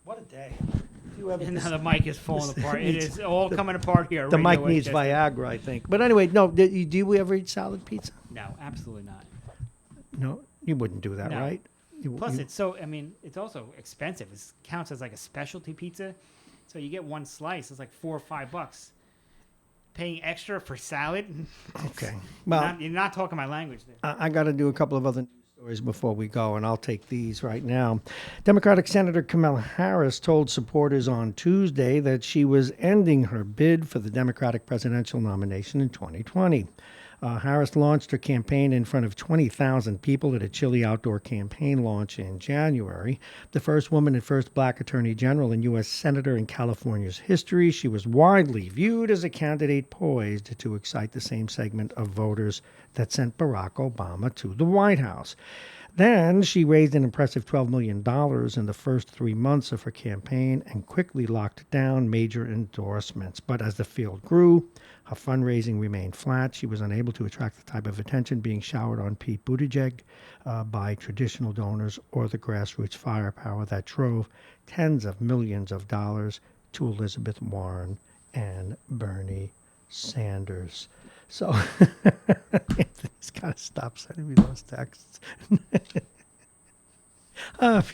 What a day. Do you ever? And now the mic is falling apart. It is all coming apart here. The mic needs Viagra, I think. But anyway, no. Do you ever eat salad pizza? No, absolutely not. No, you wouldn't do that, No. right? Plus, it's it's also expensive. It counts as like a specialty pizza. So you get one slice. It's like $4 or $5. Paying extra for salad. Okay. Well, you're not talking my language there. I got to do a couple of other news stories before we go, and I'll take these right now. Democratic Senator Kamala Harris told supporters on Tuesday that she was ending her bid for the Democratic presidential nomination in 2020. Harris launched her campaign in front of 20,000 people at a chilly outdoor campaign launch in January. The first woman and first black attorney general and U.S. senator in California's history, she was widely viewed as a candidate poised to excite the same segment of voters that sent Barack Obama to the White House. Then she raised an impressive $12 million in the first 3 months of her campaign and quickly locked down major endorsements. But as the field grew, her fundraising remained flat. She was unable to attract the type of attention being showered on Pete Buttigieg by traditional donors or the grassroots firepower that drove tens of millions of dollars to Elizabeth Warren and Bernie Sanders. So Anthony's got to stop sending me those texts.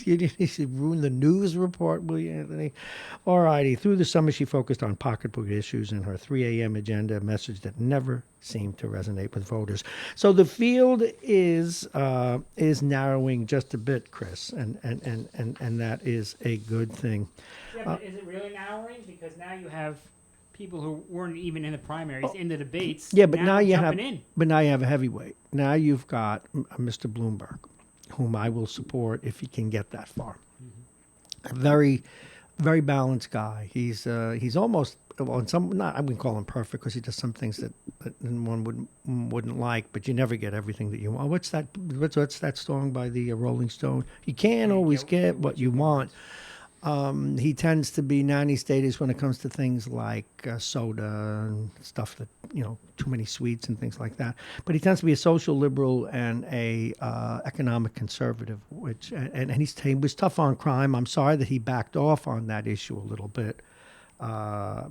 You should ruin the news report, will you, Anthony? All righty. Through the summer, she focused on pocketbook issues in her 3 a.m. agenda, a message that never seemed to resonate with voters. So the field is narrowing just a bit, Chris, and that is a good thing. Yeah, but is it really narrowing? Because now you have people who weren't even in the primaries in the debates. Yeah, but now you have a heavyweight. Now you've got Mr. Bloomberg, whom I will support if he can get that far. A very, very balanced guy. He's almost I wouldn't call him perfect because he does some things that one wouldn't like, but you never get everything that you want. What's that song by the Rolling Stone? You can't always get what you want. He tends to be nanny status when it comes to things like soda and stuff that, too many sweets and things like that. But he tends to be a social liberal and a economic conservative, and he was tough on crime. I'm sorry that he backed off on that issue a little bit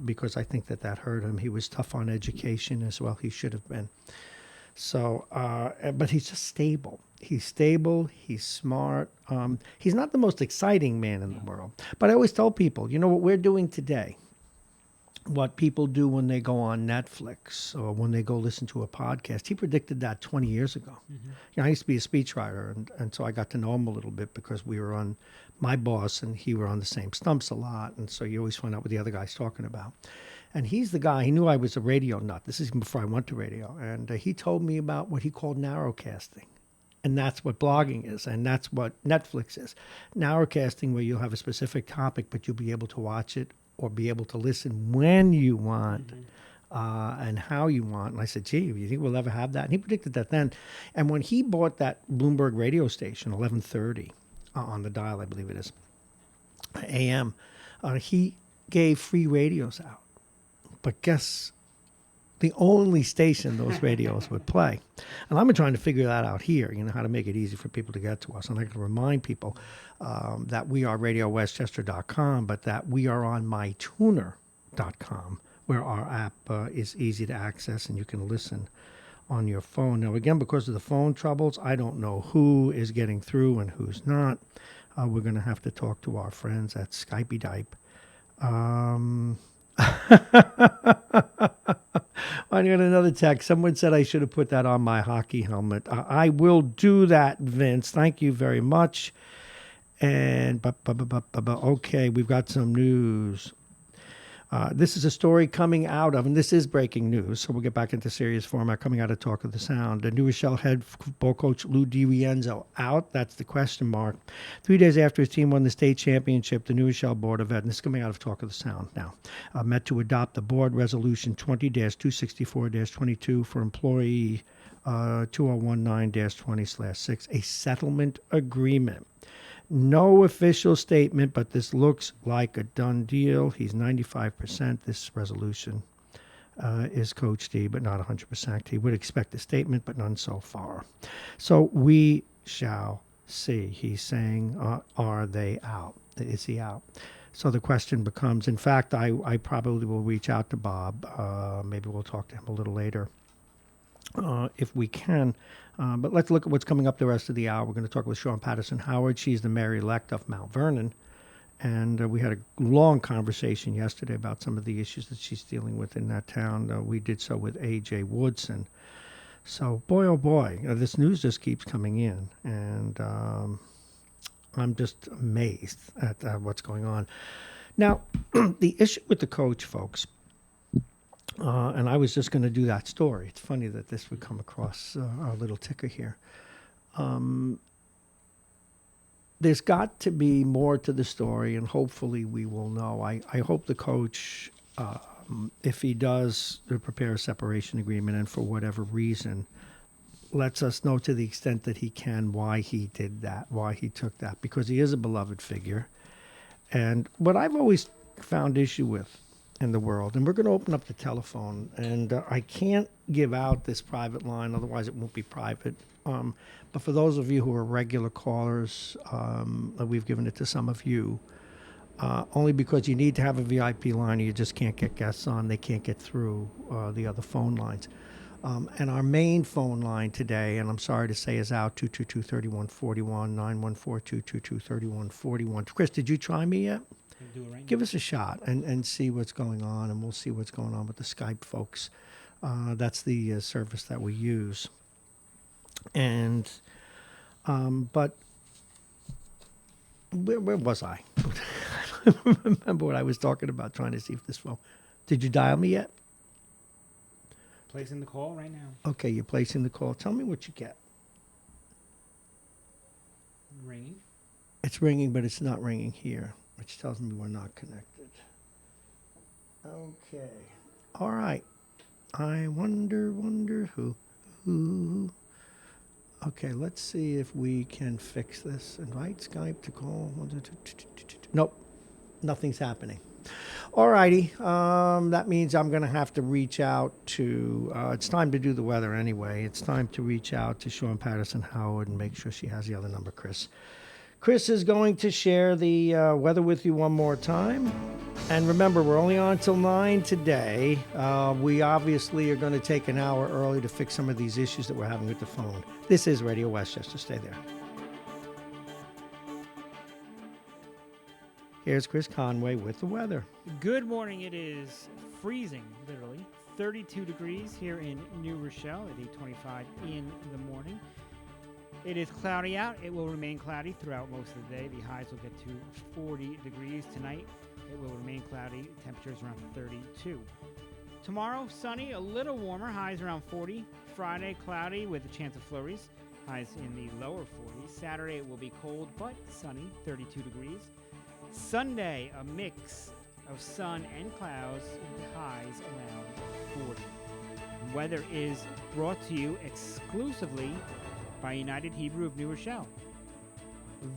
because I think that hurt him. He was tough on education as well. He should have been. So, but he's just stable. He's stable. He's smart. He's not the most exciting man in the world. But I always tell people, what we're doing today, what people do when they go on Netflix or when they go listen to a podcast. He predicted that 20 years ago. Mm-hmm. I used to be a speechwriter, and so I got to know him a little bit because we were on, my boss and he were on the same stumps a lot, and so you always find out what the other guy's talking about. And he's the guy, he knew I was a radio nut. This is before I went to radio. And he told me about what he called narrowcasting. And that's what blogging is, and that's what Netflix is. Narrowcasting, where you'll have a specific topic, but you'll be able to watch it or be able to listen when you want and how you want. And I said, gee, you think we'll ever have that? And he predicted that then. And when he bought that Bloomberg radio station, 1130, on the dial, I believe it is, AM, he gave free radios out. But guess the only station those radios would play. And I've been trying to figure that out here, how to make it easy for people to get to us. And I can remind people that we are RadioWestchester.com, but that we are on MyTuner.com, where our app is easy to access and you can listen on your phone. Now, again, because of the phone troubles, I don't know who is getting through and who's not. We're going to have to talk to our friends at Skypey Dipe. I got another text. Someone said I should have put that on my hockey helmet. I will do that, Vince. Thank you very much. And okay, we've got some news. This is a story coming out of, and this is breaking news, so we'll get back into serious format, coming out of Talk of the Sound. The New Rochelle head football coach Lou DiRienzo out. That's the question mark. 3 days after his team won the state championship, the New Rochelle Board of Ed, and this is coming out of Talk of the Sound now, met to adopt the board resolution 20-264-22 for employee 2019-20/6, a settlement agreement. No official statement, but this looks like a done deal. He's 95%. This resolution is Coach D, but not 100%. He would expect a statement, but none so far. So we shall see. He's saying, are they out? Is he out? So the question becomes, in fact, I probably will reach out to Bob. Maybe we'll talk to him a little later. If we can. But let's look at what's coming up the rest of the hour. We're going to talk with Sean Patterson-Howard. She's the mayor-elect of Mount Vernon. And we had a long conversation yesterday about some of the issues that she's dealing with in that town. We did so with A.J. Woodson. So, boy, oh boy, this news just keeps coming in. And I'm just amazed at what's going on. Now, the issue with the coach, folks, and I was just going to do that story. It's funny that this would come across our little ticker here. There's got to be more to the story, and hopefully we will know. I hope the coach, if he does prepare a separation agreement and for whatever reason, lets us know to the extent that he can why he did that, why he took that, because he is a beloved figure. And what I've always found issue with in the world, and we're going to open up the telephone, and I can't give out this private line, otherwise it won't be private. But for those of you who are regular callers, we've given it to some of you, only because you need to have a VIP line or you just can't get guests on. They can't get through the other phone lines. And our main phone line today, and I'm sorry to say, is out, 222-3141, 914-222-3141. Chris, did you try me yet? Do it right Give us a shot and see what's going on, and we'll see what's going on with the Skype folks. That's the service that we use. And, but where was I? I don't remember what I was talking about, trying to see if this phone. Did you dial me yet? Placing the call right now. Okay, you're placing the call. Tell me what you get. Ringing. It's ringing, but it's not ringing here, which tells me we're not connected. Okay. All right. I wonder who. Okay, let's see if we can fix this. Invite Skype to call. Nope. nothing's happening. All righty. That means I'm going to have to reach out to, it's time to do the weather anyway. It's time to reach out to Sean Patterson Howard and make sure she has the other number, Chris. Chris is going to share the weather with you one more time. And remember, we're only on till 9 today. We obviously are going to take an hour early to fix some of these issues that we're having with the phone. This is Radio Westchester. Stay there. Here's Chris Conway with the weather. Good morning. It is freezing, literally. 32 degrees here in New Rochelle at 8:25 in the morning. It is cloudy out. It will remain cloudy throughout most of the day. The highs will get to 40 degrees tonight. It will remain cloudy. Temperatures around 32. Tomorrow, sunny, a little warmer. Highs around 40. Friday, cloudy with a chance of flurries. Highs in the lower 40s. Saturday, it will be cold but sunny, 32 degrees. Sunday, a mix of sun and clouds, highs around 40. Weather is brought to you exclusively by United Hebrew of New Rochelle.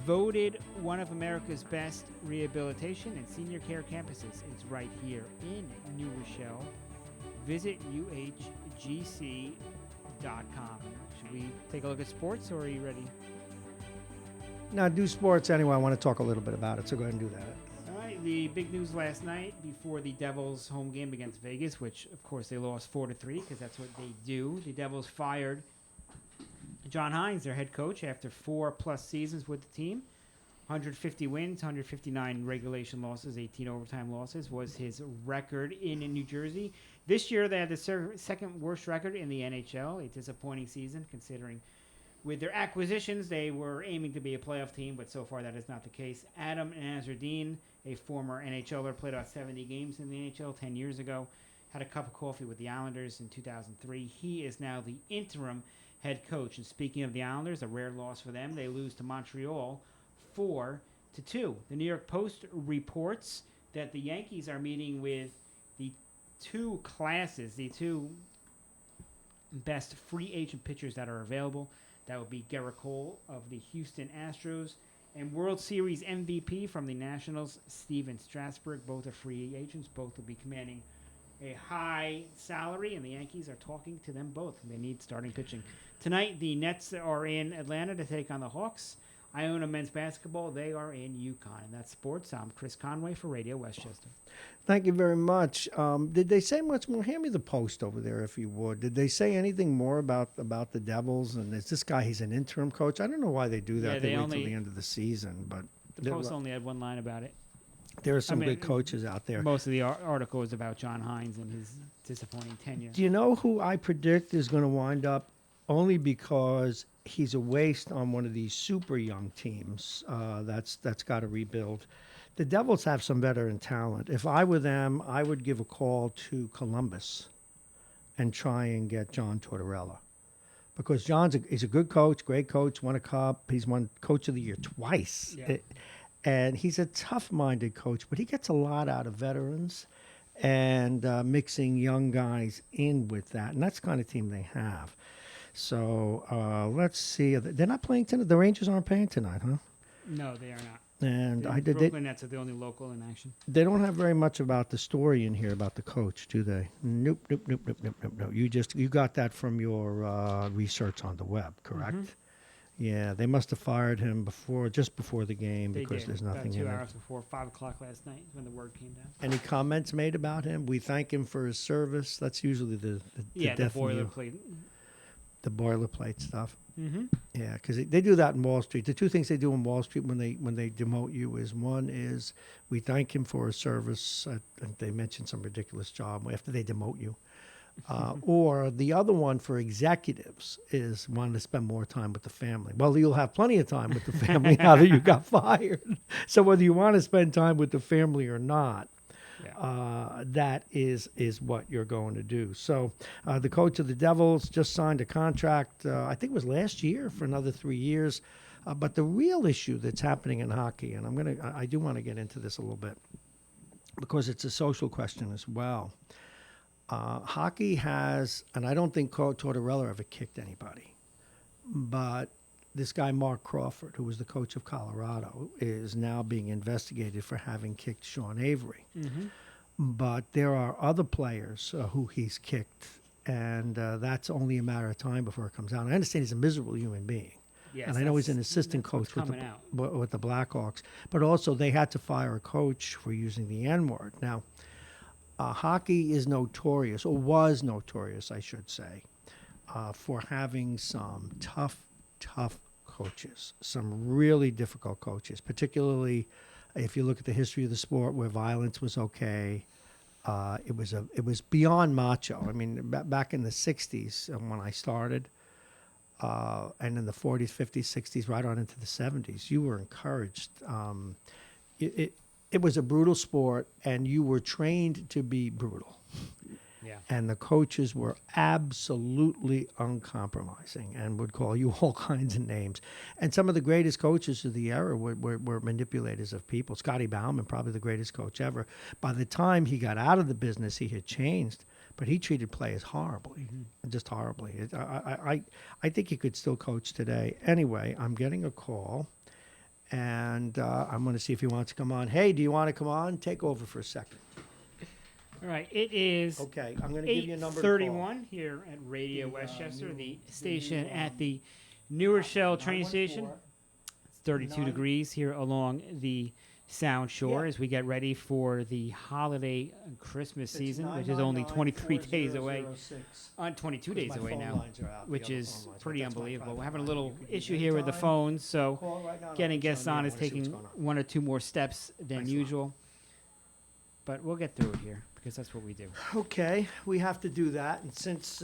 Voted one of America's best rehabilitation and senior care campuses. It's right here in New Rochelle. Visit uhgc.com. Should we take a look at sports, or are you ready? Now, do sports anyway. I want to talk a little bit about it, so go ahead and do that. All right, the big news last night before the Devils' home game against Vegas, which, of course, they lost 4-3 because that's what they do. The Devils fired John Hines, their head coach, after 4+ seasons with the team. 150 wins, 159 regulation losses, 18 overtime losses was his record in New Jersey. This year, they had the second worst record in the NHL, a disappointing season considering with their acquisitions, they were aiming to be a playoff team, but so far that is not the case. Adam Nazardine, a former NHLer, played about 70 games in the NHL 10 years ago, had a cup of coffee with the Islanders in 2003. He is now the interim head coach. And speaking of the Islanders, a rare loss for them. They lose to Montreal 4-2. The New York Post reports that the Yankees are meeting with the two best free agent pitchers that are available. That would be Gerrit Cole of the Houston Astros and World Series MVP from the Nationals, Steven Strasburg. Both are free agents. Both will be commanding a high salary, and the Yankees are talking to them both. They need starting pitching. Tonight, the Nets are in Atlanta to take on the Hawks. Iona men's basketball, they are in UConn. And that's sports. I'm Chris Conway for Radio Westchester. Thank you very much. Did they say much more? Hand me the Post over there, if you would. Did they say anything more about the Devils? And is this guy, he's an interim coach? I don't know why they do that. Yeah, they wait until the end of the season. But the Post only had one line about it. There are some good coaches out there. Most of the article is about John Hines and his disappointing tenure. Do you know who I predict is going to wind up? Only because he's a waste on one of these super young teams that's got to rebuild. The Devils have some veteran talent. If I were them, I would give a call to Columbus and try and get John Tortorella. Because he's a good coach, great coach, won a cup. He's won Coach of the Year twice. Yeah. And he's a tough-minded coach, but he gets a lot out of veterans and mixing young guys in with that. And that's the kind of team they have. So let's see. They're not playing tonight. The Rangers aren't playing tonight, huh? No, they are not. And the Brooklyn Nets are the only local in action. They don't have very much about the story in here about the coach, do they? Nope. You got that from your research on the web, correct? Mm-hmm. Yeah, they must have fired him just before the game because there's nothing in it. About 2 hours before 5 o'clock last night when the word came down. Any comments made about him? We thank him for his service. That's usually the boilerplate. The boilerplate stuff. Mm-hmm. Yeah, because they do that in Wall Street. The two things they do in Wall Street when they demote you is, one is we thank him for his service. And they mention some ridiculous job after they demote you. Or the other one for executives is wanting to spend more time with the family. Well, you'll have plenty of time with the family now that you got fired. So whether you want to spend time with the family or not, that is what you're going to do. So the coach of the Devils just signed a contract, I think it was last year, for another 3 years. But the real issue that's happening in hockey, and I do want to get into this a little bit because it's a social question as well. Hockey has, and I don't think Tortorella ever kicked anybody, but this guy Mark Crawford, who was the coach of Colorado, is now being investigated for having kicked Sean Avery. But there are other players who he's kicked, and that's only a matter of time before it comes out. I understand he's a miserable human being. Yes, And I know he's an that's assistant what's coach coming out. with the Blackhawks. But also they had to fire a coach for using the N-word. Now, hockey is notorious, or was notorious, I should say, for having some tough coaches, some really difficult coaches, particularly if you look at the history of the sport where violence was okay. It was beyond macho. I mean, back in the 60s when I started, and in the 40s, 50s, 60s, right on into the 70s, you were encouraged. It was a brutal sport, and you were trained to be brutal. Yeah. And the coaches were absolutely uncompromising and would call you all kinds of names. And some of the greatest coaches of the era were manipulators of people. Scotty Bauman, probably the greatest coach ever. By the time he got out of the business, he had changed, but he treated players horribly, just horribly. I think he could still coach today. Anyway, I'm getting a call, and I'm going to see if he wants to come on. Hey, do you want to come on? Take over for a second. All right, it is Okay, I'm going to give you a number to 8:31 here at Radio Westchester, the station at the New Rochelle train station. It's 32 degrees here along the Sound Shore as we get ready for the holiday Christmas season, which is only 23 days away. 22 days away now, which is pretty unbelievable. We're having a little issue here with the phones, so getting guests on is taking one or two more steps than usual. But we'll get through it here because that's what we do. Okay, we have to do that. And since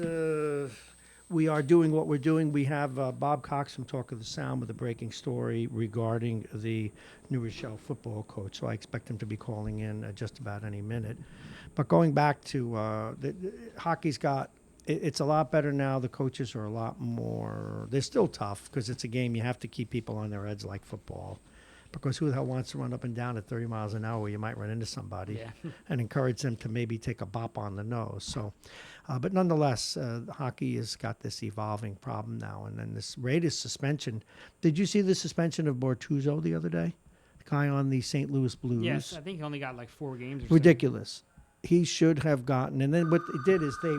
we are doing what we're doing, we have Bob Cox from Talk of the Sound with a breaking story regarding the New Rochelle football coach. So I expect him to be calling in just about any minute. But going back to hockey's got, it's a lot better now. The coaches are a lot more, they're still tough because it's a game you have to keep people on their heads like football. Because who the hell wants to run up and down at 30 miles an hour where you might run into somebody and encourage them to maybe take a bop on the nose. So, but nonetheless, hockey has got this evolving problem now. And then this latest suspension. Did you see the suspension of Bortuzzo the other day? The guy on the St. Louis Blues. Yes, I think he only got like 4 games or Ridiculous. He should have gotten. And then what they did is they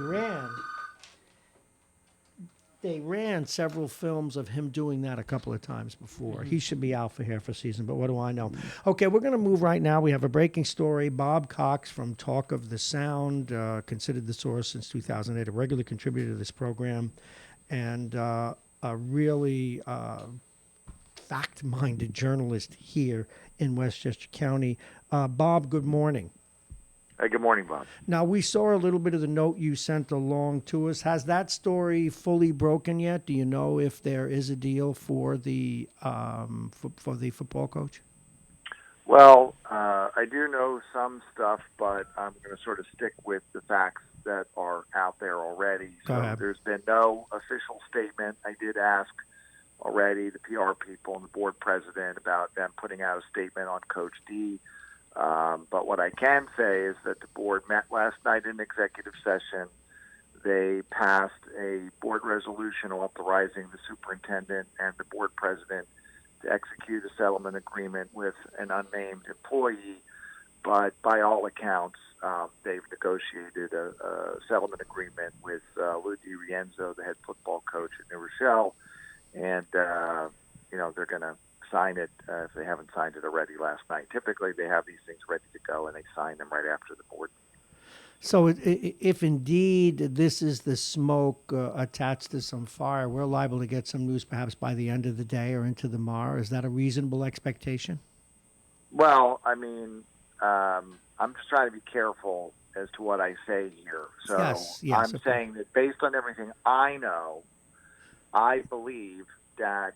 ran several films of him doing that a couple of times before. He should be out for half a season, but what do I know? Okay, we're going to move right now. We have a breaking story. Bob Cox from Talk of the Sound, considered the source since 2008, a regular contributor to this program, and a really fact-minded journalist here in Westchester County. Bob, good morning. Good morning, Bob. Now, we saw a little bit of the note you sent along to us. Has that story fully broken yet? Do you know if there is a deal for the for the football coach? Well, I do know some stuff, but I'm going to sort of stick with the facts that are out there already. So there's been no official statement. I did ask already the PR people and the board president about them putting out a statement on Coach D. But what I can say is that the board met last night in executive session. They passed a board resolution authorizing the superintendent and the board president to execute a settlement agreement with an unnamed employee. But by all accounts, they've negotiated a settlement agreement with Lou DiRienzo, the head football coach at New Rochelle, and they're going to sign it if they haven't signed it already last night. Typically, they have these things ready to go, and they sign them right after the board. So if indeed this is the smoke attached to some fire, we're liable to get some news perhaps by the end of the day or into the morrow. Is that a reasonable expectation? Well, I mean, I'm just trying to be careful as to what I say here. So yes, I'm saying that based on everything I know, I believe that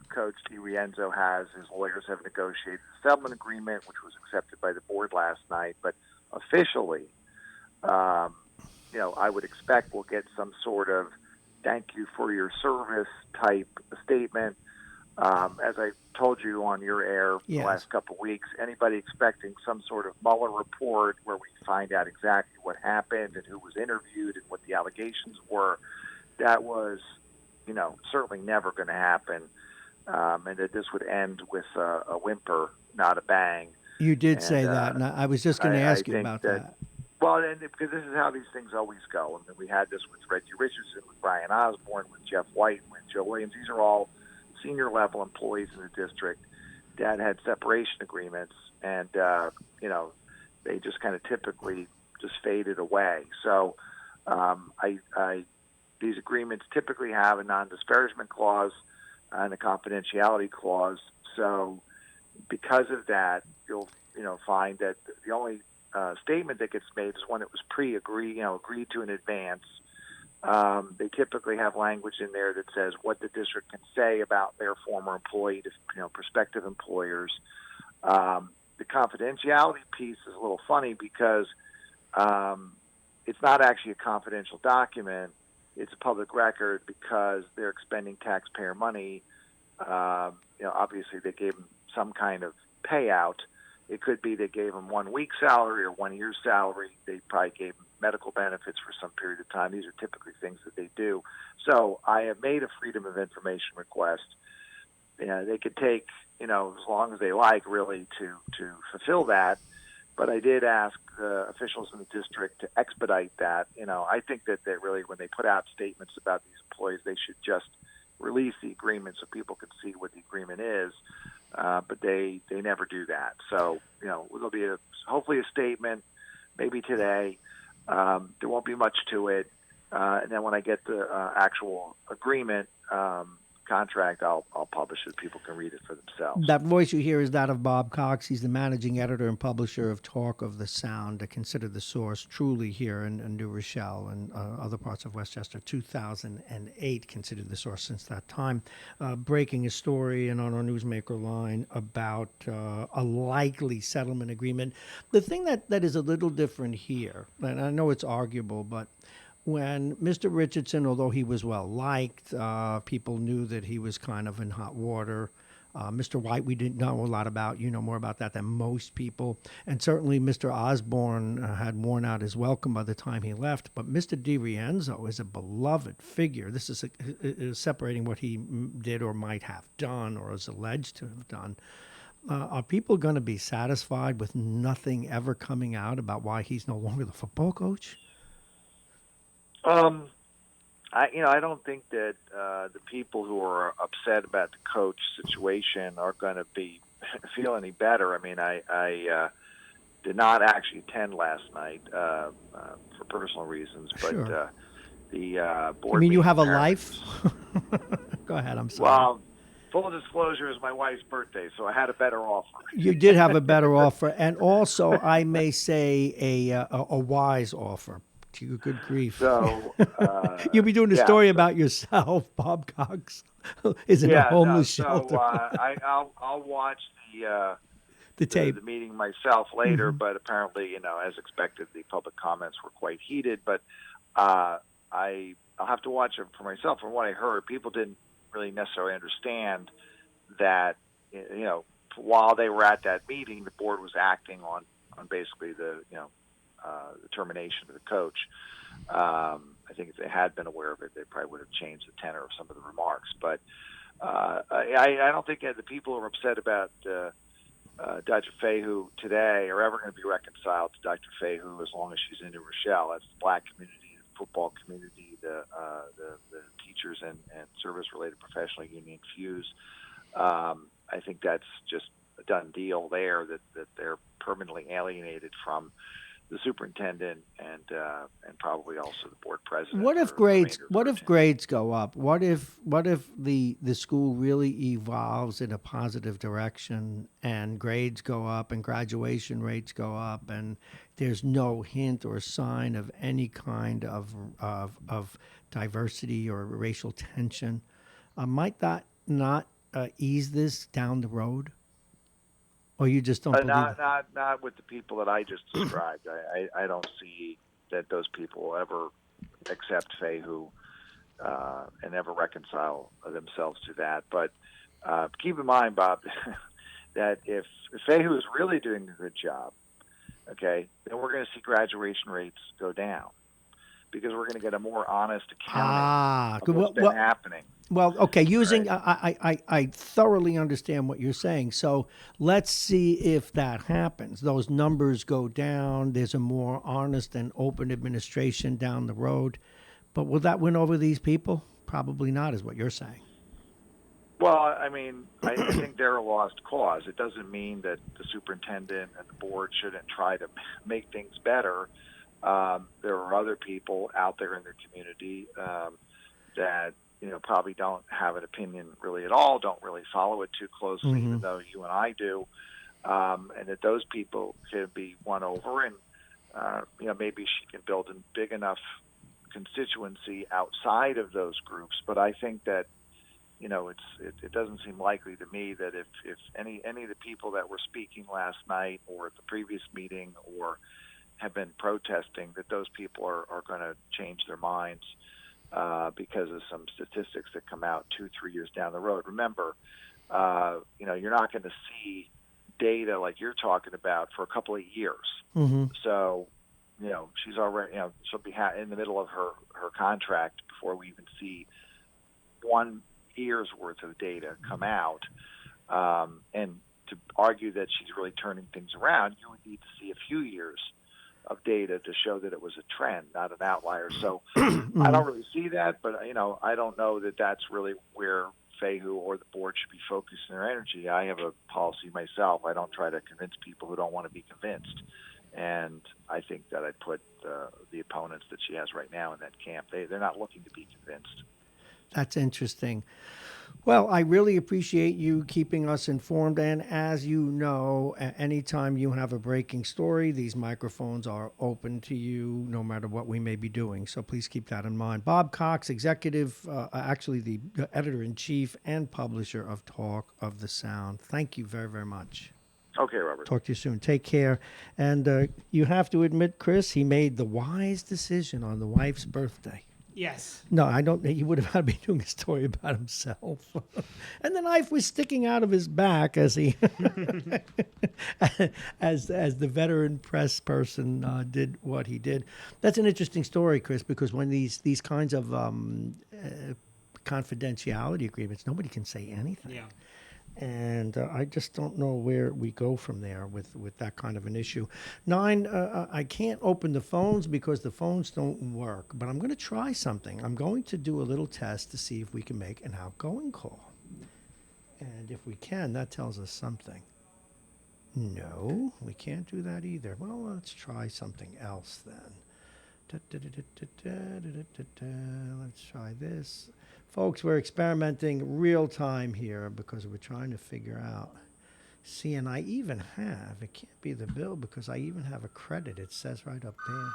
Coach DiRienzo his lawyers have negotiated a settlement agreement, which was accepted by the board last night. But officially, I would expect we'll get some sort of thank you for your service type statement. As I told you on your air the last couple of weeks, anybody expecting some sort of Mueller report where we find out exactly what happened and who was interviewed and what the allegations were, that was certainly never going to happen, and that this would end with a whimper, not a bang. You did say that, and I was just going to ask you about that. Well, and because this is how these things always go. I mean, we had this with Reggie Richardson, with Brian Osborne, with Jeff White, with Joe Williams. These are all senior-level employees in the district that had separation agreements, and, they just kind of typically just faded away. So these agreements typically have a non-disparagement clause and a confidentiality clause. So because of that, you'll find that the only statement that gets made is one that was agreed to in advance. They typically have language in there that says what the district can say about their former employee to prospective employers. The confidentiality piece is a little funny because it's not actually a confidential document. It's a public record because they're expending taxpayer money. Obviously they gave them some kind of payout. It could be they gave them 1 week's salary or 1 year's salary. They probably gave them medical benefits for some period of time. These are typically things that they do. So I have made a Freedom of Information request. They could take, as long as they like, really, to fulfill that. But I did ask officials in the district to expedite that. I think that they really, when they put out statements about these employees, they should just release the agreement so people can see what the agreement is. But they never do that. So, there'll be hopefully a statement, maybe today. There won't be much to it. And then when I get the actual agreement contract, I'll publish it. People can read it for themselves. That voice you hear is that of Bob Cox. He's the managing editor and publisher of Talk of the Sound, Consider the Source, truly here in New Rochelle and other parts of Westchester. 2008, Consider the Source since that time. Breaking a story and on our Newsmaker line about a likely settlement agreement. The thing that is a little different here, and I know it's arguable, but when Mr. Richardson, although he was well-liked, people knew that he was kind of in hot water. Mr. White, we didn't know a lot about. You know more about that than most people. And certainly Mr. Osborne had worn out his welcome by the time he left. But Mr. DiRienzo is a beloved figure. This is separating what he did or might have done or is alleged to have done. Are people going to be satisfied with nothing ever coming out about why he's no longer the football coach? I don't think that the people who are upset about the coach situation are going to feel any better. I mean, I did not actually attend last night for personal reasons, but sure. The board. I mean, you have a life. Go ahead. I'm sorry. Well, full disclosure is my wife's birthday, so I had a better offer. You did have a better offer, and also I may say a wise offer. Good grief. So you'll be doing a story about yourself, Bob Cox. Isn't a homeless shelter? So I'll watch the tape, the meeting myself later. Mm-hmm. But apparently, as expected, the public comments were quite heated. But I'll have to watch it for myself. From what I heard, people didn't really necessarily understand that while they were at that meeting, the board was acting on basically the termination of the coach. I think if they had been aware of it, they probably would have changed the tenor of some of the remarks. But I don't think the people who are upset about Dr. Fahou today are ever going to be reconciled to Dr. Fahou as long as she's in New Rochelle. That's the black community, the football community, the teachers and service-related professional union Fuse. I think that's just a done deal there, that they're permanently alienated from the superintendent and probably also the board president. What if grades go up? What if the school really evolves in a positive direction and grades go up and graduation rates go up and there's no hint or sign of any kind of diversity or racial tension? Might that not ease this down the road? Or you just don't believe it? Not with the people that I just described. I don't see that those people will ever accept Fahou and ever reconcile themselves to that. But keep in mind, Bob, that if Fahou is really doing a good job, okay, then we're going to see graduation rates go down because we're going to get a more honest accounting of good. what's been happening. Well, okay, I thoroughly understand what you're saying. So let's see if that happens. Those numbers go down. There's a more honest and open administration down the road. But will that win over these people? Probably not, is what you're saying. Well, I mean, I think they're a lost cause. It doesn't mean that the superintendent and the board shouldn't try to make things better. There are other people out there in the community that probably don't have an opinion really at all, don't really follow it too closely, even though you and I do, and that those people can be won over, and maybe she can build a big enough constituency outside of those groups. But I think that it doesn't seem likely to me that if any of the people that were speaking last night or at the previous meeting or have been protesting, that those people are going to change their minds because of some statistics that come out 2-3 years down the road. Remember, you're not going to see data like you're talking about for a couple of years. So, she's already, she'll be in the middle of her contract before we even see 1 year's worth of data come out. And to argue that she's really turning things around, you would need to see a few years of data to show that it was a trend, not an outlier. So I don't really see that, but I don't know that that's really where FAHU or the board should be focusing their energy. I have a policy myself. I don't try to convince people who don't want to be convinced. And I think that I'd put the opponents that she has right now in that camp. They're not looking to be convinced. That's interesting. Well, I really appreciate you keeping us informed. And as you know, anytime you have a breaking story, these microphones are open to you no matter what we may be doing. So please keep that in mind. Bob Cox, actually the editor-in-chief and publisher of Talk of the Sound. Thank you very, very much. Okay, Robert. Talk to you soon. Take care. And you have to admit, Chris, he made the wise decision on the wife's birthday. Yes. No, I don't. He would have had to be doing a story about himself, and the knife was sticking out of his back as he, as the veteran press person did what he did. That's an interesting story, Chris, because when these kinds of confidentiality agreements, nobody can say anything. Yeah. And I just don't know where we go from there with that kind of an issue. 9, I can't open the phones because the phones don't work, but I'm going to try something. I'm going to do a little test to see if we can make an outgoing call. And if we can, that tells us something. No, we can't do that either. Well, let's try something else then. Let's try this. Folks, we're experimenting real time here because we're trying to figure out. See, and I even have, it can't be the bill because I even have a credit. It says right up there.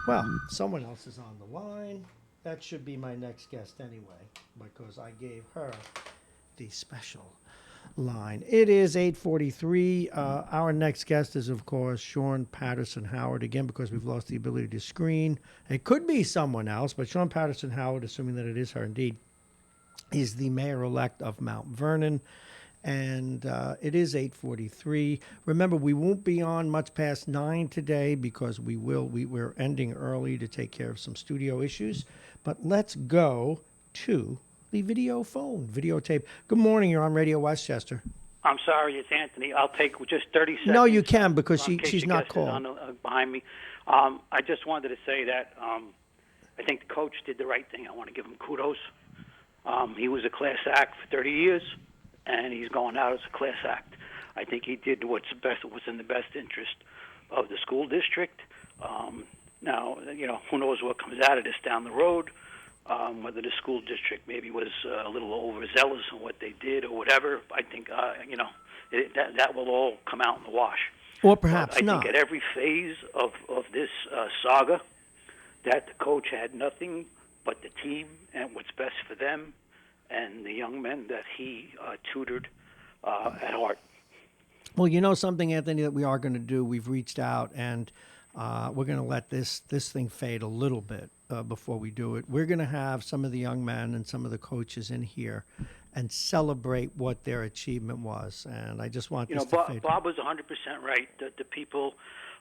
Well, someone else is on the line. That should be my next guest anyway because I gave her the special line. It is 8:43. Our next guest is, of course, Sean Patterson Howard, again, because we've lost the ability to screen. It could be someone else, but Sean Patterson Howard, assuming that it is her indeed, is the mayor-elect of Mount Vernon. And it is 8:43. Remember, we won't be on much past 9 today because we're ending early to take care of some studio issues. But let's go to the videotape. Good morning. You're on Radio Westchester. I'm sorry, it's Anthony. I'll take just 30 seconds. No, you can because she's not called. Behind me. I just wanted to say that I think the coach did the right thing. I want to give him kudos. He was a class act for 30 years, and he's going out as a class act. I think he did what's in the best interest of the school district. Now, who knows what comes out of this down the road. Whether the school district maybe was a little overzealous in what they did or whatever, I think that will all come out in the wash. Or perhaps not. I think at every phase of this saga, that the coach had nothing but the team and what's best for them and the young men that he tutored at heart. Well, you know something, Anthony, that we are going to do. We've reached out and we're going to let this thing fade a little bit before we do it. We're going to have some of the young men and some of the coaches in here and celebrate what their achievement was. And I just want this to fade. Bob was 100% right. The people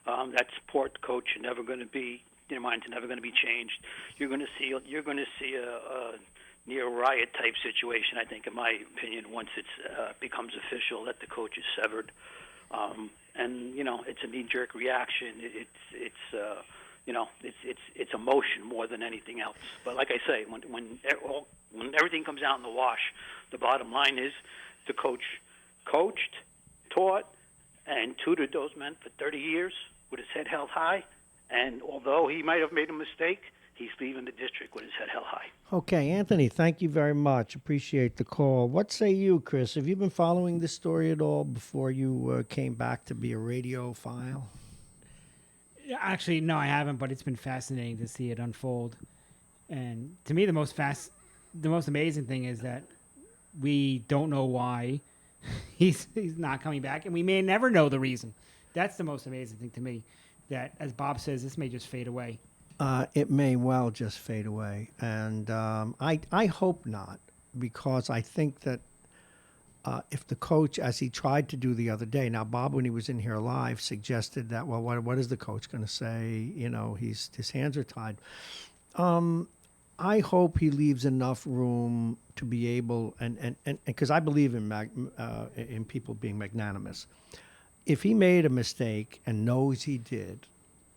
that support the coach are never going to be their minds are never going to be changed. You're going to see a near riot type situation. I think, in my opinion, once it becomes official that the coach is severed, and it's a knee-jerk reaction. It's emotion more than anything else. But like I say, when everything comes out in the wash, the bottom line is the coach coached, taught, and tutored those men for 30 years with his head held high. And although he might have made a mistake, he's leaving the district with his head held high. Okay, Anthony, thank you very much. Appreciate the call. What say you, Chris? Have you been following this story at all before you came back to be a radiophile? Actually, no, I haven't, but it's been fascinating to see it unfold. And to me, the most amazing thing is that we don't know why he's not coming back, and we may never know the reason. That's the most amazing thing to me, that, as Bob says, this may just fade away. It may well just fade away. And I hope not, because I think that if the coach, as he tried to do the other day, now Bob, when he was in here live, suggested that, well, what is the coach going to say? His hands are tied. I hope he leaves enough room to be able, and because I believe in people being magnanimous. If he made a mistake and knows he did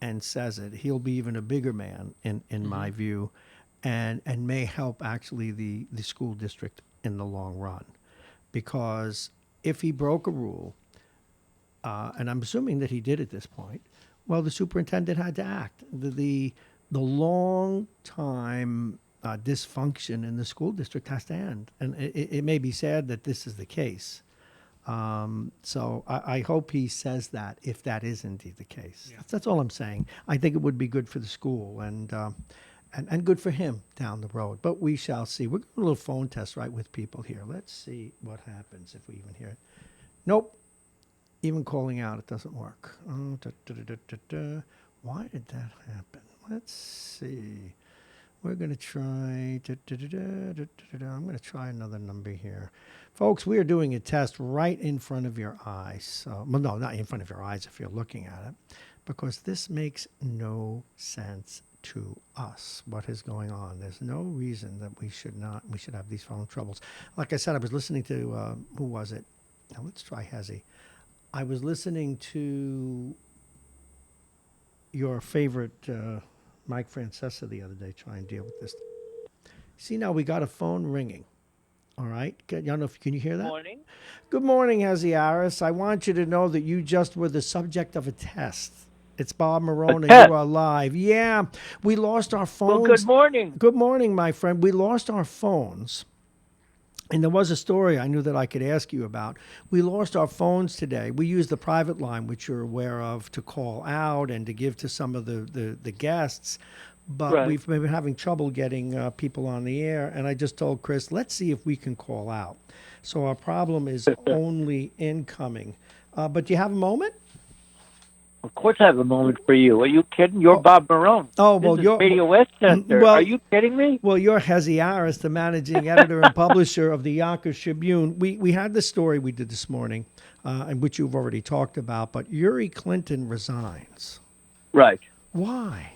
and says it, he'll be even a bigger man in my view, and may help actually the school district in the long run. Because if he broke a rule, and I'm assuming that he did at this point, well, the superintendent had to act. The long time dysfunction in the school district has to end. And it may be sad that this is the case. So I hope he says that, if that is indeed the case. Yeah. That's all I'm saying. I think it would be good for the school and good for him down the road. But we shall see. We're going to do a little phone test right with people here. Let's see what happens if we even hear it. Nope. Even calling out, it doesn't work. Oh, Why did that happen? Let's see. We're going to try. I'm going to try another number here. Folks, we are doing a test right in front of your eyes. Well, no, not in front of your eyes if you're looking at it, because this makes no sense to us, what is going on. There's no reason that we should have these phone troubles. Like I said, I was listening to, who was it? Now let's try Hezi. I was listening to your favorite Mike Francesa the other day try and deal with this. See, now we got a phone ringing. All right. Can you hear that? Morning. Good morning, Hezi Aris. I want you to know that you just were the subject of a test. It's Bob Marrone, and you are live. Yeah, we lost our phones. Well, good morning. Good morning, my friend. We lost our phones. And there was a story I knew that I could ask you about. We lost our phones today. We used the private line, which you're aware of, to call out and to give to some of the guests. But we've been having trouble getting people on the air. And I just told Chris, let's see if we can call out. So our problem is only incoming. But do you have a moment? Of course I have a moment for you. Are you kidding? You're Bob Marrone. Oh, well, you're Radio Westchester. Well, are you kidding me? Well, you're Hezi Aris, the managing editor and publisher of the Yonkers Tribune. We had the story we did this morning, and which you've already talked about, but Uri Clinton resigns. Right. Why?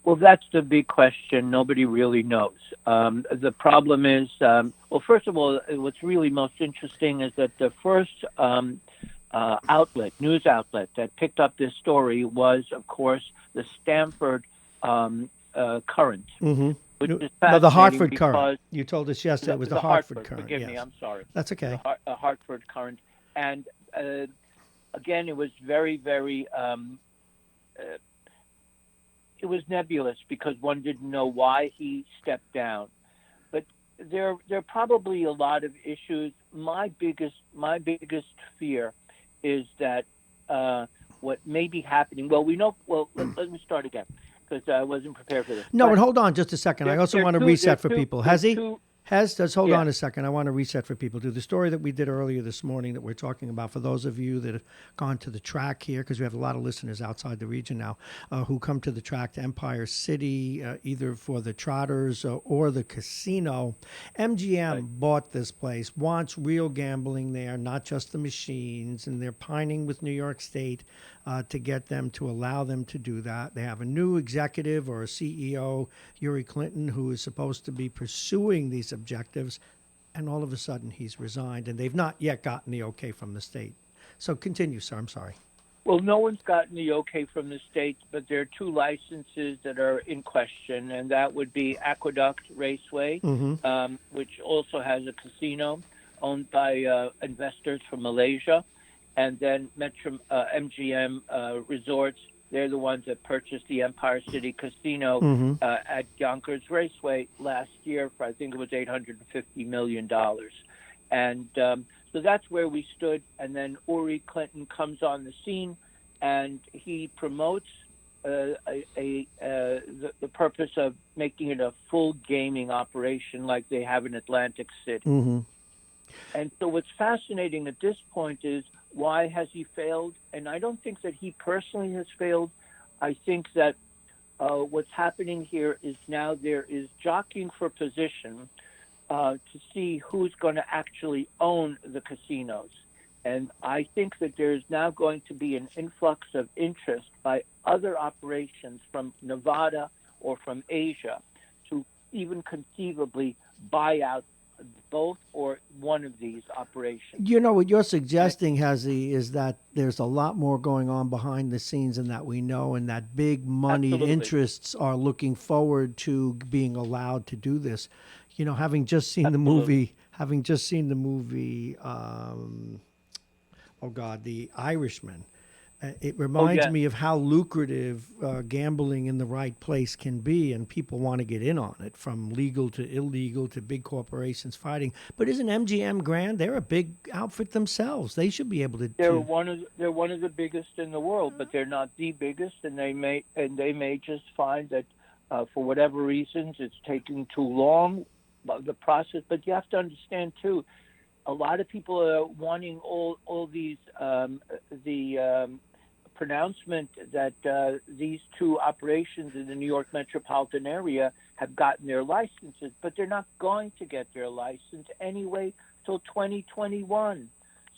Well, that's the big question. Nobody really knows. The problem is, well, first of all, what's really most interesting is that the first news outlet that picked up this story was, of course, the Stanford Current. Mm-hmm. Which is no, the Hartford Current. You told us yesterday it was the Hartford Current. Forgive me, I'm sorry. That's okay. The Hartford Current. And again, it was very, very, it was nebulous because one didn't know why he stepped down. But there are probably a lot of issues. My biggest fear is that what may be happening. Well, we know. Well, let me start again because I wasn't prepared for this. No, but hold on just a second. I also want to reset for people. Just hold on a second. I want to reset for people. The story that we did earlier this morning that we're talking about, for those of you that have gone to the track here, because we have a lot of listeners outside the region now who come to the track to Empire City, either for the Trotters or the casino. MGM bought this place, wants real gambling there, not just the machines, and they're pining with New York State to get them to allow them to do that. They have a new executive or a CEO, Yuri Clinton, who is supposed to be pursuing these objectives, and all of a sudden he's resigned, and they've not yet gotten the okay from the state. So continue, sir. I'm sorry. Well, no one's gotten the okay from the state, but there are two licenses that are in question, and that would be Aqueduct Raceway, which also has a casino owned by investors from Malaysia, and then MGM Resorts. They're the ones that purchased the Empire City Casino at Yonkers Raceway last year for, I think it was $850 million. And so that's where we stood. And then Uri Clinton comes on the scene, and he promotes the purpose of making it a full gaming operation like they have in Atlantic City. And so what's fascinating at this point is, why has he failed? And I don't think that he personally has failed. I think that what's happening here is now there is jockeying for position to see who's going to actually own the casinos. And I think that there's now going to be an influx of interest by other operations from Nevada or from Asia to even conceivably buy out both or one of these operations. You know, what you're suggesting, Hezi, is that there's a lot more going on behind the scenes than that we know, and that big money interests are looking forward to being allowed to do this. You know, having just seen the movie, The Irishman, it reminds me of how lucrative gambling in the right place can be, and people want to get in on it, from legal to illegal to big corporations fighting. But isn't MGM Grand? They're a big outfit themselves. They should be able to. They're one of the biggest in the world, but they're not the biggest, and they may just find that for whatever reasons it's taking too long, the process. But you have to understand too, a lot of people are wanting all these pronouncement that these two operations in the New York metropolitan area have gotten their licenses, but they're not going to get their license anyway till 2021.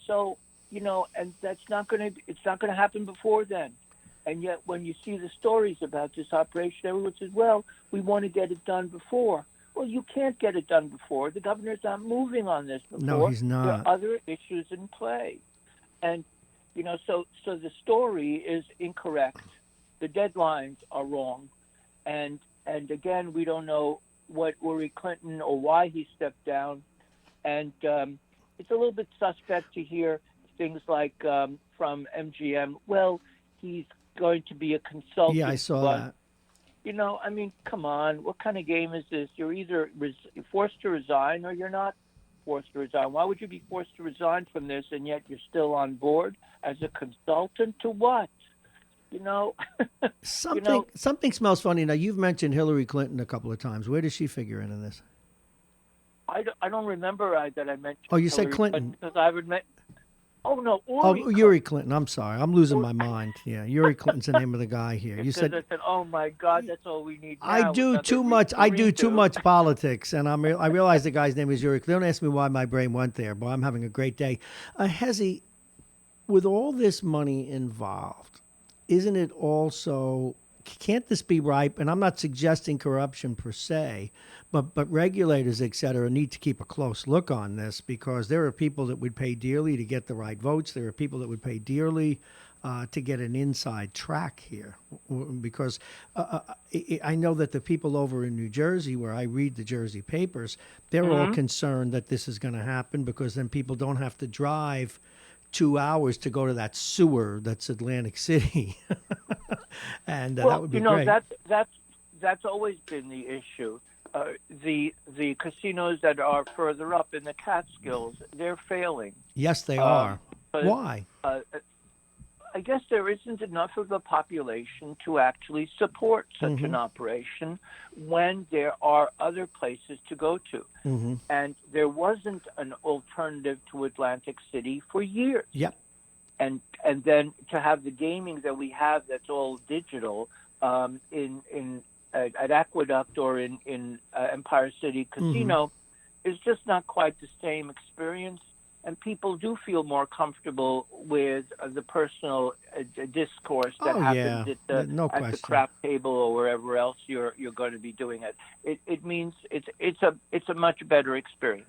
So, you know, and it's not going to happen before then. And yet when you see the stories about this operation, everyone says, well, we want to get it done before. Well, you can't get it done before. The governor's not moving on this before. No, he's not. There are other issues in play. And you know, so the story is incorrect. The deadlines are wrong, and again, we don't know what Uri Clinton or why he stepped down, and it's a little bit suspect to hear things like from MGM. Well, he's going to be a consultant. Yeah, I saw that. You know, I mean, come on, what kind of game is this? You're either forced to resign or you're not forced to resign. Why would you be forced to resign from this and yet you're still on board as a consultant to what? You know, something smells funny. Now, you've mentioned Hillary Clinton a couple of times. Where does she figure in this? I don't remember that I mentioned. Oh, you said Hillary Clinton. Because I would Oh no, Uri Clinton. I'm sorry, I'm losing my mind. Yeah, Uri Clinton's the name of the guy here. You said. I said, oh my God, that's all we need. Now. I do too much. I do too much politics, and I realize the guy's name is Uri. Don't ask me why my brain went there, but I'm having a great day. Hezi, with all this money involved, isn't it also? Can't this be ripe? And I'm not suggesting corruption per se, but regulators, et cetera, need to keep a close look on this, because there are people that would pay dearly to get the right votes. There are people that would pay dearly to get an inside track here, because I know that the people over in New Jersey, where I read the Jersey papers, they're all concerned that this is going to happen, because then people don't have to drive 2 hours to go to that sewer that's Atlantic City. And that would be great. That's always been the issue. The casinos that are further up in the Catskills, they're failing. Yes, they are. Why? I guess there isn't enough of a population to actually support such an operation when there are other places to go to. And there wasn't an alternative to Atlantic City for years. Yep. And then to have the gaming that we have that's all digital at Aqueduct or in Empire City Casino is just not quite the same experience. and people do feel more comfortable with the personal discourse that happens at the craft table or wherever else you're going to be doing it. It means it's a much better experience.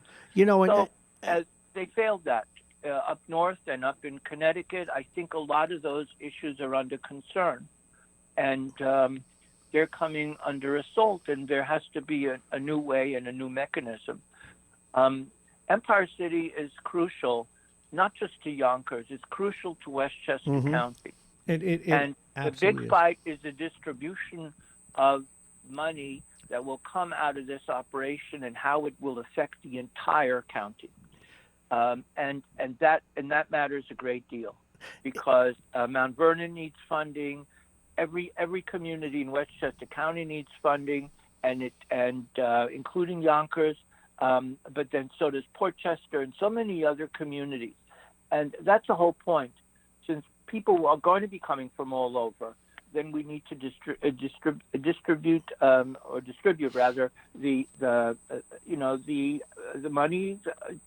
As they failed that up north and up in Connecticut, I think a lot of those issues are under concern, and they're coming under assault, and there has to be a new way and a new mechanism. Empire City is crucial, not just to Yonkers. It's crucial to Westchester County. And the big fight is the distribution of money that will come out of this operation and how it will affect the entire county. And that matters a great deal, because Mount Vernon needs funding. Every community in Westchester County needs funding, and including Yonkers. But then so does Portchester and so many other communities. And that's the whole point. Since people are going to be coming from all over, then we need to distribute the money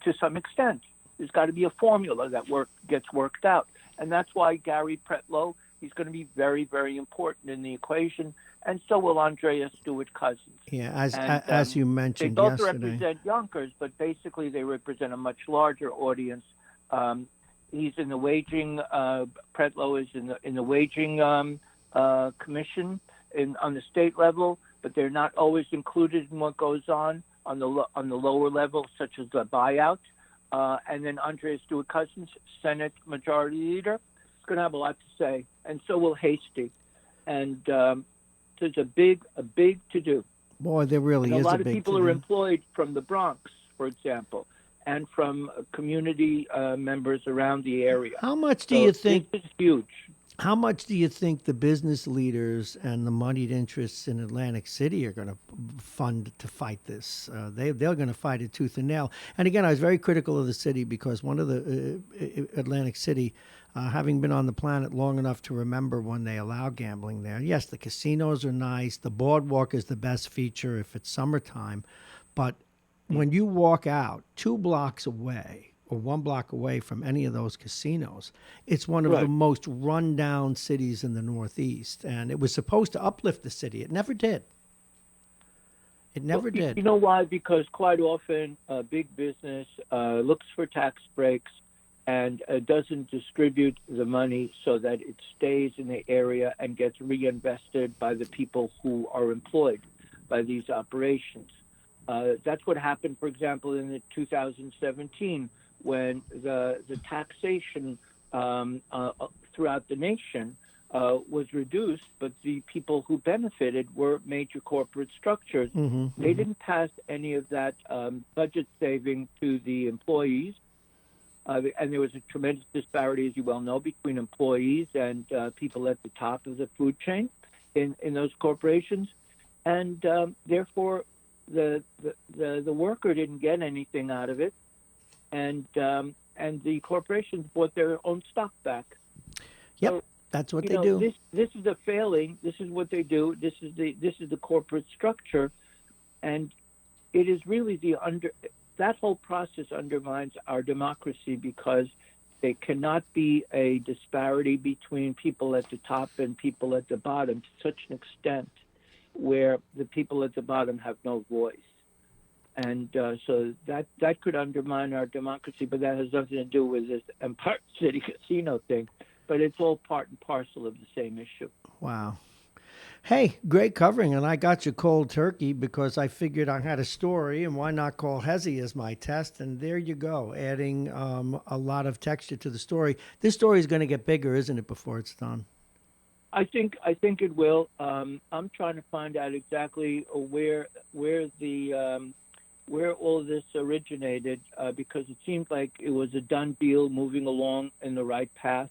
to some extent. There's got to be a formula that gets worked out. And that's why Gary Pretlow, he's going to be very, very important in the equation, and so will Andrea Stewart-Cousins. Yeah, as you mentioned they both yesterday. represent Yonkers, but basically they represent a much larger audience. He's in the waging. Pretlow is in the waging commission on the state level, but they're not always included in what goes on the lower level, such as the buyout. And then Andrea Stewart-Cousins, Senate Majority Leader, going to have a lot to say, and so will Hasty. And there's a big to do. Boy, there really is a big to do. A lot of people are employed from the Bronx, for example, and from community members around the area. How much do you think? This is huge. How much do you think the business leaders and the moneyed interests in Atlantic City are going to fund to fight this? They're going to fight it tooth and nail. And again, I was very critical of the city because one of the Atlantic City, having been on the planet long enough to remember when they allow gambling there. Yes, the casinos are nice. The boardwalk is the best feature if it's summertime. But when you walk out 2 blocks away, or 1 block away from any of those casinos, it's one of the most run-down cities in the Northeast. And it was supposed to uplift the city. It never did. It never did. You know why? Because quite often big business looks for tax breaks and doesn't distribute the money so that it stays in the area and gets reinvested by the people who are employed by these operations. That's what happened, for example, in the 2017, when the taxation throughout the nation was reduced, but the people who benefited were major corporate structures. They didn't pass any of that budget saving to the employees, and there was a tremendous disparity, as you well know, between employees and people at the top of the food chain in those corporations, and therefore the worker didn't get anything out of it. And the corporations bought their own stock back. Yep, so, that's what they do. This is a failing. This is what they do. This is the corporate structure, and it is really that whole process undermines our democracy because there cannot be a disparity between people at the top and people at the bottom to such an extent where the people at the bottom have no voice. And so that could undermine our democracy, but that has nothing to do with this Empire City Casino thing. But it's all part and parcel of the same issue. Wow. Hey, great covering, and I got you cold turkey because I figured I had a story, and why not call Hezi as my test? And there you go, adding a lot of texture to the story. This story is going to get bigger, isn't it, before it's done? I think it will. I'm trying to find out exactly where all this originated, because it seemed like it was a done deal moving along in the right path.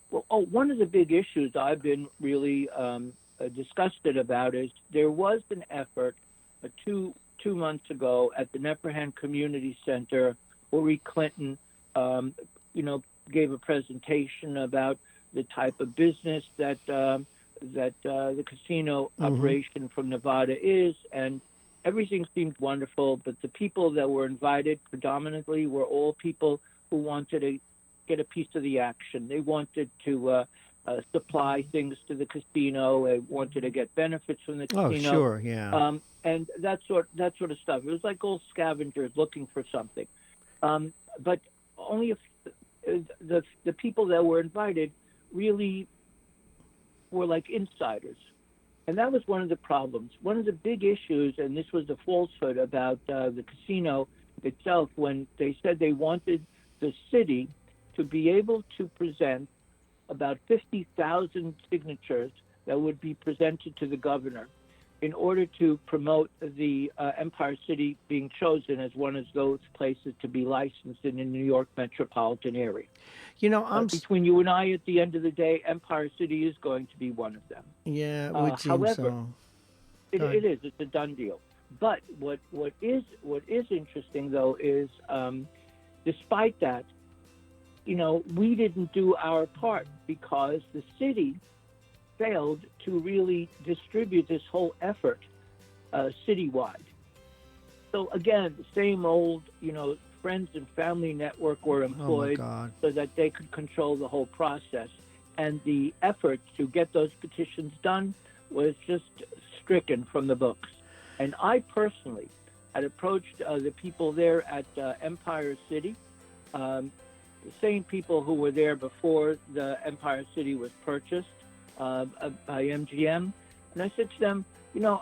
Well, one of the big issues I've been really disgusted about is there was an effort 2 months ago at the Neperhan Community Center. Hillary Clinton, gave a presentation about the type of business that the casino operation from Nevada is, and everything seemed wonderful, but the people that were invited predominantly were all people who wanted to get a piece of the action. They wanted to supply things to the casino. They wanted to get benefits from the casino. Oh, sure, yeah. And that sort of stuff. It was like old scavengers looking for something. But only if the people that were invited really were like insiders. And that was one of the problems. One of the big issues, and this was the falsehood about the casino itself, when they said they wanted the city to be able to present about 50,000 signatures that would be presented to the governor in order to promote the Empire City being chosen as one of those places to be licensed in the New York metropolitan area. You know, between you and I, at the end of the day, Empire City is going to be one of them. Yeah, it would seem however, so. It is. It's a done deal. But what is interesting, though, is despite that, we didn't do our part because the city failed to really distribute this whole effort citywide. So again, the same old, friends and family network were employed so that they could control the whole process. And the effort to get those petitions done was just stricken from the books. And I personally had approached the people there at Empire City, the same people who were there before the Empire City was purchased by MGM. And I said to them,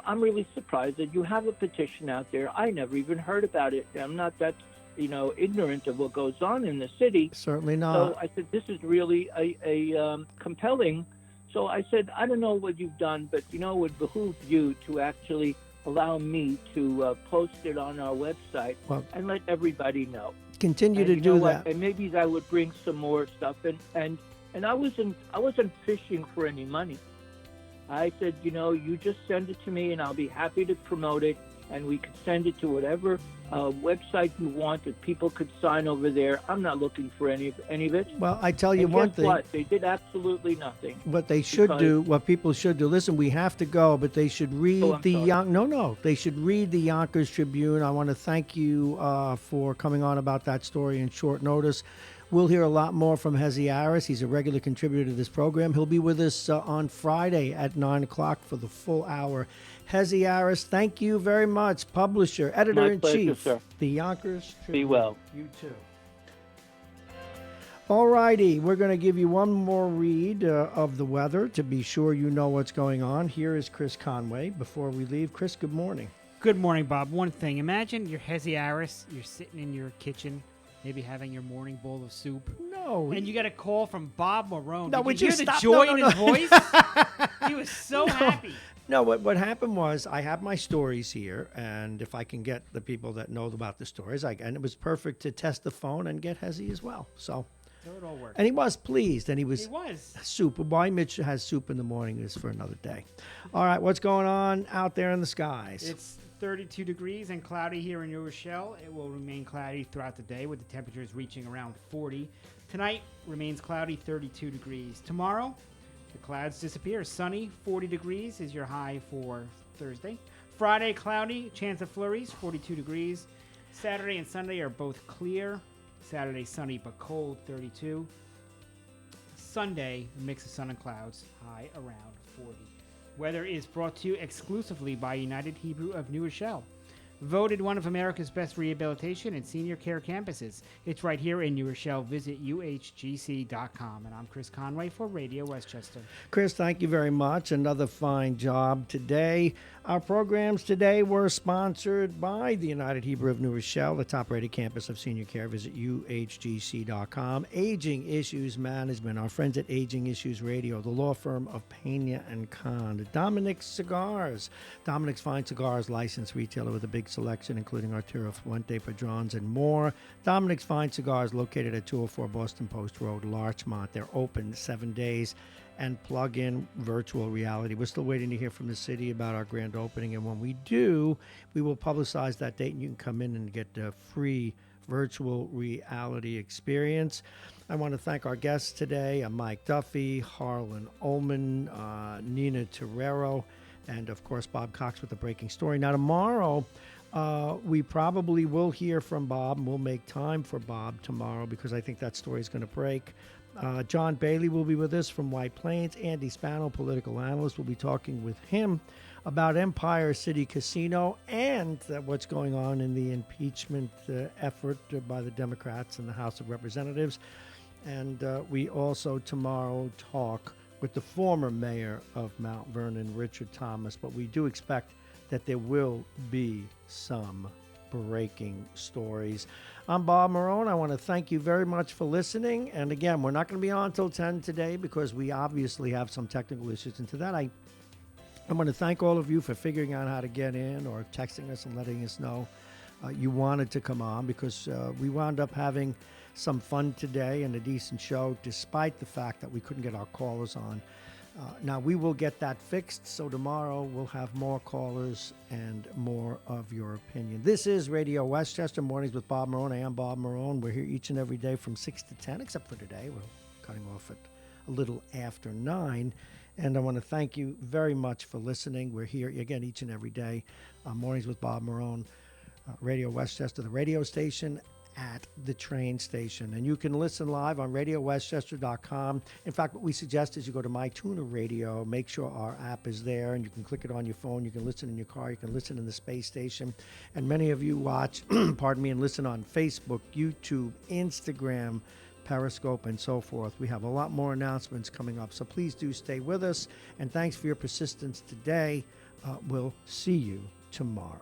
I'm really surprised that you have a petition out there. I never even heard about it. I'm not that, ignorant of what goes on in the city. Certainly not. So I said, this is really a compelling. So I said, I don't know what you've done, but, it would behoove you to actually allow me to post it on our website and let everybody know. Continue to do that. And maybe that would bring some more stuff in. And I wasn't fishing for any money. I said, you just send it to me and I'll be happy to promote it, and we could send it to whatever website you want that people could sign over there. I'm not looking for any of it. Well, I tell you one thing. What? They did absolutely nothing. What they should do, what people should do, listen, we have to go, but they should read they should read the Yonkers Tribune. I want to thank you for coming on about that story in short notice. We'll hear a lot more from Hezi Aris. He's a regular contributor to this program. He'll be with us on Friday at 9 o'clock for the full hour. Hezi Aris, thank you very much. Publisher, editor-in-chief, the Yonkers Tribune. Be well. You too. All righty, we're going to give you one more read of the weather to be sure you know what's going on. Here is Chris Conway. Before we leave, Chris, good morning. Good morning, Bob. One thing, imagine you're Hezi Aris, you're sitting in your kitchen, maybe having your morning bowl of soup. No. And you get a call from Bob Marrone. No, Did you hear the joy in his voice? He was so happy. No, what happened was I have my stories here, and if I can get the people that know about the stories, and it was perfect to test the phone and get Hezi as well. So it all worked. And he was pleased, and he was soup. Why Mitch has soup in the morning is for another day. All right, what's going on out there in the skies? It's 32 degrees and cloudy here in New Rochelle. It will remain cloudy throughout the day with the temperatures reaching around 40. Tonight remains cloudy, 32 degrees. Tomorrow, the clouds disappear. Sunny, 40 degrees is your high for Thursday. Friday, cloudy, chance of flurries, 42 degrees. Saturday and Sunday are both clear. Saturday, sunny but cold, 32. Sunday, a mix of sun and clouds, high around 40. Weather is brought to you exclusively by United Hebrew of New Rochelle. Voted one of America's best rehabilitation and senior care campuses. It's right here in New Rochelle. Visit uhgc.com. And I'm Chris Conway for Radio Westchester. Chris, thank you very much. Another fine job today. Our programs today were sponsored by the United Hebrew of New Rochelle, the top-rated campus of senior care. Visit uhgc.com. Aging Issues Management, our friends at Aging Issues Radio, the law firm of Pena and Kahn. Dominic's Cigars. Dominic's Fine Cigars, licensed retailer with a big selection, including Arturo Fuente, Padrones, and more. Dominic's Fine Cigars, located at 204 Boston Post Road, Larchmont. They're open 7 days. And plug in virtual reality. We're still waiting to hear from the city about our grand opening, and when we do, we will publicize that date, and you can come in and get a free virtual reality experience. I want to thank our guests today, Mike Duffy, Harlan Ullman, Nina Terrero, and of course Bob Cox with the breaking story. Now tomorrow, We probably will hear from Bob, and we'll make time for Bob tomorrow because I think that story is going to break. John Bailey will be with us from White Plains. Andy Spano, political analyst, will be talking with him about Empire City Casino and what's going on in the impeachment effort by the Democrats in the House of Representatives. And we also tomorrow talk with the former mayor of Mount Vernon, Richard Thomas. But we do expect that there will be some breaking stories. I'm Bob Marrone. I want to thank you very much for listening. And again, we're not going to be on until 10 today because we obviously have some technical issues. And to that, I want to thank all of you for figuring out how to get in or texting us and letting us know you wanted to come on, because we wound up having some fun today and a decent show despite the fact that we couldn't get our callers on. Now, we will get that fixed, so tomorrow we'll have more callers and more of your opinion. This is Radio Westchester, Mornings with Bob Marrone. I am Bob Marrone. We're here each and every day from 6 to 10, except for today. We're cutting off at a little after 9. And I want to thank you very much for listening. We're here, again, each and every day, Mornings with Bob Marrone, Radio Westchester, the radio station at the train station. And you can listen live on radiowestchester.com. In fact, what we suggest is you go to MyTuner Radio, make sure our app is there, and you can click it on your phone. You can listen in your car. You can listen in the space station. And many of you watch, pardon me, and listen on Facebook, YouTube, Instagram, Periscope, and so forth. We have a lot more announcements coming up, so please do stay with us. And thanks for your persistence today. We'll see you tomorrow.